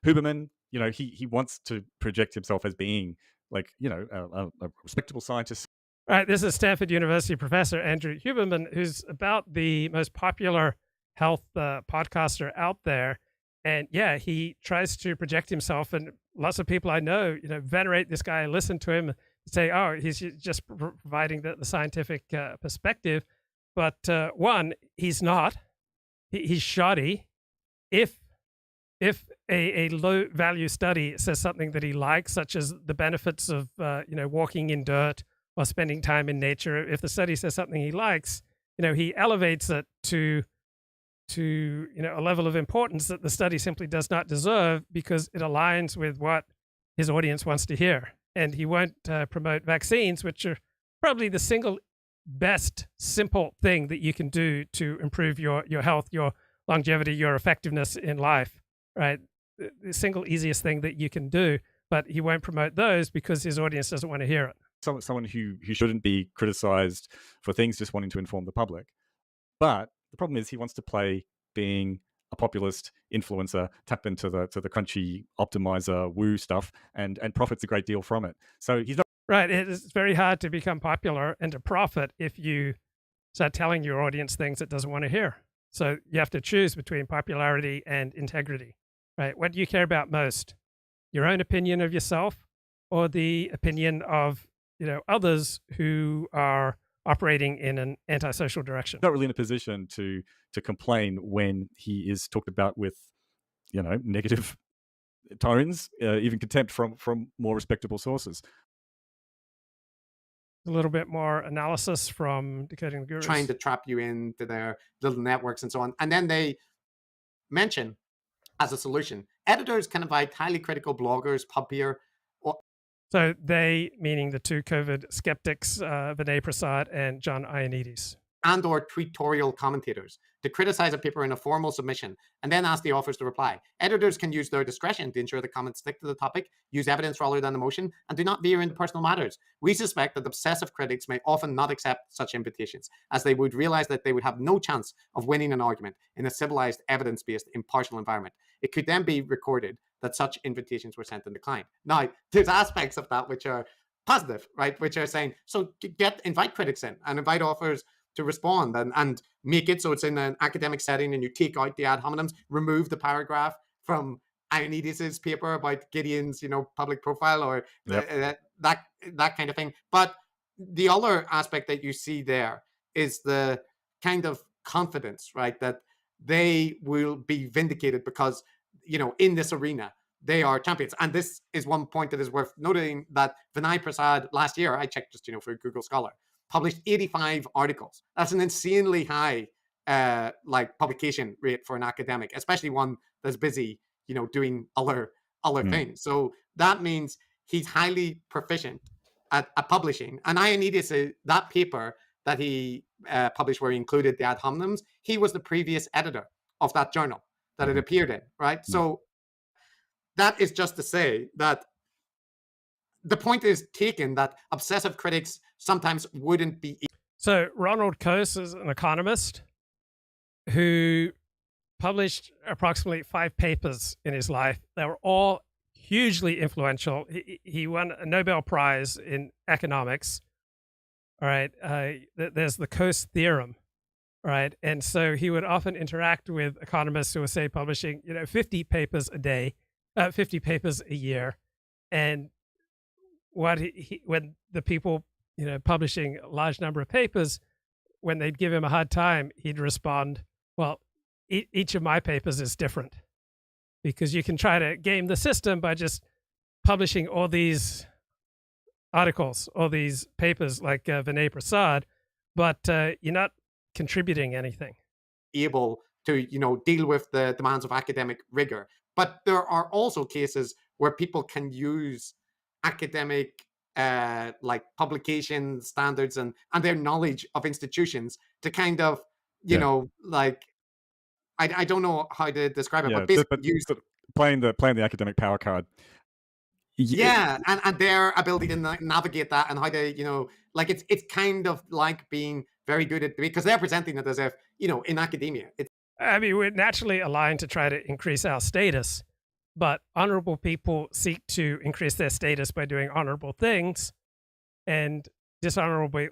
Huberman, he wants to project himself as being like, a respectable scientist. All right, this is Stanford University professor Andrew Huberman, who's about the most popular health podcaster out there. And yeah, he tries to project himself, and lots of people I know, venerate this guy, listen to him, say, oh, he's just providing the scientific perspective. But one, he's not. He's shoddy. If a low value study says something that he likes, such as the benefits of walking in dirt or spending time in nature, if the study says something he likes, he elevates it to a level of importance that the study simply does not deserve because it aligns with what his audience wants to hear. And he won't promote vaccines, which are probably the single best simple thing that you can do to improve your health, your longevity, your effectiveness in life, right? The single easiest thing that you can do, but he won't promote those because his audience doesn't want to hear it. Someone who shouldn't be criticized for things, just wanting to inform the public. But the problem is he wants to play being a populist influencer, tap into the crunchy optimizer woo stuff, and profits a great deal from it. So he's not right. It's very hard to become popular and to profit if you start telling your audience things it doesn't want to hear. So you have to choose between popularity and integrity, right? What do you care about most? Your own opinion of yourself, or the opinion of others who are operating in an antisocial direction? Not really in a position to complain when he is talked about with negative tones, even contempt from more respectable sources. A little bit more analysis from Decoding the Gurus. Trying to trap you into their little networks and so on. And then they mention as a solution, editors can invite highly critical bloggers, Piker. So they, meaning the two COVID skeptics, Vinay Prasad and John Ioannidis. And or tweetorial commentators to criticize a paper in a formal submission and then ask the authors to reply. Editors can use their discretion to ensure the comments stick to the topic, use evidence rather than emotion, and do not veer into personal matters. We suspect that obsessive critics may often not accept such invitations, as they would realize that they would have no chance of winning an argument in a civilized, evidence-based, impartial environment. It could then be recorded that such invitations were sent and declined. Now, there's aspects of that which are positive, right? Which are saying, so invite critics in and invite authors to respond and make it so it's in an academic setting, and you take out the ad hominems, remove the paragraph from Ioannidis' paper about Gideon's, public profile or that kind of thing. But the other aspect that you see there is the kind of confidence, right, that they will be vindicated because, in this arena, they are champions. And this is one point that is worth noting, that Vinay Prasad last year, I checked just, for Google Scholar, published 85 articles. That's an insanely high publication rate for an academic, especially one that's busy, doing other things. So that means he's highly proficient at publishing. And Ioannidis, that paper that he published where he included the ad hominems, he was the previous editor of that journal that it appeared in, right? So that is just to say that the point is taken that obsessive critics sometimes wouldn't be. So Ronald Coase is an economist who published approximately 5 papers in his life. They were all hugely influential. He won a Nobel Prize in economics. All right. There's the Coase theorem. Right. And so he would often interact with economists who were, say, publishing, 50 papers a day, 50 papers a year. And when the people, publishing a large number of papers, when they'd give him a hard time, he'd respond, well, each of my papers is different, because you can try to game the system by just publishing all these articles, all these papers like Vinay Prasad, but you're not contributing anything. Able to, deal with the demands of academic rigor. But there are also cases where people can use academic publication standards and their knowledge of institutions to kind of, I don't know how to describe it, but basically use playing the academic power card. Yeah, and their ability to navigate that and how to, like it's kind of like being very good at, because they're presenting it as if, in academia. I mean, we're naturally aligned to try to increase our status, but honorable people seek to increase their status by doing honorable things, and dishonorable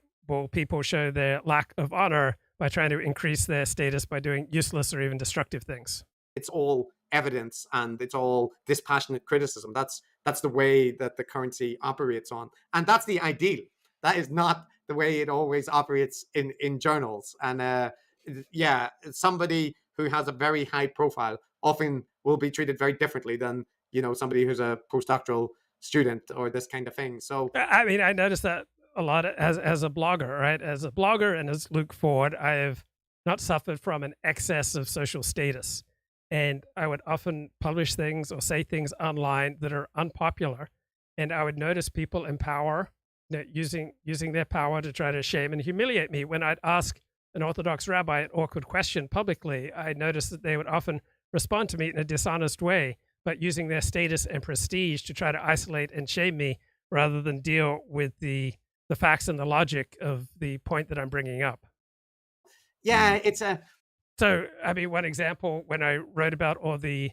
people show their lack of honor by trying to increase their status by doing useless or even destructive things. It's all evidence and it's all dispassionate criticism. That's the way that the currency operates on. And that's the ideal. That is not the way it always operates in journals. And somebody who has a very high profile often will be treated very differently than, somebody who's a postdoctoral student or this kind of thing. So, I mean, I noticed that a lot as a blogger, right? As a blogger and as Luke Ford, I have not suffered from an excess of social status. And I would often publish things or say things online that are unpopular. And I would notice people in power using their power to try to shame and humiliate me. When I'd ask an Orthodox rabbi an awkward question publicly, I noticed that they would often respond to me in a dishonest way, but using their status and prestige to try to isolate and shame me rather than deal with the facts and the logic of the point that I'm bringing up. Yeah, So, I mean, one example, when I wrote about all the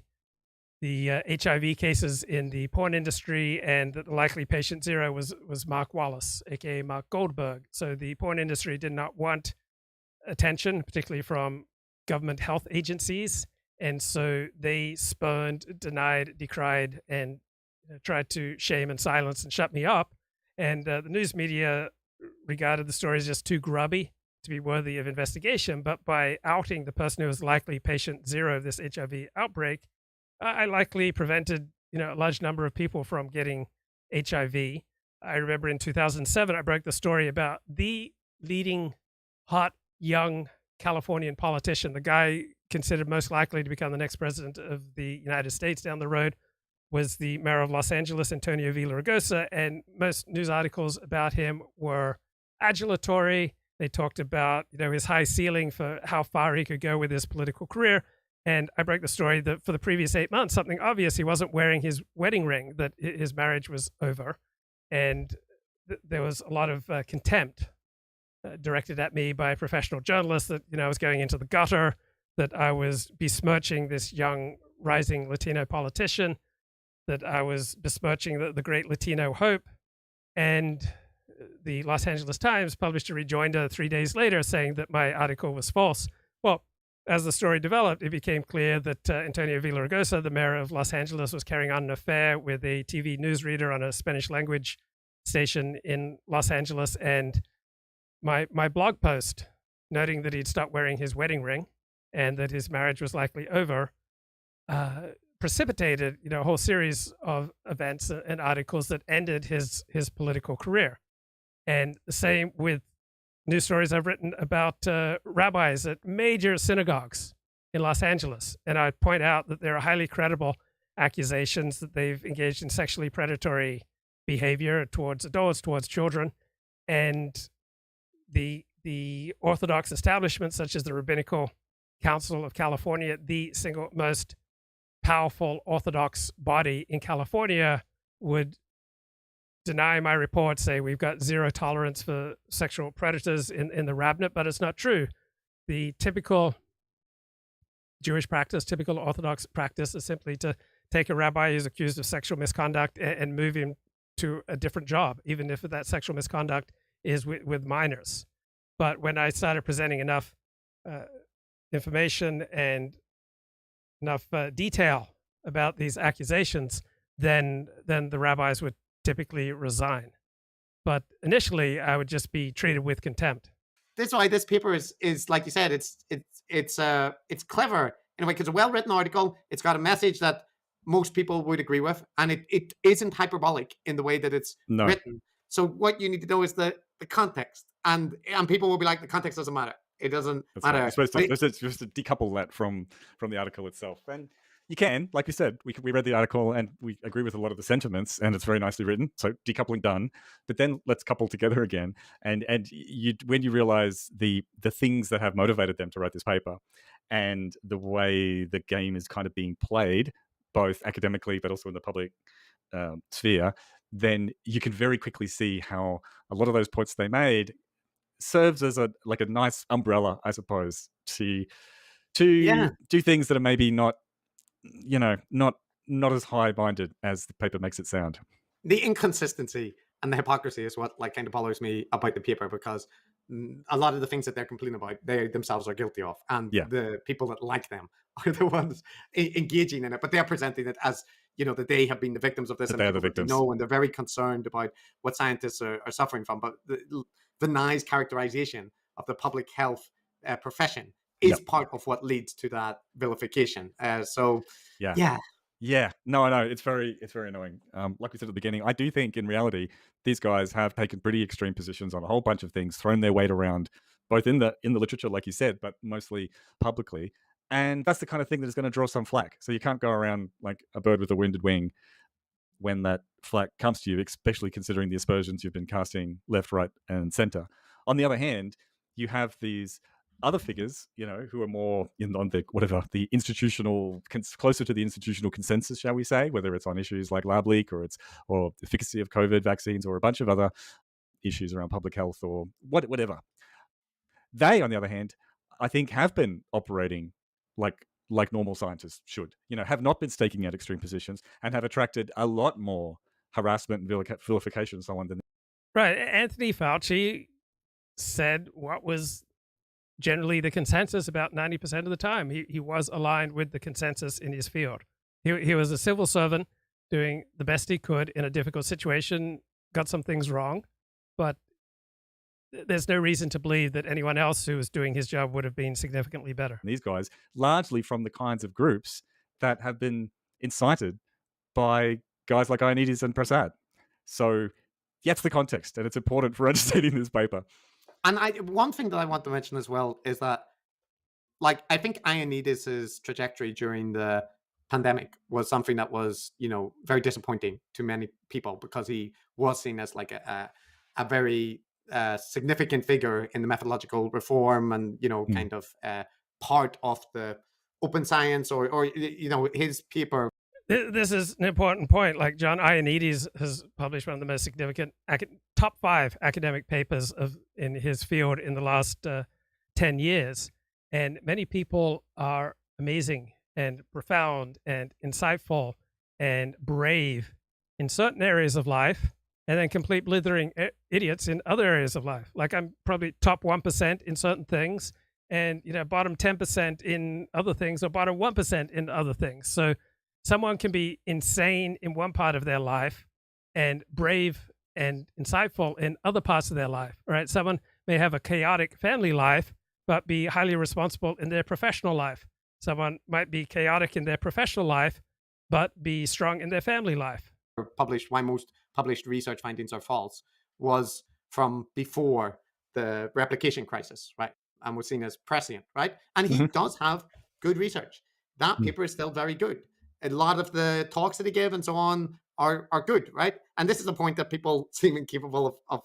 HIV cases in the porn industry and that the likely patient zero was Mark Wallace, aka Mark Goldberg. So the porn industry did not want attention, particularly from government health agencies. And so they spurned, denied, decried, and tried to shame and silence and shut me up. And the news media regarded the story as just too grubby to be worthy of investigation. But by outing the person who was likely patient zero of this HIV outbreak, I likely prevented, a large number of people from getting HIV. I remember in 2007, I broke the story about the leading hot young Californian politician, the guy considered most likely to become the next president of the United States down the road, was the mayor of Los Angeles, Antonio Villaraigosa, and most news articles about him were adulatory. They talked about, his high ceiling for how far he could go with his political career. And I broke the story that for the previous 8 months, something obvious, he wasn't wearing his wedding ring, that his marriage was over. And there was a lot of contempt directed at me by professional journalists that, I was going into the gutter, that I was besmirching this young rising Latino politician, that I was besmirching the great Latino hope. And the Los Angeles Times published a rejoinder 3 days later saying that my article was false. Well, as the story developed, it became clear that Antonio Villaraigosa, the mayor of Los Angeles, was carrying on an affair with a TV newsreader on a Spanish language station in Los Angeles. And my blog post noting that he'd stopped wearing his wedding ring and that his marriage was likely over precipitated, a whole series of events and articles that ended his political career. And the same with news stories I've written about rabbis at major synagogues in Los Angeles. And I point out that there are highly credible accusations that they've engaged in sexually predatory behavior towards adults, towards children. And the Orthodox establishments, such as the Rabbinical Council of California, the single most powerful Orthodox body in California, would deny my report, say we've got zero tolerance for sexual predators in the rabbinate, but it's not true. The typical Jewish practice, typical Orthodox practice is simply to take a rabbi who's accused of sexual misconduct and move him to a different job, even if that sexual misconduct is with minors. But when I started presenting enough information and enough detail about these accusations, then the rabbis would typically resign. But initially, I would just be treated with contempt. That's why this paper is like you said, it's clever in a way, because a well-written article, it's got a message that most people would agree with, and it isn't hyperbolic in the way that it's written. So what you need to know is the context, and people will be like, the context doesn't matter. It doesn't matter. Right. You're supposed to decouple that from the article itself. And you can, like we said, we read the article and we agree with a lot of the sentiments, and it's very nicely written. So decoupling done, but then let's couple together again. And when you realize the things that have motivated them to write this paper, and the way the game is kind of being played, both academically but also in the public sphere, then you can very quickly see how a lot of those points they made serves as a nice umbrella, I suppose, to do things that are maybe not as high-minded as the paper makes it sound. The inconsistency and the hypocrisy is what kind of bothers me about the paper, because a lot of the things that they're complaining about, they themselves are guilty of, and the people that like them are the ones engaging in it. But they're presenting it as that they have been the victims of this, and they're the victims. And they're very concerned about what scientists are suffering from. But the nice characterization of the public health profession is part of what leads to that vilification. Yeah, no, I know it's very annoying. Like we said at the beginning, I do think in reality these guys have taken pretty extreme positions on a whole bunch of things, thrown their weight around, both in the literature, like you said, but mostly publicly. And that's the kind of thing that is going to draw some flack. So you can't go around like a bird with a wounded wing when that flack comes to you, especially considering the aspersions you've been casting left, right, and center. On the other hand, you have these other figures, who are more on the institutional, closer to the institutional consensus, shall we say, whether it's on issues like lab leak or efficacy of COVID vaccines or a bunch of other issues around public health or whatever. They, on the other hand, I think have been operating like normal scientists should, have not been staking out extreme positions and have attracted a lot more harassment and vilification and so on. Right. Anthony Fauci said what was generally the consensus about 90% of the time. He was aligned with the consensus in his field. He was a civil servant doing the best he could in a difficult situation, got some things wrong, but there's no reason to believe that anyone else who was doing his job would have been significantly better. These guys, largely from the kinds of groups that have been incited by guys like Ioannidis and Prasad. So that's the context, and it's important for understanding this paper. And one thing that I want to mention as well is that, I think Ioannidis' trajectory during the pandemic was something that was, very disappointing to many people, because he was seen as a very significant figure in the methodological reform and, kind of part of the open science or his paper. This is an important point. Like John Ioannidis has published one of the most significant top 5 academic papers in his field in the last 10 years. And many people are amazing and profound and insightful and brave in certain areas of life, and then complete blithering idiots in other areas of life. Like I'm probably top 1% in certain things and, bottom 10% in other things, or bottom 1% in other things. So someone can be insane in one part of their life and brave and insightful in other parts of their life, right? Someone may have a chaotic family life, but be highly responsible in their professional life. Someone might be chaotic in their professional life, but be strong in their family life. Why most published research findings are false was from before the replication crisis, right? And was seen as prescient, right? And he does have good research. That paper is still very good. A lot of the talks that he gave and so on are good, right? And this is a point that people seem incapable of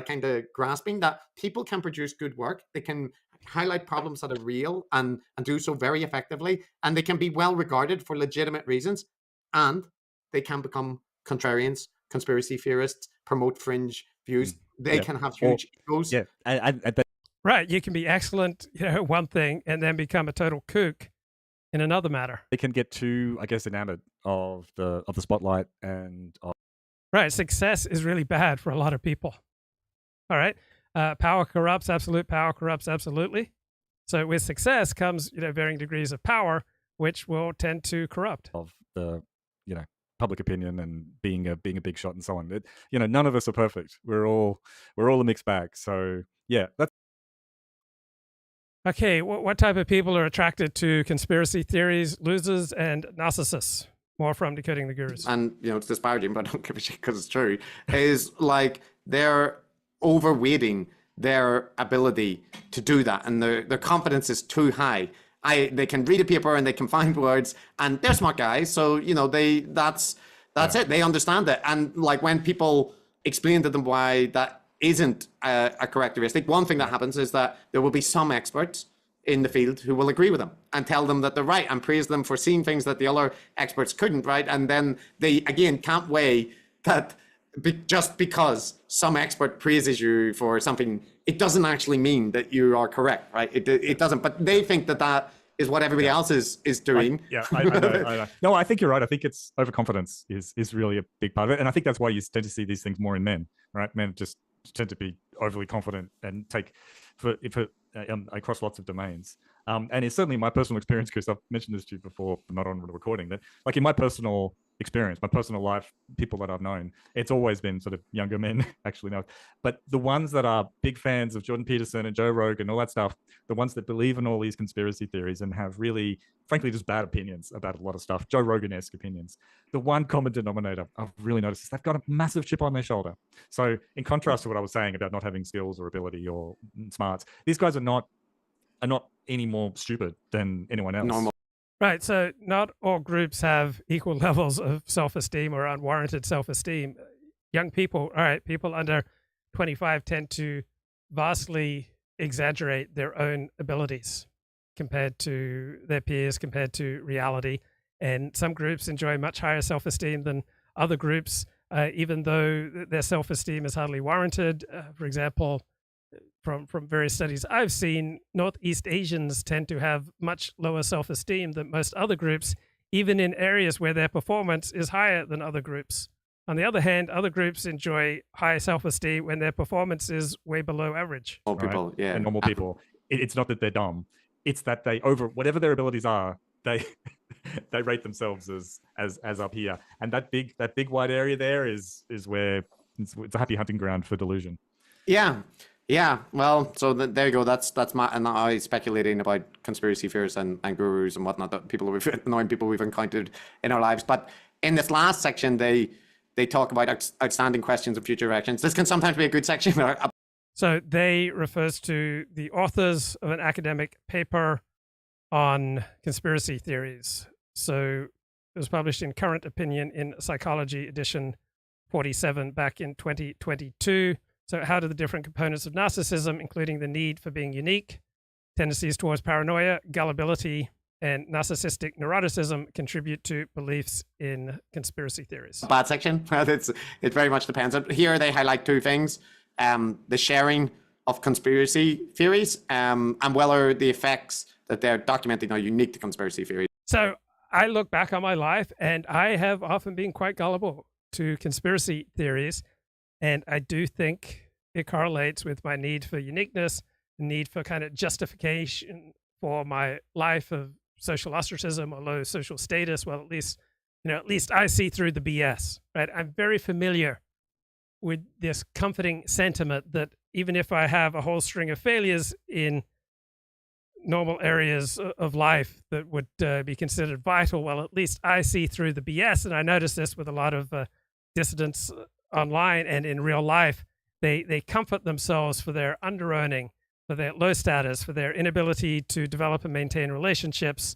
kind of grasping, that people can produce good work. They can highlight problems that are real and do so very effectively. And they can be well regarded for legitimate reasons. And they can become contrarians, conspiracy theorists, promote fringe views. They can have huge egos. Yeah. Right. You can be excellent, one thing, and then become a total kook in another matter. They can get too, I guess, enamored of the spotlight and right. Success is really bad for a lot of people. All right. Power corrupts. Absolute power corrupts absolutely. So with success comes, varying degrees of power, which will tend to corrupt. Of the, public opinion and being a big shot and so on. None of us are perfect. We're all a mixed bag. So yeah, that's. Okay, what type of people are attracted to conspiracy theories, losers, and narcissists? More from Decoding the Gurus. And, it's disparaging, but I don't give a shit because it's true, is they're overweighting their ability to do that. And their confidence is too high. They can read a paper and they can find words, and they're smart guys. So, that's it. They understand it. And when people explain to them why that isn't a characteristic, one thing that happens is that there will be some experts in the field who will agree with them and tell them that they're right and praise them for seeing things that the other experts couldn't, right? And then they, again, can't weigh that just because some expert praises you for something, it doesn't actually mean that you are correct, right? It doesn't, but they think that that is what everybody else is doing. I know. No, I think you're right. I think it's overconfidence is really a big part of it. And I think that's why you tend to see these things more in men, right? Men just tend to be overly confident and take across lots of domains. And it's certainly my personal experience, because I've mentioned this to you before, but not on the recording, that like in my personal experience, my personal life, people that I've known, it's always been sort of younger men, actually now. But the ones that are big fans of Jordan Peterson and Joe Rogan, all that stuff, the ones that believe in all these conspiracy theories and have really, frankly, just bad opinions about a lot of stuff, Joe Rogan-esque opinions, the one common denominator I've really noticed is they've got a massive chip on their shoulder. So in contrast to what I was saying about not having skills or ability or smarts, these guys are not any more stupid than anyone else. Normal. Right. So not all groups have equal levels of self-esteem or unwarranted self-esteem. Young people, all right, people under 25 tend to vastly exaggerate their own abilities compared to their peers, compared to reality. And some groups enjoy much higher self-esteem than other groups, even though their self-esteem is hardly warranted. For example, from various studies I've seen, Northeast Asians tend to have much lower self-esteem than most other groups, even in areas where their performance is higher than other groups. On the other hand, other groups enjoy high self-esteem when their performance is way below average. Normal people, yeah. And normal people. It's not that they're dumb. It's that they, over whatever their abilities are, they rate themselves as up here. And that big wide area there is where it's a happy hunting ground for delusion. Yeah, well, so there you go. That's my, and I speculating about conspiracy theories and gurus and whatnot, that annoying people we've encountered in our lives. But in this last section, they talk about outstanding questions of future elections. This can sometimes be a good section. So they refers to the authors of an academic paper on conspiracy theories. So it was published in Current Opinion in Psychology, edition 47, back in 2022. So how do the different components of narcissism, including the need for being unique, tendencies towards paranoia, gullibility, and narcissistic neuroticism, contribute to beliefs in conspiracy theories? Bad section. It very much depends. Here they highlight two things: the sharing of conspiracy theories, and whether the effects that they're documenting are unique to conspiracy theories. So I look back on my life, and I have often been quite gullible to conspiracy theories. And I do think it correlates with my need for uniqueness, the need for kind of justification for my life of social ostracism or low social status. Well, at least I see through the BS, right? I'm very familiar with this comforting sentiment that even if I have a whole string of failures in normal areas of life that would be considered vital, well, at least I see through the BS. And I notice this with a lot of dissidents online and in real life. They comfort themselves for their under-earning, for their low status, for their inability to develop and maintain relationships.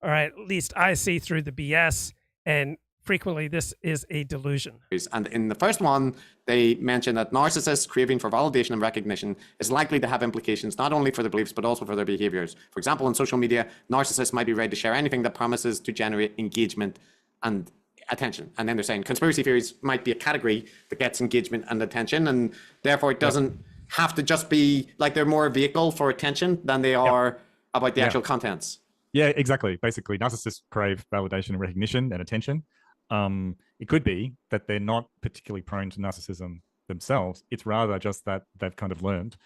All right, at least I see through the BS, and frequently this is a delusion. And in the first one, they mention that narcissists' craving for validation and recognition is likely to have implications not only for their beliefs, but also for their behaviors. For example, on social media, narcissists might be ready to share anything that promises to generate engagement and attention. And then they're saying conspiracy theories might be a category that gets engagement and attention, and therefore it doesn't have to just be like they're more a vehicle for attention than they are about the actual contents. Yeah, exactly. Basically, narcissists crave validation and recognition and attention. It could be that they're not particularly prone to narcissism themselves. It's rather just that they've kind of learned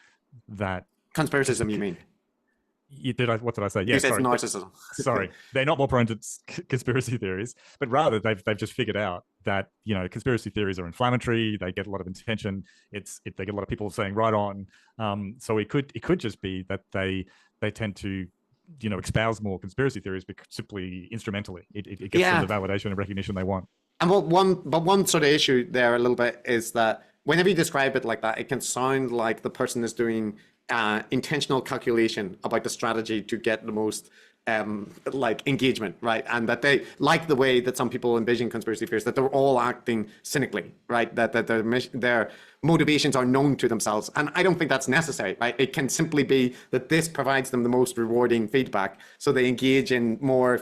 that... Conspiracism, you mean? What did I say? Yeah, you said narcissism. Sorry, they're not more prone to conspiracy theories, but rather they've just figured out that conspiracy theories are inflammatory. They get a lot of attention. They get a lot of people saying right on. So it could just be that they tend to espouse more conspiracy theories simply instrumentally. It gets them the validation and recognition they want. And one sort of issue there a little bit is that whenever you describe it like that, it can sound like the person is doing intentional calculation about the strategy to get the most like engagement, right? And that they, like the way that some people envision conspiracy theories, that they're all acting cynically, right? That their motivations are known to themselves. And I don't think that's necessary, right? It can simply be that this provides them the most rewarding feedback, so they engage in more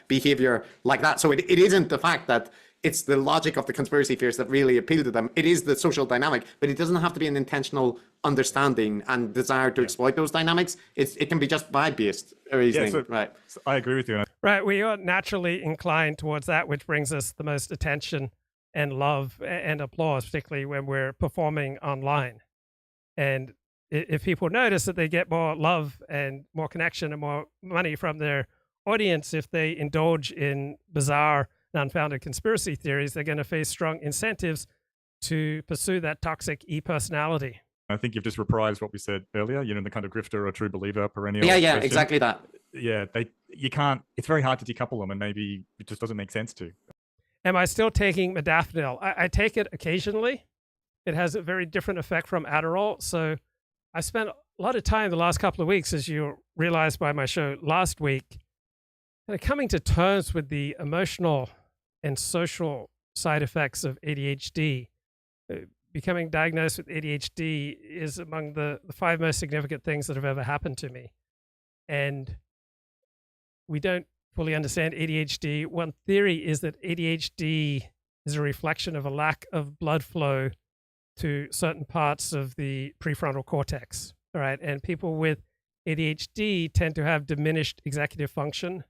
behavior like that. So it isn't the fact that it's the logic of the conspiracy theories that really appeal to them. It is the social dynamic, but it doesn't have to be an intentional understanding and desire to exploit those dynamics. It can be just vibe-based reasoning, right? So I agree with you. Right, we are naturally inclined towards that, which brings us the most attention and love and applause, particularly when we're performing online. And if people notice that they get more love and more connection and more money from their audience if they indulge in bizarre and unfounded conspiracy theories, they're going to face strong incentives to pursue that toxic e-personality. I think you've just reprised what we said earlier, the kind of grifter or true believer perennial. Yeah, question. exactly that. Yeah, you can't, it's very hard to decouple them, and maybe it just doesn't make sense to. Am I still taking modafinil? I take it occasionally. It has a very different effect from Aderall. So I spent a lot of time the last couple of weeks, as you realized by my show last week, coming to terms with the emotional and social side effects of ADHD. Becoming diagnosed with ADHD is among the 5 most significant things that have ever happened to me. And we don't fully understand ADHD. One theory is that ADHD is a reflection of a lack of blood flow to certain parts of the prefrontal cortex. All right. And people with ADHD tend to have diminished executive function,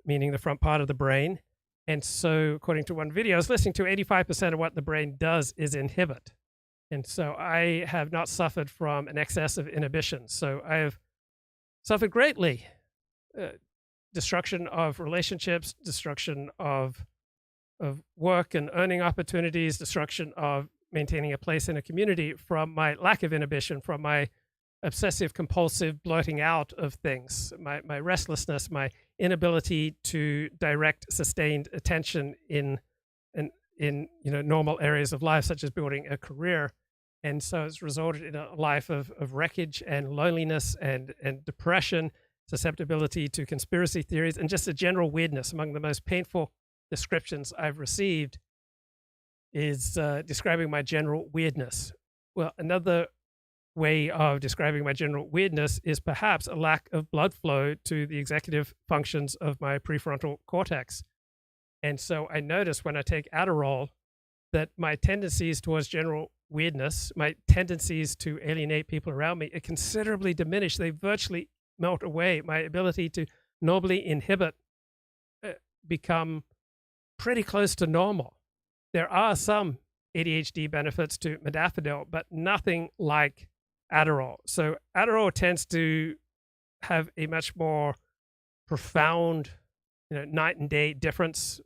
meaning the front part of the brain. And so, according to one video I was listening to, 85% of what the brain does is inhibit. And so I have not suffered from an excess of inhibition. So I have suffered greatly. Destruction of relationships, destruction of work and earning opportunities, destruction of maintaining a place in a community from my lack of inhibition, from my obsessive compulsive blurting out of things, my restlessness, my inability to direct sustained attention in normal areas of life, such as building a career. And so it's resulted in a life of wreckage and loneliness and depression, susceptibility to conspiracy theories, and just a general weirdness. Among the most painful descriptions I've received is describing my general weirdness. Well, another way of describing my general weirdness is perhaps a lack of blood flow to the executive functions of my prefrontal cortex. And so I notice when I take Aderall that my tendencies towards general weirdness, my tendencies to alienate people around me, it considerably diminish. They virtually melt away. My ability to normally inhibit become pretty close to normal. There are some ADHD benefits to modafinil, but nothing like Aderall. So Aderall tends to have a much more profound, night and day difference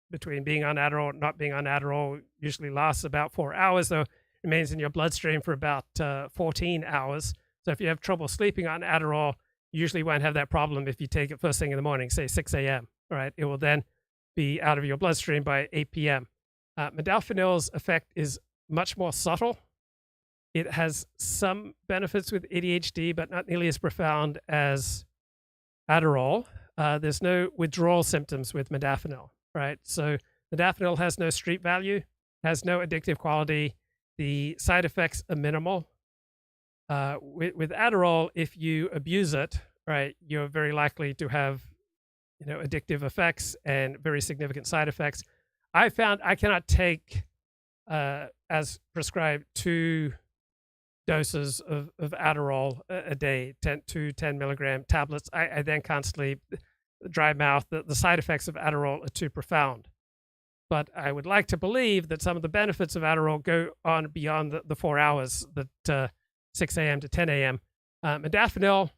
between being on Aderall and not being on Aderall. Usually lasts about 4 hours, though remains in your bloodstream for about 14 hours. So if you have trouble sleeping on Aderall, you usually won't have that problem if you take it first thing in the morning, say 6 a.m. All right, it will then be out of your bloodstream by 8 p.m. Modafinil's effect is much more subtle. It has some benefits with ADHD, but not nearly as profound as Aderall. There's no withdrawal symptoms with modafinil, right? So modafinil has no street value, has no addictive quality. The side effects are minimal. With Aderall, if you abuse it, right, you're very likely to have, addictive effects and very significant side effects. I found I cannot take, as prescribed, 2 doses of Aderall a day, 10 milligram tablets. I then can't sleep, dry mouth. The side effects of Aderall are too profound. But I would like to believe that some of the benefits of Aderall go on beyond the 4 hours, that 6 a.m. to 10 a.m. Modafinil,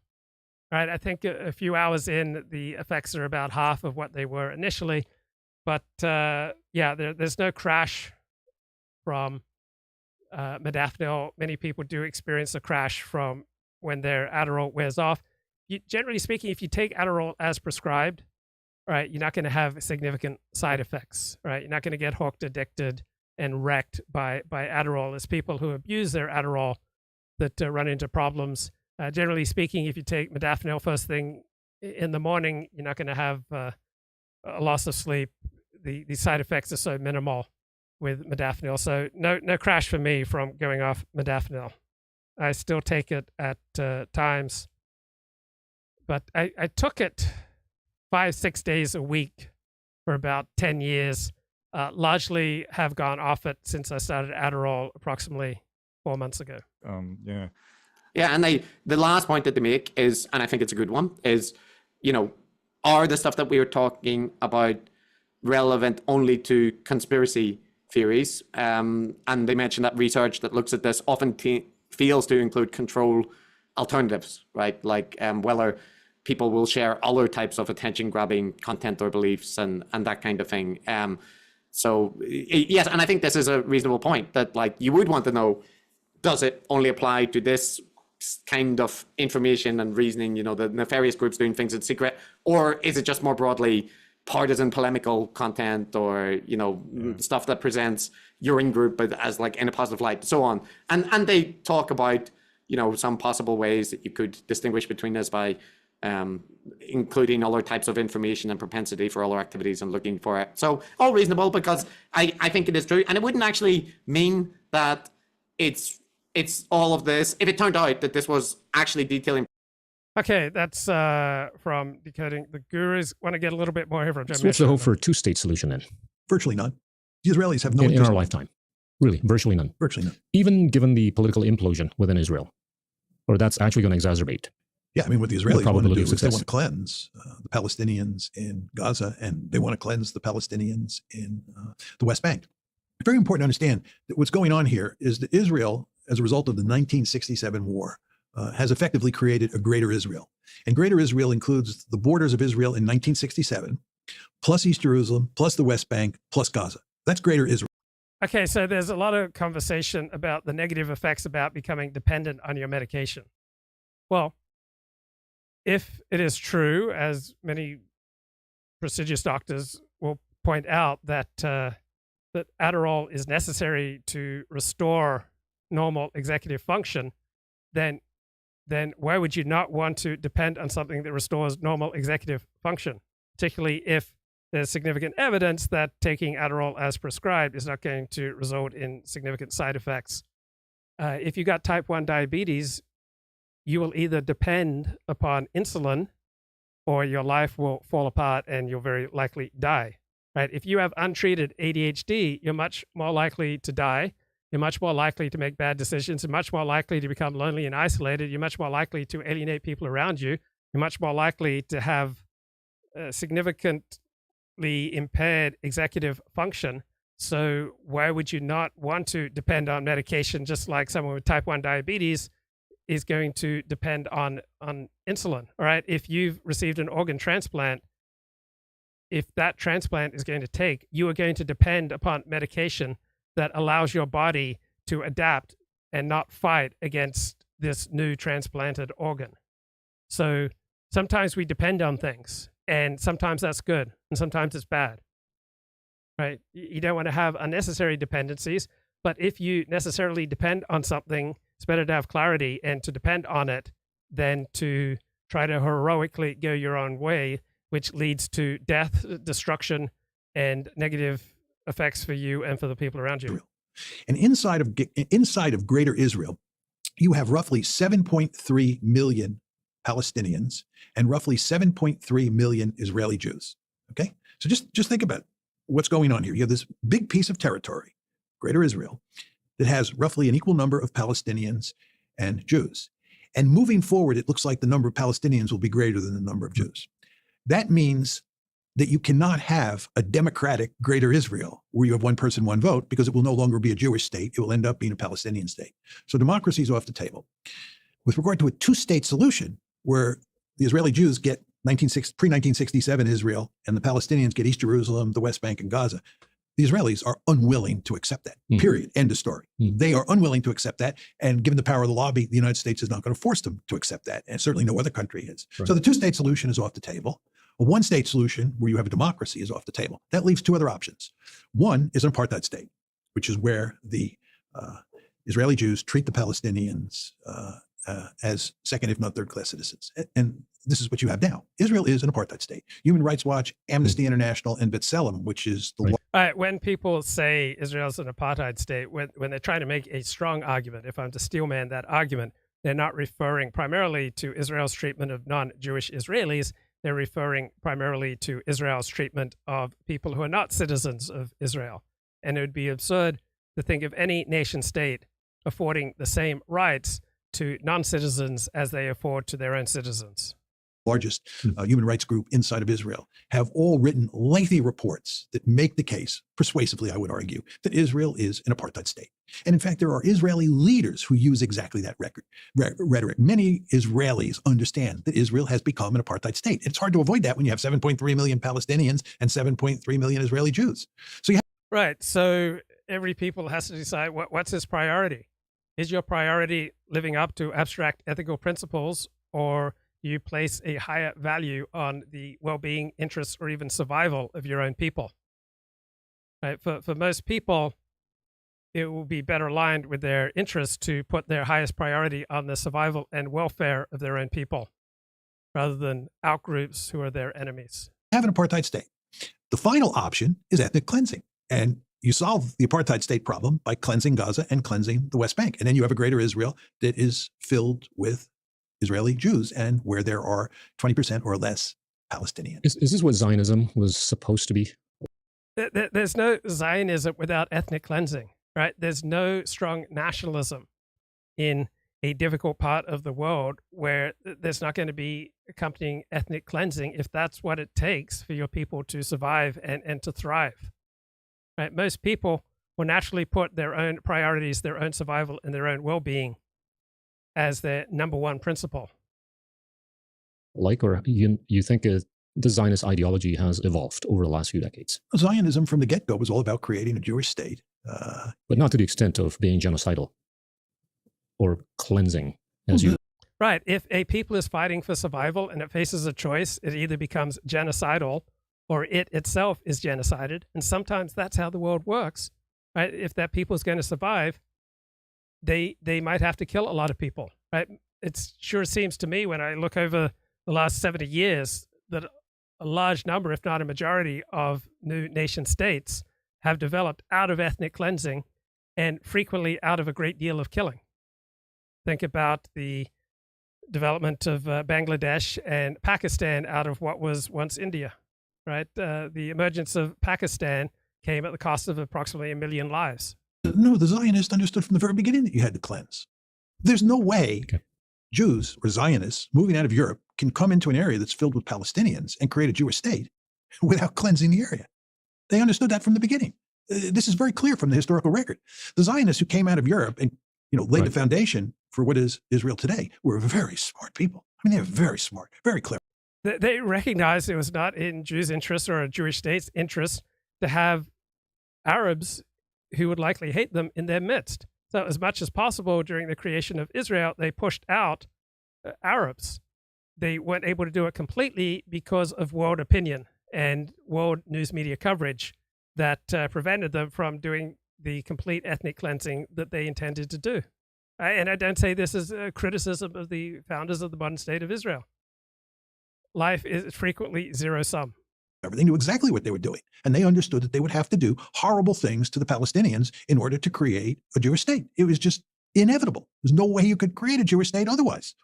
right, I think a few hours in, the effects are about half of what they were initially. But there's no crash from modafinil. Many people do experience a crash from when their Aderall wears off. Generally speaking, if you take Aderall as prescribed, right, you're not going to have significant side effects, right? You're not going to get hooked, addicted, and wrecked by Aderall. It's people who abuse their Aderall that run into problems. Generally speaking, if you take modafinil first thing in the morning, you're not going to have a loss of sleep. The side effects are so minimal with modafinil. So no crash for me from going off modafinil. I still take it at times, but I took it 5-6 days a week for about 10 years. Largely have gone off it since I started Aderall approximately 4 months ago. Yeah, and the last point that they make is, and I think it's a good one, is, are the stuff that we were talking about relevant only to conspiracy theories? And they mentioned that research that looks at this often fails to include control alternatives, right? Like whether people will share other types of attention-grabbing content or beliefs and that kind of thing. So yes, and I think this is a reasonable point that like you would want to know, does it only apply to this kind of information and reasoning, the nefarious groups doing things in secret, or is it just more broadly partisan polemical content or, stuff that presents your in-group but as like in a positive light, so on. And they talk about, some possible ways that you could distinguish between this by including other types of information and propensity for other activities and looking for it. So all reasonable, because I think it is true. And it wouldn't actually mean that it's all of this if it turned out that this was actually detailing. Okay, that's from Decoding. The gurus want to get a little bit more here from So what's the hope for a two-state solution then? Virtually none. The Israelis have no in interest our lifetime. Really, virtually none. Virtually none. Even given the political implosion within Israel, or that's actually going to exacerbate. Yeah, I mean, what the Israelis want to do is they success. want to cleanse the Palestinians in Gaza, and they want to cleanse the Palestinians in the West Bank. It's very important to understand that what's going on here is that Israel, as a result of the 1967 war, has effectively created a greater Israel. And greater Israel includes the borders of Israel in 1967, plus East Jerusalem, plus the West Bank, plus Gaza. That's greater Israel. Okay, so there's a lot of conversation about the negative effects about becoming dependent on your medication. Well, if it is true, as many prestigious doctors will point out, that that Aderall is necessary to restore normal executive function, then why would you not want to depend on something that restores normal executive function, particularly if there's significant evidence that taking Aderall as prescribed is not going to result in significant side effects? If you got type 1 diabetes, you will either depend upon insulin or your life will fall apart and you'll very likely die, right? If you have untreated ADHD, you're much more likely to die. You're much more likely to make bad decisions. You're much more likely to become lonely and isolated. You're much more likely to alienate people around you. You're much more likely to have significantly impaired executive function. So why would you not want to depend on medication, just like someone with type 1 diabetes is going to depend on insulin? All right. If you've received an organ transplant, if that transplant is going to take, you are going to depend upon medication that allows your body to adapt and not fight against this new transplanted organ. So sometimes we depend on things, and sometimes that's good, and sometimes it's bad, right? You don't want to have unnecessary dependencies, but if you necessarily depend on something, it's better to have clarity and to depend on it than to try to heroically go your own way, which leads to death, destruction, and negative effects for you and for the people around you. And inside of greater Israel, you have roughly 7.3 million Palestinians and roughly 7.3 million Israeli Jews. Okay? So just think about what's going on here. You have this big piece of territory, greater Israel, that has roughly an equal number of Palestinians and Jews. And moving forward, it looks like the number of Palestinians will be greater than the number of Jews. That means that you cannot have a democratic greater Israel where you have one person, one vote, because it will no longer be a Jewish state. It will end up being a Palestinian state. So democracy is off the table. With regard to a two-state solution where the Israeli Jews get pre-1967 Israel and the Palestinians get East Jerusalem, the West Bank, and Gaza, the Israelis are unwilling to accept that, period, end of story. They are unwilling to accept that, and given the power of the lobby, the United States is not going to force them to accept that, and certainly no other country is. Right. So the two-state solution is off the table. A one-state solution where you have a democracy is off the table. That leaves two other options. One is an apartheid state, which is where the Israeli Jews treat the Palestinians as second, if not third-class citizens. And this is what you have now. Israel is an apartheid state. Human Rights Watch, Amnesty International, and B'Tselem, which is the when people say Israel's an apartheid state, when they're trying to make a strong argument, if I'm to steelman that argument, they're not referring primarily to Israel's treatment of non-Jewish Israelis. They're referring primarily to Israel's treatment of people who are not citizens of Israel. And it would be absurd to think of any nation state affording the same rights to non-citizens as they afford to their own citizens. Largest human rights group inside of Israel, have all written lengthy reports that make the case, persuasively I would argue, that Israel is an apartheid state. And in fact, there are Israeli leaders who use exactly that rhetoric. Many Israelis understand that Israel has become an apartheid state. It's hard to avoid that when you have 7.3 million Palestinians and 7.3 million Israeli Jews. So Right. So every people has to decide what's his priority. Is your priority living up to abstract ethical principles, or do you place a higher value on the well-being, interests, or even survival of your own people? Right? For most people, it will be better aligned with their interests to put their highest priority on the survival and welfare of their own people, rather than outgroups who are their enemies. Have an apartheid state. The final option is ethnic cleansing. And you solve the apartheid state problem by cleansing Gaza and cleansing the West Bank. And then you have a greater Israel that is filled with Israeli Jews and where there are 20% or less Palestinians. Is this what Zionism was supposed to be? There's no Zionism without ethnic cleansing, right? There's no strong nationalism in a difficult part of the world where there's not going to be accompanying ethnic cleansing if that's what it takes for your people to survive and to thrive. Right? Most people will naturally put their own priorities, their own survival, and their own well-being as their number one principle. Or you think the Zionist ideology has evolved over the last few decades? Zionism from the get-go was all about creating a Jewish state. But not to the extent of being genocidal or cleansing, as you... Right. If a people is fighting for survival and it faces a choice, it either becomes genocidal or it itself is genocided. And sometimes that's how the world works. Right? If that people is going to survive, they might have to kill a lot of people. Right? It sure seems to me when I look over the last 70 years that a large number, if not a majority, of new nation states have developed out of ethnic cleansing and frequently out of a great deal of killing. Think about the development of Bangladesh and Pakistan out of what was once India. Right? The emergence of Pakistan came at the cost of approximately 1 million lives. No, the Zionists understood from the very beginning that you had to cleanse. There's no way Jews or Zionists moving out of Europe can come into an area that's filled with Palestinians and create a Jewish state without cleansing the area. They understood that from the beginning. This is very clear from the historical record. The Zionists who came out of Europe and laid the foundation for what is Israel today were very smart people. I mean, they were very smart, very clever. They recognized it was not in Jews' interest or a Jewish state's interest to have Arabs who would likely hate them in their midst. So as much as possible during the creation of Israel, they pushed out Arabs. They weren't able to do it completely because of world opinion and world news media coverage that prevented them from doing the complete ethnic cleansing that they intended to do. And I don't say this as a criticism of the founders of the modern state of Israel. Life is frequently zero-sum. They knew exactly what they were doing, and they understood that they would have to do horrible things to the Palestinians in order to create a Jewish state. It was just inevitable. There's no way you could create a Jewish state otherwise.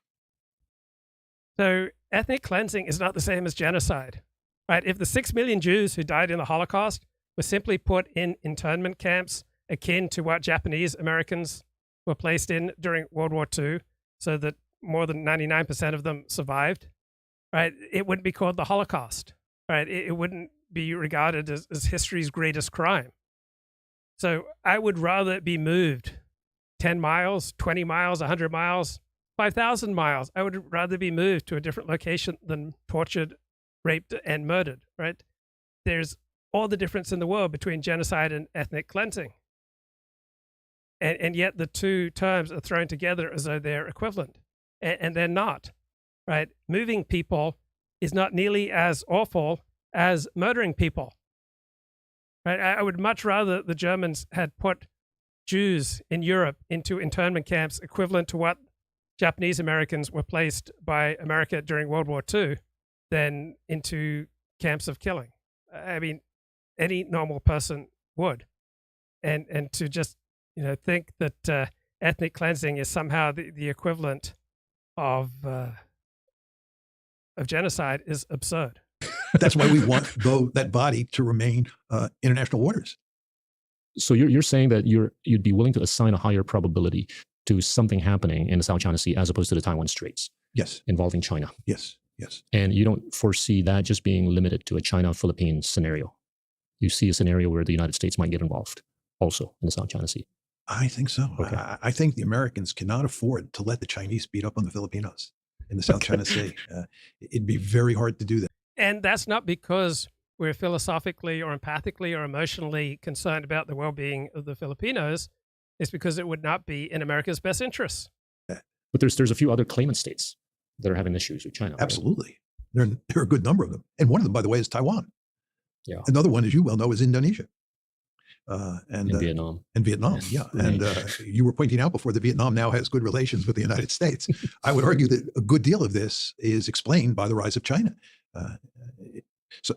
So ethnic cleansing is not the same as genocide. Right? If the 6 million Jews who died in the Holocaust were simply put in internment camps akin to what Japanese Americans were placed in during World War II, so that more than 99% of them survived, right? It wouldn't be called the Holocaust, right? It wouldn't be regarded as history's greatest crime. So I would rather be moved 10 miles, 20 miles, 100 miles, 5,000 miles. I would rather be moved to a different location than tortured, raped, and murdered, right? There's all the difference in the world between genocide and ethnic cleansing. And yet the two terms are thrown together as though they're equivalent, and they're not, right? Moving people is not nearly as awful as murdering people, right? I would much rather the Germans had put Jews in Europe into internment camps equivalent to what Japanese Americans were placed by America during World War II than into camps of killing. I mean, any normal person would. And to just, think that ethnic cleansing is somehow the equivalent of genocide is absurd. That's why we want that body to remain international waters. So you're saying that you'd be willing to assign a higher probability to something happening in the South China Sea as opposed to the Taiwan Straits? Yes. Involving China? Yes, yes. And you don't foresee that just being limited to a China-Philippines scenario? You see a scenario where the United States might get involved also in the South China Sea? I think so. Okay. I think the Americans cannot afford to let the Chinese beat up on the Filipinos in the South China Sea. It'd be very hard to do that. And that's not because we're philosophically or empathically or emotionally concerned about the well-being of the Filipinos. It's because it would not be in America's best interests. But there's a few other claimant states that are having issues with China. Absolutely. Right? There are a good number of them. And one of them, by the way, is Taiwan. Yeah. Another one, as you well know, is Indonesia. And Vietnam. And Vietnam, yeah. Right. And you were pointing out before that Vietnam now has good relations with the United States. I would argue that a good deal of this is explained by the rise of China. So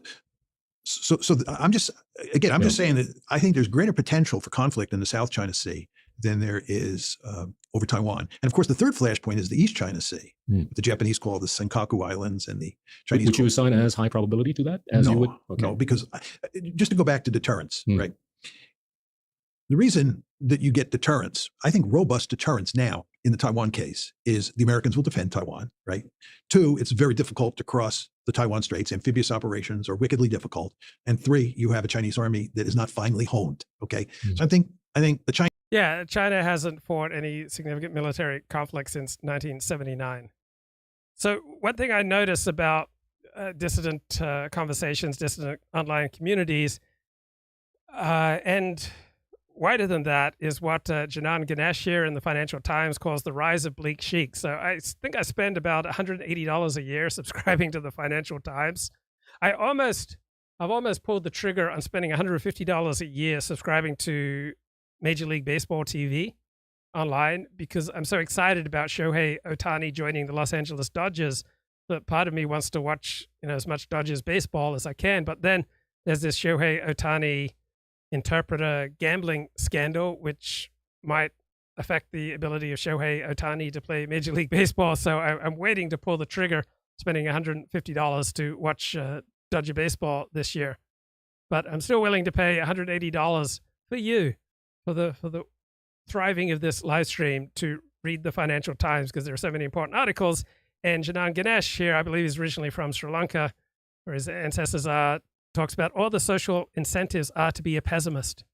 I'm just saying that I think there's greater potential for conflict in the South China Sea than there is over Taiwan. And of course, the third flashpoint is the East China Sea, the Japanese call the Senkaku Islands, and the Chinese. Would you assign as high probability to that? No, because just to go back to deterrence, right? The reason that you get deterrence, I think robust deterrence now in the Taiwan case, is the Americans will defend Taiwan, right? 2, it's very difficult to cross the Taiwan Straits. Amphibious operations are wickedly difficult. And 3, you have a Chinese army that is not finely honed, okay? So I think the Chinese. Yeah, China hasn't fought any significant military conflict since 1979. So one thing I notice about dissident conversations, dissident online communities, and wider than that is what Janan Ganesh here in the Financial Times calls the rise of bleak chic. So I think I spend about $180 a year subscribing to the Financial Times. I've almost pulled the trigger on spending $150 a year subscribing to Major League Baseball TV online because I'm so excited about Shohei Ohtani joining the Los Angeles Dodgers that part of me wants to watch as much Dodgers baseball as I can. But then there's this Shohei Ohtani interpreter gambling scandal, which might affect the ability of Shohei Ohtani to play Major League Baseball. So I'm waiting to pull the trigger, spending $150 to watch Dodger baseball this year. But I'm still willing to pay $180 for you, for the thriving of this live stream, to read the Financial Times because there are so many important articles. And Janan Ganesh here, I believe he's originally from Sri Lanka, where his ancestors are, talks about all the social incentives are to be a pessimist.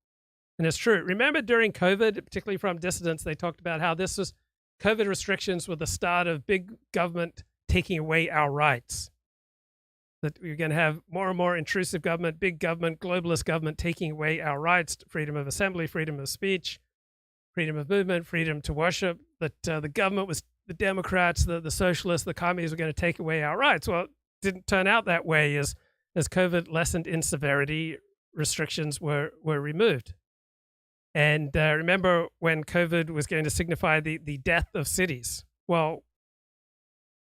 And it's true. Remember during COVID, particularly from dissidents, they talked about how COVID restrictions were the start of big government taking away our rights. That we're going to have more and more intrusive government, big government, globalist government taking away our rights, freedom of assembly, freedom of speech, freedom of movement, freedom to worship, that the government was, the Democrats, the socialists, the communists were going to take away our rights. Well, it didn't turn out that way. As COVID lessened in severity, restrictions were removed. And remember when COVID was going to signify the death of cities? Well,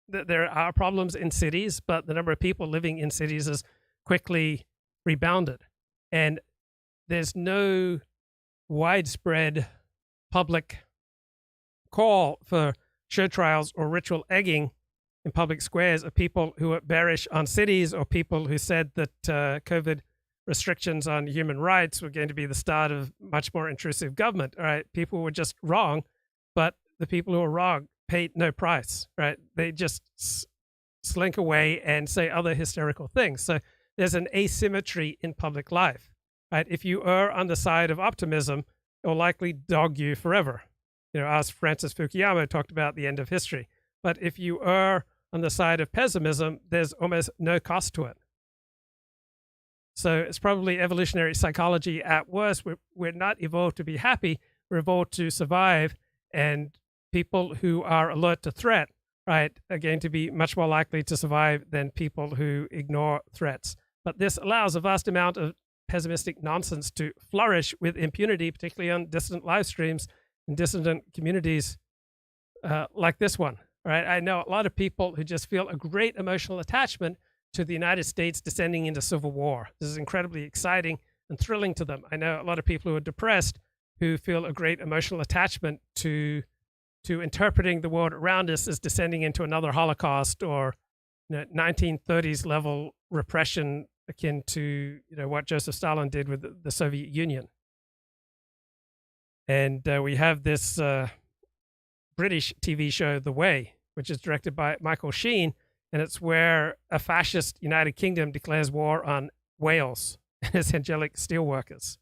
there are problems in cities, but the number of people living in cities has quickly rebounded. And there's no widespread public call for show trials or ritual egging in public squares of people who are bearish on cities or people who said that COVID restrictions on human rights were going to be the start of much more intrusive government. All right, people were just wrong, but the people who are wrong paid no price, right? They just slink away and say other hysterical things. So there's an asymmetry in public life, right? If you err on the side of optimism, it will likely dog you forever. As Francis Fukuyama talked about the end of history. But if you err on the side of pessimism, there's almost no cost to it. So it's probably evolutionary psychology at worst. We're not evolved to be happy. We're evolved to survive. And people who are alert to threat, right, are going to be much more likely to survive than people who ignore threats. But this allows a vast amount of pessimistic nonsense to flourish with impunity, particularly on dissident live streams and dissident communities like this one, right? I know a lot of people who just feel a great emotional attachment to the United States descending into civil war. This is incredibly exciting and thrilling to them. I know a lot of people who are depressed who feel a great emotional attachment to interpreting the world around us as descending into another Holocaust or 1930s level repression akin to what Joseph Stalin did with the Soviet Union. And we have this British TV show, The Way, which is directed by Michael Sheen, and it's where a fascist United Kingdom declares war on Wales and its angelic steelworkers.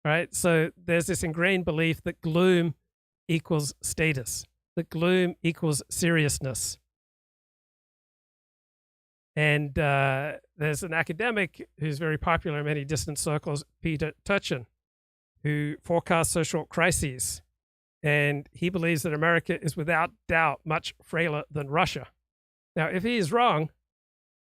Right? So there's this ingrained belief that gloom equals status, that gloom equals seriousness. And there's an academic who's very popular in many distant circles, Peter Turchin, who forecasts social crises. And he believes that America is without doubt much frailer than Russia. Now, if he is wrong,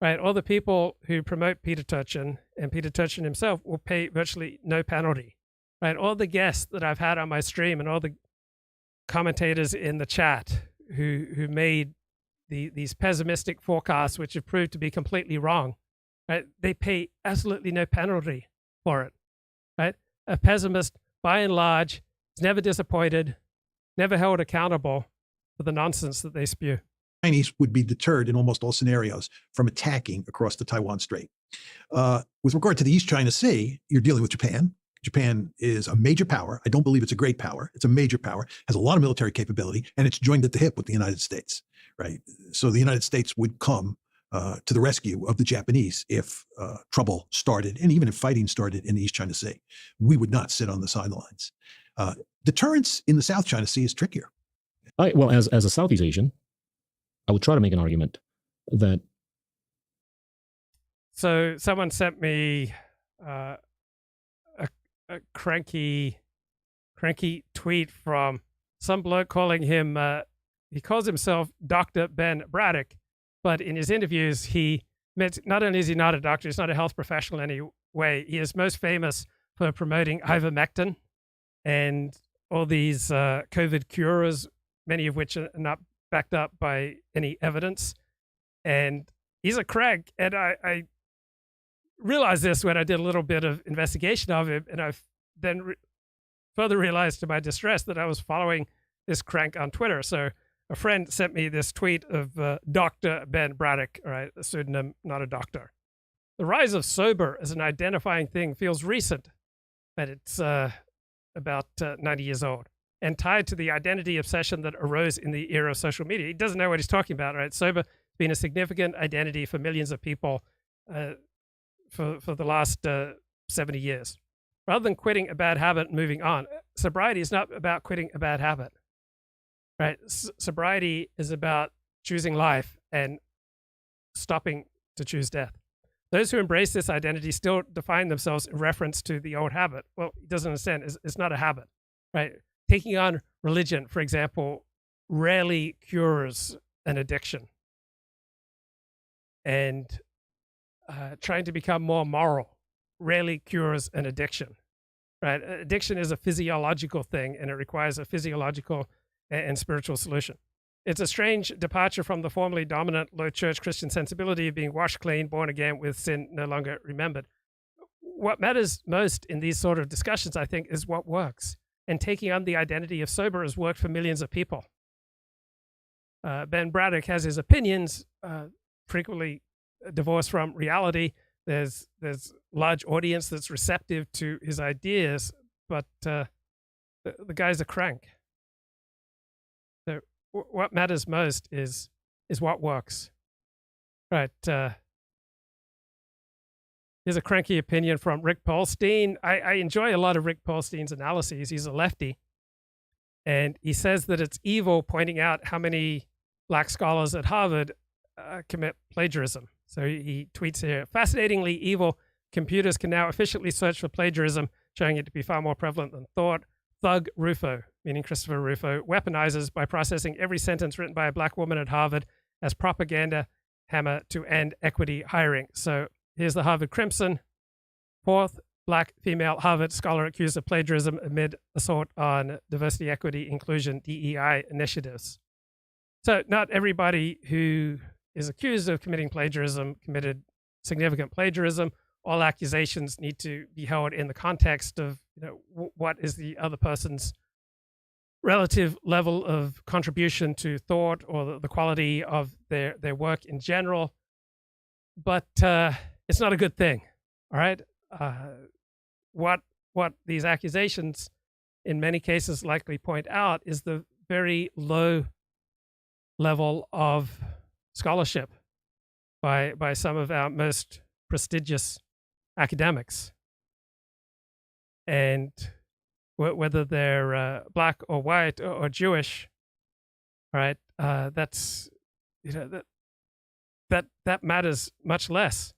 right, all the people who promote Peter Turchin and Peter Turchin himself will pay virtually no penalty. Right? All the guests that I've had on my stream and all the commentators in the chat who made these pessimistic forecasts, which have proved to be completely wrong, right? They pay absolutely no penalty for it, right? A pessimist, by and large, is never disappointed, never held accountable for the nonsense that they spew. Chinese would be deterred in almost all scenarios from attacking across the Taiwan Strait. With regard to the East China Sea, you're dealing with Japan. Japan is a major power. I don't believe it's a great power. It's a major power, has a lot of military capability, and it's joined at the hip with the United States, right? So the United States would come to the rescue of the Japanese if trouble started, and even if fighting started in the East China Sea. We would not sit on the sidelines. Deterrence in the South China Sea is trickier. Well, as a Southeast Asian, I would try to make an argument that. So someone sent me a cranky tweet from some bloke calling him, he calls himself Dr. Ben Braddock, but in his interviews, he admits not only is he not a doctor, he's not a health professional in any way, he is most famous for promoting ivermectin and all these COVID cures, many of which are not backed up by any evidence. And he's a crank. And I realized this when I did a little bit of investigation of him, and I've then further realized to my distress that I was following this crank on Twitter. So a friend sent me this tweet of Dr. Ben Braddock, all right, a pseudonym, not a doctor. The rise of sober as an identifying thing feels recent, but it's about 90 years old and tied to the identity obsession that arose in the era of social media. He doesn't know what he's talking about, right? Sober has been a significant identity for millions of people for the last 70 years. Rather than quitting a bad habit and moving on, sobriety is not about quitting a bad habit, right? Sobriety is about choosing life and stopping to choose death. Those who embrace this identity still define themselves in reference to the old habit. Well, he doesn't understand. It's not a habit, right? Taking on religion, for example, rarely cures an addiction. And trying to become more moral rarely cures an addiction, right? Addiction is a physiological thing, and it requires a physiological and spiritual solution. It's a strange departure from the formerly dominant low church Christian sensibility of being washed clean, born again, with sin no longer remembered. What matters most in these sort of discussions, I think, is what works. And taking on the identity of sober has worked for millions of people. Ben Braddock has his opinions, frequently divorced from reality. There's large audience that's receptive to his ideas, but the guy's a crank. So what matters most is what works. Right. Here's a cranky opinion from Rick Polstein. I enjoy a lot of Rick Polstein's analyses. He's a lefty. And he says that it's evil, pointing out how many black scholars at Harvard commit plagiarism. So he tweets here, fascinatingly evil, computers can now efficiently search for plagiarism, showing it to be far more prevalent than thought. Thug Rufo, meaning Christopher Rufo, weaponizes by processing every sentence written by a black woman at Harvard as propaganda hammer to end equity hiring. So here's the Harvard Crimson. Fourth black female Harvard scholar accused of plagiarism amid assault on diversity, equity, inclusion, DEI initiatives. So not everybody who is accused of committing plagiarism committed significant plagiarism. All accusations need to be held in the context of, what is the other person's relative level of contribution to thought or the quality of their work in general. But it's not a good thing, all right? What these accusations in many cases likely point out is the very low level of scholarship by some of our most prestigious academics. And whether they're black or white or Jewish, right? That's that matters much less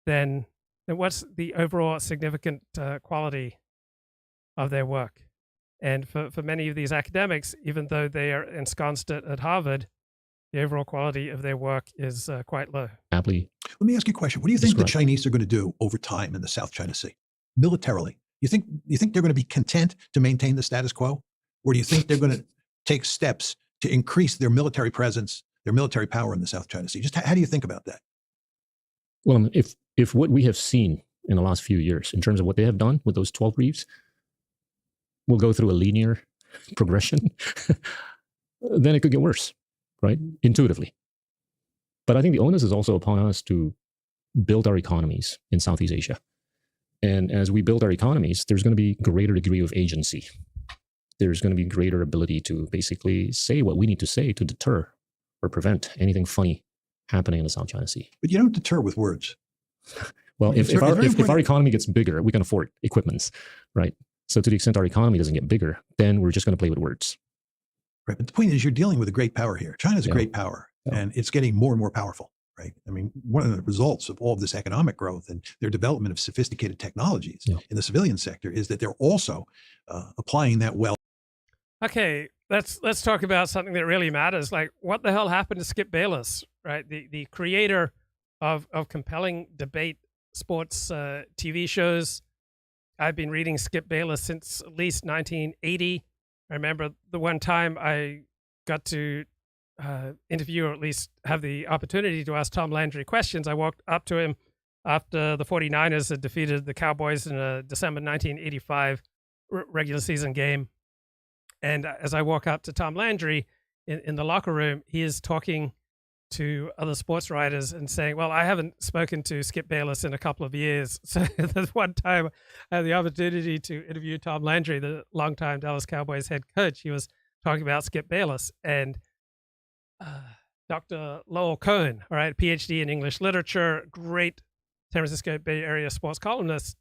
than what's the overall significant quality of their work. And for many of these academics, even though they are ensconced at Harvard, the overall quality of their work is quite low. Aptly. Let me ask you a question. What do you think the Chinese are going to do over time in the South China Sea, militarily? You think they're going to be content to maintain the status quo, or do you think they're going to take steps to increase their military presence, their military power in the South China Sea? Just how do you think about that? Well, if what we have seen in the last few years, in terms of what they have done with those 12 reefs, will go through a linear progression, then it could get worse, right? Intuitively. But I think the onus is also upon us to build our economies in Southeast Asia. And as we build our economies, there's going to be greater degree of agency. There's going to be greater ability to basically say what we need to say to deter or prevent anything funny happening in the South China Sea. But you don't deter with words. Well, if our economy gets bigger, we can afford equipments, right? So to the extent our economy doesn't get bigger, then we're just going to play with words. Right. But the point is, you're dealing with a great power here. China's a great power, and it's getting more and more powerful, right? I mean, one of the results of all of this economic growth and their development of sophisticated technologies in the civilian sector is that they're also applying that well. Okay, let's talk about something that really matters. Like, what the hell happened to Skip Bayless, right? The creator of compelling debate sports TV shows. I've been reading Skip Bayless since at least 1980. I remember the one time I got to interview, or at least have the opportunity to ask Tom Landry questions. I walked up to him after the 49ers had defeated the Cowboys in a December 1985 regular season game. And as I walk up to Tom Landry in the locker room, he is talking to other sports writers and saying, well, I haven't spoken to Skip Bayless in a couple of years. So there's one time I had the opportunity to interview Tom Landry, the longtime Dallas Cowboys head coach. He was talking about Skip Bayless, and Dr. Lowell Cohen, all right, PhD in English literature, great San Francisco Bay Area sports columnist,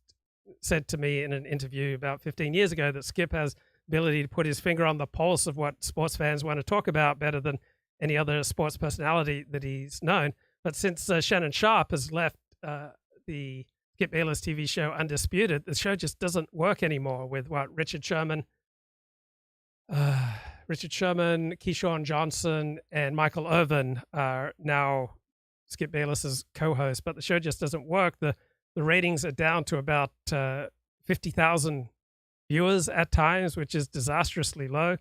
said to me in an interview about 15 years ago that Skip has ability to put his finger on the pulse of what sports fans want to talk about better than any other sports personality that he's known. But since Shannon Sharpe has left the Skip Bayless TV show Undisputed, the show just doesn't work anymore with Richard Sherman, Keyshawn Johnson, and Michael Irvin are now Skip Bayless's co-host, but the show just doesn't work. The ratings are down to about 50,000 viewers at times, which is disastrously low.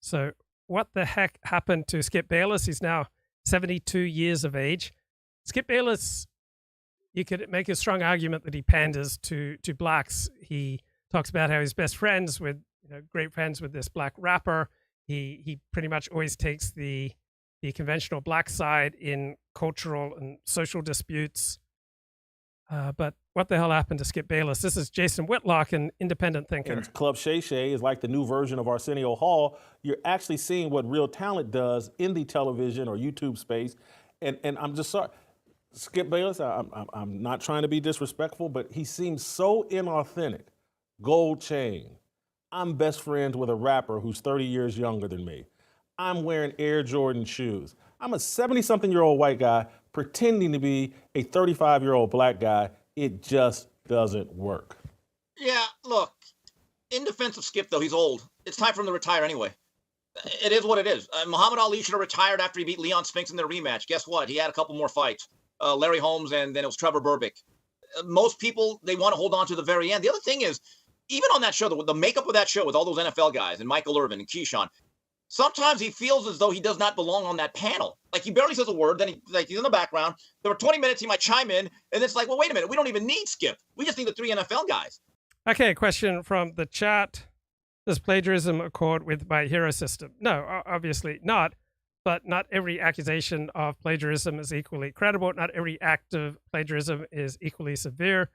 So what the heck happened to Skip Bayless? He's now 72 years of age. Skip Bayless, you could make a strong argument that he panders to blacks. He talks about how he's best friends with, great friends with this black rapper. He pretty much always takes the conventional black side in cultural and social disputes. But what the hell happened to Skip Bayless? This is Jason Whitlock, an independent thinker. And Club Shay Shay is like the new version of Arsenio Hall. You're actually seeing what real talent does in the television or YouTube space. And I'm just sorry, Skip Bayless, I'm not trying to be disrespectful, but he seems so inauthentic. Gold chain. I'm best friends with a rapper who's 30 years younger than me. I'm wearing Air Jordan shoes. I'm a 70-something-year-old white guy pretending to be a 35-year-old black guy. It just doesn't work. Yeah, look, in defense of Skip, though, he's old. It's time for him to retire anyway. It is what it is. Muhammad Ali should have retired after he beat Leon Spinks in their rematch. Guess what? He had a couple more fights. Larry Holmes, and then it was Trevor Berbick. most people, they want to hold on to the very end. The other thing is, even on that show, the makeup of that show with all those NFL guys and Michael Irvin and Keyshawn, sometimes he feels as though he does not belong on that panel. Like, he barely says a word, then he's in the background. There were 20 minutes, he might chime in, and it's like, well, wait a minute, we don't even need Skip. We just need the 3 NFL guys. Okay, question from the chat. Does plagiarism accord with my hero system? No, obviously not. But not every accusation of plagiarism is equally credible. Not every act of plagiarism is equally severe.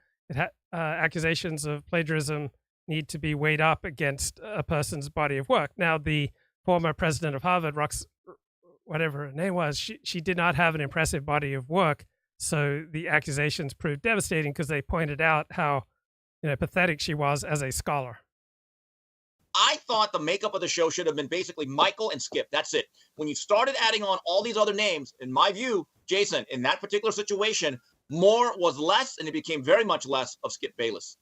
Accusations of plagiarism need to be weighed up against a person's body of work. Now, the former president of Harvard, whatever her name was, she did not have an impressive body of work. So the accusations proved devastating because they pointed out how pathetic she was as a scholar. I thought the makeup of the show should have been basically Michael and Skip. That's it. When you started adding on all these other names, in my view, Jason, in that particular situation, more was less, and it became very much less of Skip Bayless.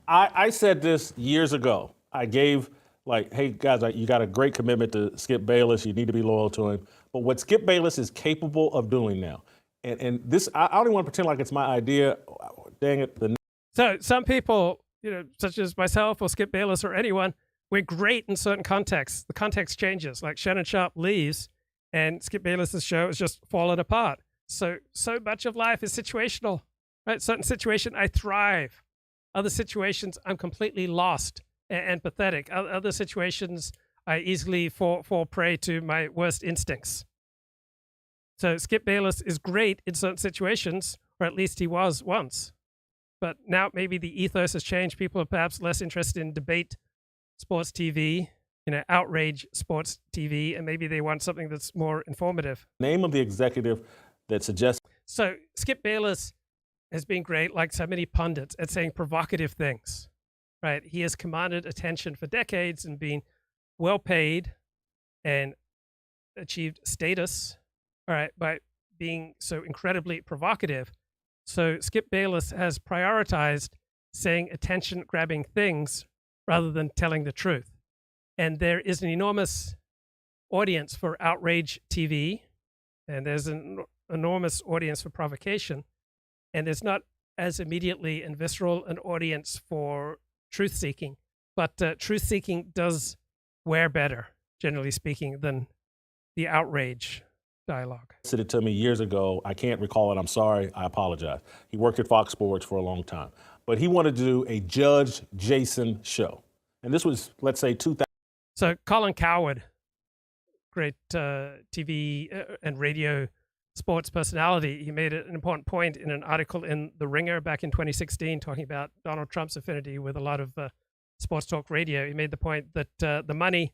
I said this years ago. I gave, hey, guys, you got a great commitment to Skip Bayless. You need to be loyal to him. But what Skip Bayless is capable of doing now, and this, I don't even want to pretend like it's my idea. Dang it. So some people, such as myself or Skip Bayless or anyone, we're great in certain contexts. The context changes. Like Shannon Sharpe leaves, and Skip Bayless's show is just falling apart. So much of life is situational, right? Certain situation, I thrive. Other situations, I'm completely lost and pathetic. Other situations, I easily fall prey to my worst instincts. So Skip Bayless is great in certain situations, or at least he was once. But now maybe the ethos has changed. People are perhaps less interested in debate sports TV, outrage sports TV, and maybe they want something that's more informative. Name of the executive that suggests. So Skip Bayless has been great, like so many pundits, at saying provocative things, right? He has commanded attention for decades and been well paid and achieved status, all right, by being so incredibly provocative. So Skip Bayless has prioritized saying attention-grabbing things rather than telling the truth. And there is an enormous audience for outrage TV, and there's an enormous audience for provocation, and there's not as immediately and visceral an audience for truth-seeking. But truth-seeking does wear better, generally speaking, than the outrage dialogue. Said it to me years ago. I can't recall it. I'm sorry. I apologize. He worked at Fox Sports for a long time, but he wanted to do a Judge Jason show. And this was, let's say, 2000. So Colin Cowherd, great TV and radio sports personality, he made an important point in an article in The Ringer back in 2016 talking about Donald Trump's affinity with a lot of sports talk radio. He made the point that the money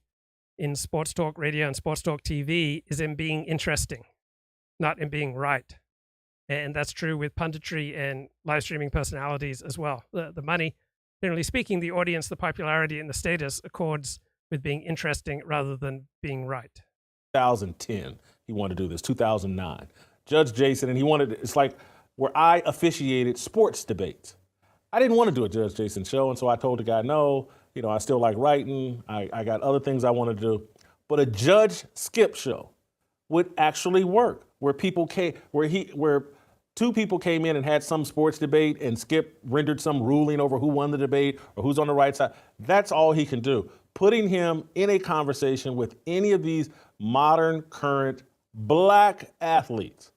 in sports talk radio and sports talk TV is in being interesting, not in being right. And that's true with punditry and live streaming personalities as well. The money, generally speaking, the audience, the popularity, and the status accords with being interesting rather than being right. 2010, he wanted to do this. 2009, Judge Jason, and he wanted, it's like where I officiated sports debates. I didn't want to do a Judge Jason show, and so I told the guy, no, I still like writing. I got other things I want to do. But a Judge Skip show would actually work, where people came, where two people came in and had some sports debate, and Skip rendered some ruling over who won the debate or who's on the right side. That's all he can do. Putting him in a conversation with any of these modern, current black athletes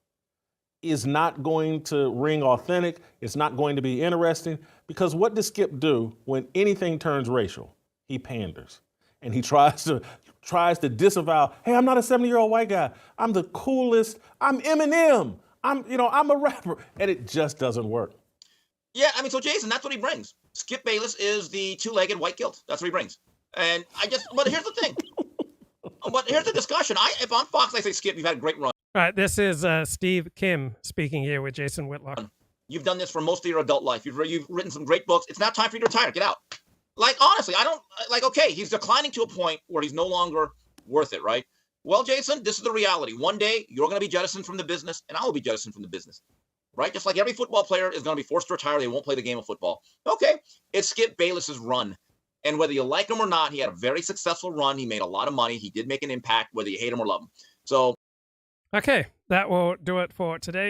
is not going to ring authentic. It's not going to be interesting, because what does Skip do when anything turns racial? He panders, and he tries to disavow. Hey, I'm not a 70-year-old white guy. I'm the coolest. I'm Eminem. I'm a rapper, and it just doesn't work. Yeah, so Jason, that's what he brings. Skip Bayless is the two-legged white guilt. That's what he brings. And but here's the thing. But here's the discussion. If on Fox I say, Skip, you've had a great run. All right, this is Steve Kim speaking here with Jason Whitlock. You've done this for most of your adult life. You've written some great books. It's now time for you to retire. Get out. Honestly, I don't, okay, he's declining to a point where he's no longer worth it, right? Well, Jason, this is the reality. One day, you're going to be jettisoned from the business, and I will be jettisoned from the business, right? Just like every football player is going to be forced to retire. They won't play the game of football. Okay, it's Skip Bayless's run. And whether you like him or not, he had a very successful run. He made a lot of money. He did make an impact, whether you hate him or love him. So, okay, that will do it for today.